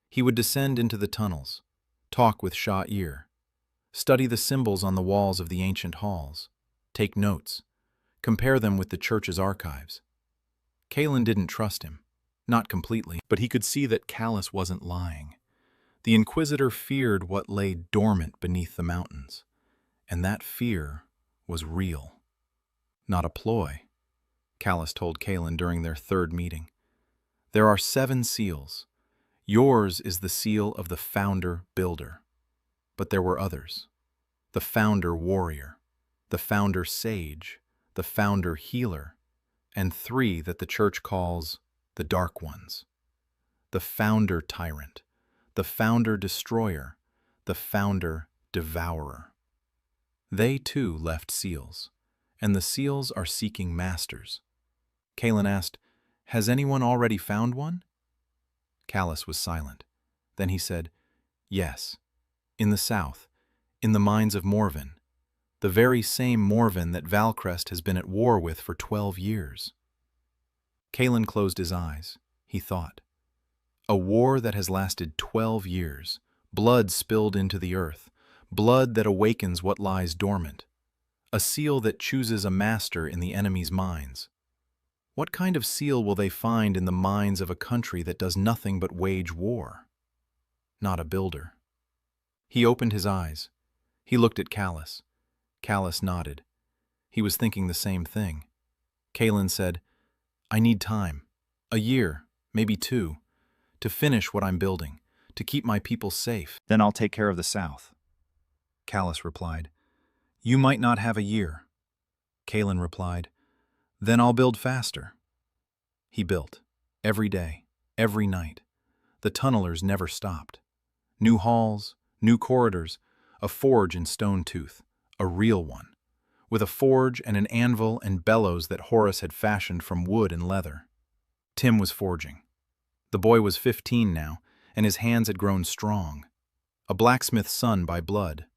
He would descend into the tunnels, talk with Sha'ir, study the symbols on the walls of the ancient halls, take notes, compare them with the church's archives. Kalen didn't trust him, not completely, but he could see that Callus wasn't lying. The Inquisitor feared what lay dormant beneath the mountains, and that fear was real. Not a ploy, Callus told Kalen during their 3rd meeting. There are 7 seals. Yours is the seal of the Founder Builder. But there were others. The Founder Warrior, the Founder Sage, the Founder Healer, and 3 that the Church calls the Dark Ones. The Founder Tyrant, the Founder Destroyer, the Founder Devourer. They too left seals, and the seals are seeking masters. Kalen asked, "Has anyone already found one?" Callus was silent. Then he said, "Yes, in the south, in the mines of Morven, the very same Morven that Valcrest has been at war with for 12 years. Kalen closed his eyes. He thought. A war that has lasted 12 years, blood spilled into the earth, blood that awakens what lies dormant, a seal that chooses a master in the enemy's mines. What kind of seal will they find in the mines of a country that does nothing but wage war? Not a builder. He opened his eyes. He looked at Callus. Callus nodded. He was thinking the same thing. Kalen said, "I need time. A year, maybe 2, to finish what I'm building, to keep my people safe. Then I'll take care of the south." Callus replied, "You might not have a year." Kalen replied, "Then I'll build faster." He built, every day, every night. The tunnelers never stopped. New halls, new corridors, a forge in Stone Tooth, a real one, with a forge and an anvil and bellows that Horus had fashioned from wood and leather. Tim was forging. The boy was 15 now, and his hands had grown strong. A blacksmith's son by blood.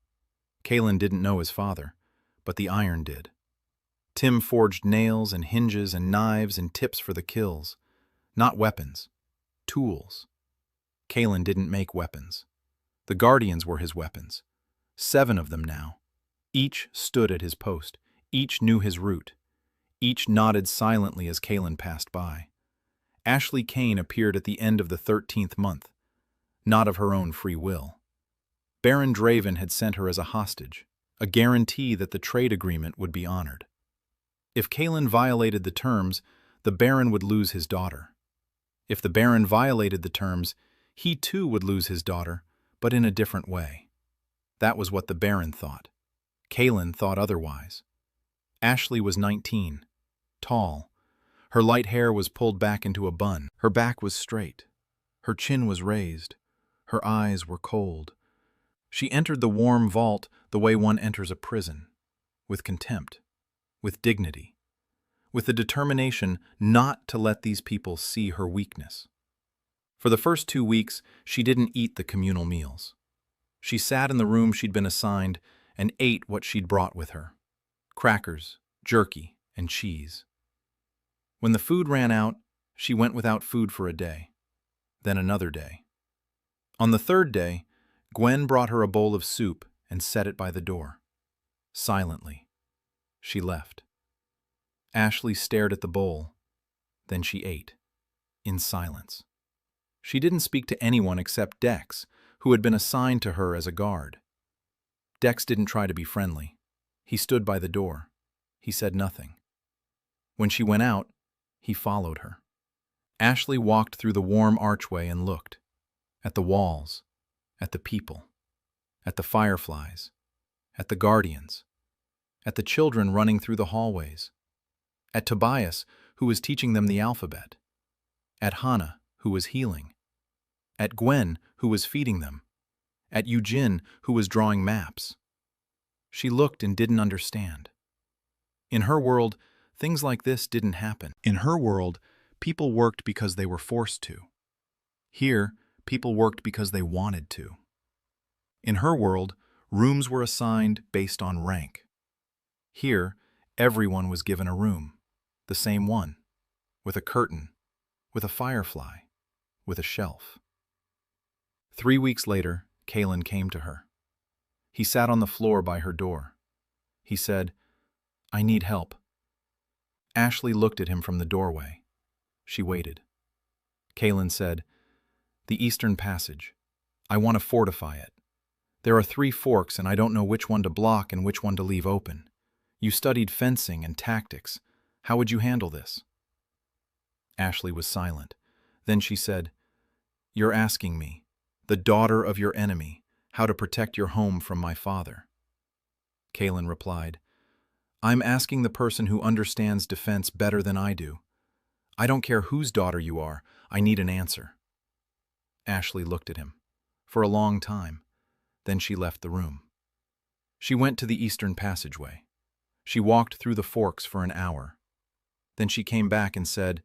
Kalen didn't know his father, but the iron did. Tim forged nails and hinges and knives and tips for the kills. Not weapons. Tools. Kalen didn't make weapons. The Guardians were his weapons. 7 of them now. Each stood at his post. Each knew his route. Each nodded silently as Kalen passed by. Ashley Kane appeared at the end of the 13th month. not of her own free will. Baron Draven had sent her as a hostage, a guarantee that the trade agreement would be honored. If Kaelin violated the terms, the Baron would lose his daughter. If the Baron violated the terms, he too would lose his daughter, but in a different way. That was what the Baron thought. Kaelin thought otherwise. Ashley was 19, tall. Her light hair was pulled back into a bun. Her back was straight. Her chin was raised. Her eyes were cold. She entered the warm vault the way one enters a prison, with contempt, with dignity, with the determination not to let these people see her weakness. For the first 2 weeks, she didn't eat the communal meals. She sat in the room she'd been assigned and ate what she'd brought with her: crackers, jerky, and cheese. When the food ran out, she went without food for a day, then another day. On the 3rd day, Gwen brought her a bowl of soup and set it by the door. Silently, she left. Ashley stared at the bowl, then she ate, in silence. She didn't speak to anyone except Dex, who had been assigned to her as a guard. Dex didn't try to be friendly. He stood by the door. He said nothing. When she went out, he followed her. Ashley walked through the warm archway and looked at the walls, at the people, at the fireflies, at the guardians, at the children running through the hallways, at Tobias, who was teaching them the alphabet, at Hannah, who was healing, at Gwen, who was feeding them, at Eugene, who was drawing maps. She looked and didn't understand. In her world, things like this didn't happen. In her world, people worked because they were forced to. Here, people worked because they wanted to. In her world, rooms were assigned based on rank. Here, everyone was given a room, the same one, with a curtain, with a firefly, with a shelf. 3 weeks later, Kaelin came to her. He sat on the floor by her door. He said, "I need help." Ashley looked at him from the doorway. She waited. Kaelin said, "The Eastern Passage. I want to fortify it. There are 3 forks and I don't know which one to block and which one to leave open. You studied fencing and tactics. How would you handle this?" Ashley was silent. Then she said, "You're asking me, the daughter of your enemy, how to protect your home from my father." Kaelin replied, "I'm asking the person who understands defense better than I do. I don't care whose daughter you are, I need an answer." Ashley looked at him for a long time. Then she left the room. She went to the Eastern Passageway. She walked through the forks for an hour. Then she came back and said,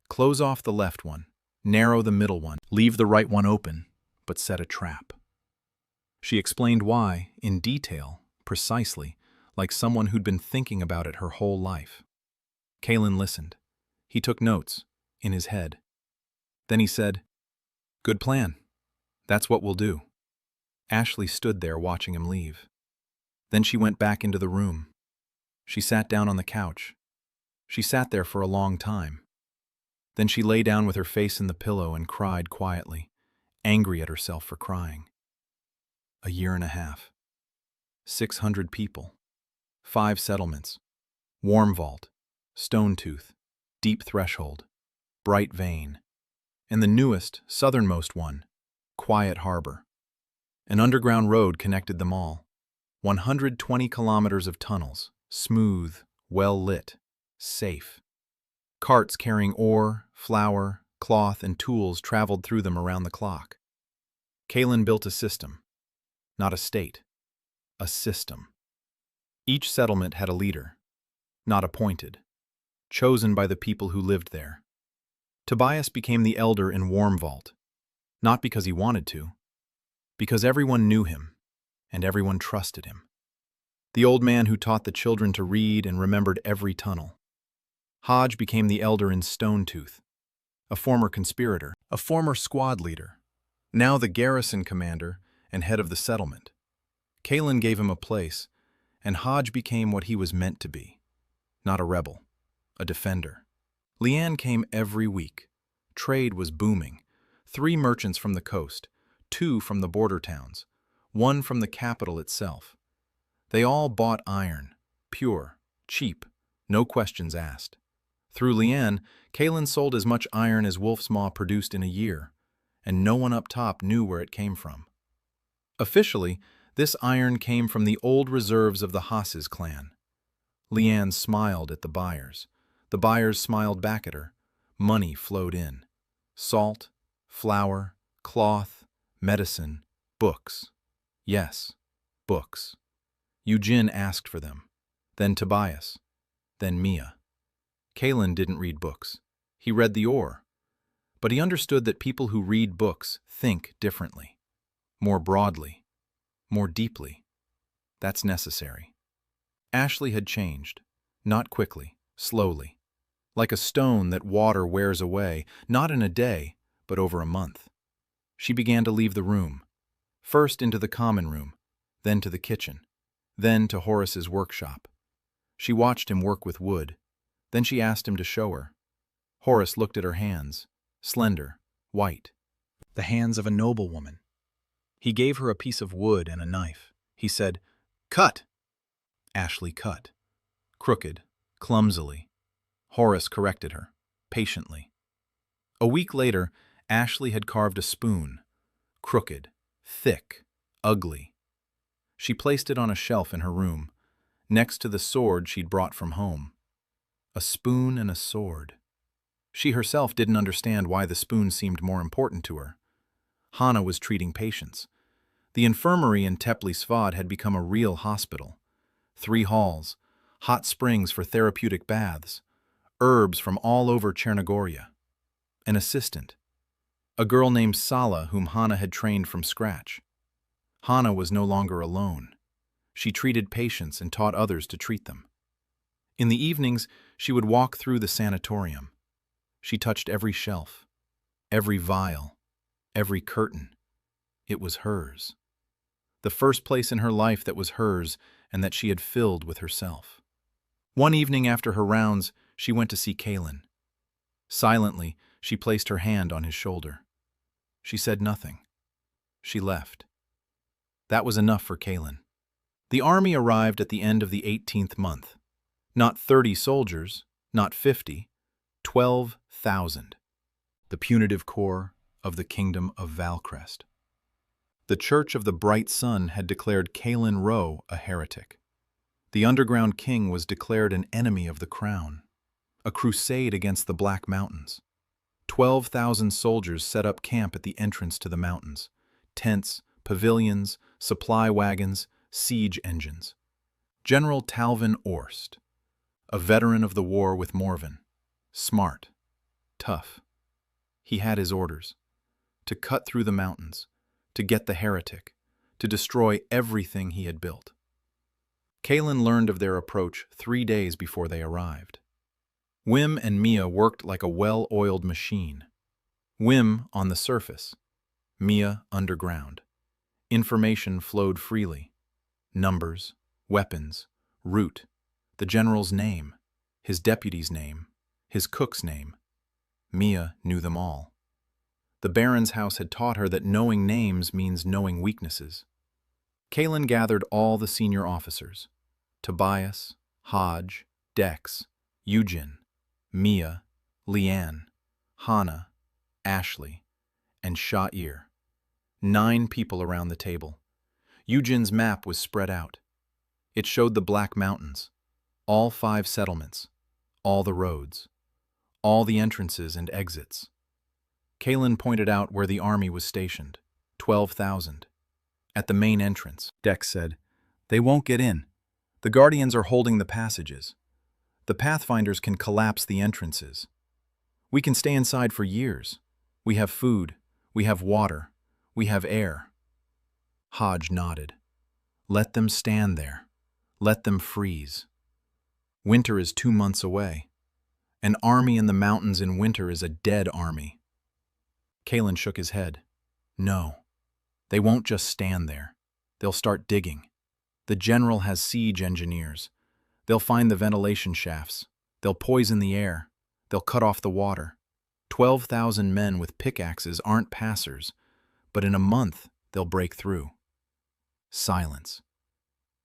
"Close off the left one, narrow the middle one, leave the right one open, but set a trap." She explained why, in detail, precisely, like someone who'd been thinking about it her whole life. Kaelin listened. He took notes, in his head. Then he said, "Good plan. That's what we'll do." Ashley stood there watching him leave. Then she went back into the room. She sat down on the couch. She sat there for a long time. Then she lay down with her face in the pillow and cried quietly, angry at herself for crying. 1.5 years. 600 people. 5 settlements. Warm Vault. Stone Tooth. Deep Threshold. Bright Vein. And the newest, southernmost one, Quiet Harbor. An underground road connected them all. 120 kilometers of tunnels, smooth, well-lit, safe. Carts carrying ore, flour, cloth, and tools traveled through them around the clock. Kaelin built a system. Not a state. A system. Each settlement had a leader. Not appointed. Chosen by the people who lived there. Tobias became the elder in Warm Vault. Not because he wanted to. Because everyone knew him, and everyone trusted him. The old man who taught the children to read and remembered every tunnel. Hodge became the elder in Stone Tooth, a former conspirator, a former squad leader, now the garrison commander and head of the settlement. Kaelin gave him a place, and Hodge became what he was meant to be. Not a rebel, a defender. Leanne came every week. Trade was booming. 3 merchants from the coast, 2 from the border towns, 1 from the capital itself. They all bought iron, pure, cheap, no questions asked. Through Lian, Kalen sold as much iron as Wolf's Maw produced in a year, and no one up top knew where it came from. Officially, this iron came from the old reserves of the Haas's clan. Lian smiled at the buyers. The buyers smiled back at her. Money flowed in. Salt, flour, cloth, medicine, books. Yes, books. Eugene asked for them. Then Tobias. Then Mia. Kalen didn't read books. He read the ore. But he understood that people who read books think differently. More broadly. More deeply. That's necessary. Ashley had changed. Not quickly, slowly. Like a stone that water wears away, not in a day, but over a month. She began to leave the room. First into the common room, then to the kitchen, then to Horace's workshop. She watched him work with wood. Then she asked him to show her. Horace looked at her hands, slender, white. The hands of a noblewoman. He gave her a piece of wood and a knife. He said, "Cut!" Ashley cut. Crooked, clumsily. Horace corrected her, patiently. A week later, Ashley had carved a spoon. Crooked, thick, ugly. She placed it on a shelf in her room, next to the sword she'd brought from home. A spoon and a sword. She herself didn't understand why the spoon seemed more important to her. Hana was treating patients. The infirmary in Tepley Svad had become a real hospital. 3 halls, hot springs for therapeutic baths, herbs from all over Chernogoria. An assistant. A girl named Sala whom Hana had trained from scratch. Hana was no longer alone. She treated patients and taught others to treat them. In the evenings, she would walk through the sanatorium. She touched every shelf, every vial, every curtain. It was hers. The first place in her life that was hers and that she had filled with herself. One evening after her rounds, she went to see Kalen. Silently, she placed her hand on his shoulder. She said nothing. She left. That was enough for Kalen. The army arrived at the end of the 18th month. Not 30 soldiers, not 50, 12,000. The punitive core of the kingdom of Valcrest. The Church of the Bright Sun had declared Kalen Rowe a heretic. The underground king was declared an enemy of the crown. A crusade against the Black Mountains. 12,000 soldiers set up camp at the entrance to the mountains. Tents, pavilions, supply wagons, siege engines. General Talvin Orst, a veteran of the war with Morven. Smart. Tough. He had his orders. To cut through the mountains. To get the heretic. To destroy everything he had built. Kalen learned of their approach 3 days before they arrived. Wim and Mia worked like a well-oiled machine. Wim on the surface, Mia underground. Information flowed freely. Numbers, weapons, route, the general's name, his deputy's name, his cook's name. Mia knew them all. The Baron's house had taught her that knowing names means knowing weaknesses. Kalen gathered all the senior officers, Tobias, Hodge, Dex, Eugen, Mia, Lian, Hana, Ashley, and Sha'ir. 9 people around the table. Eugen's map was spread out. It showed the Black Mountains, all 5 settlements, all the roads, all the entrances and exits. Kalen pointed out where the army was stationed, 12,000. At the main entrance, Dex said, "They won't get in. The Guardians are holding the passages. The Pathfinders can collapse the entrances. We can stay inside for years. We have food. We have water. We have air." Hodge nodded. "Let them stand there. Let them freeze. Winter is 2 months away. An army in the mountains in winter is a dead army." Kalen shook his head. "No. They won't just stand there. They'll start digging. The general has siege engineers. They'll find the ventilation shafts. They'll poison the air. They'll cut off the water. 12,000 men with pickaxes aren't passers, but in a month they'll break through. Silence.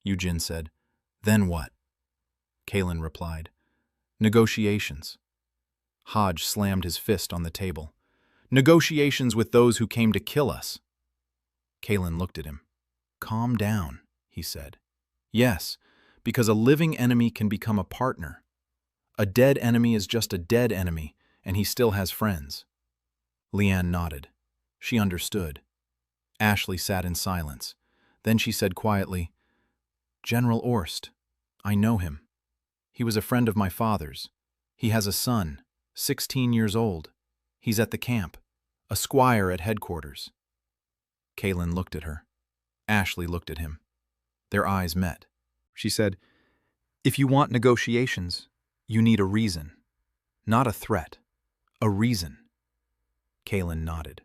Yujin said, "Then what?" Kalen replied, "Negotiations." Hodge slammed his fist on the table. "Negotiations with those who came to kill us." Kalen looked at him. "Calm down," he said. "Yes, because a living enemy can become a partner. A dead enemy is just a dead enemy, and he still has friends." Leanne nodded. She understood. Ashley sat in silence. Then she said quietly, "General Orst, I know him. He was a friend of my father's. He has a son, 16 years old. He's at the camp, a squire at headquarters." Kalen looked at her. Ashley looked at him. Their eyes met. She said, "If you want negotiations, you need a reason. Not a threat. A reason." Kalen nodded.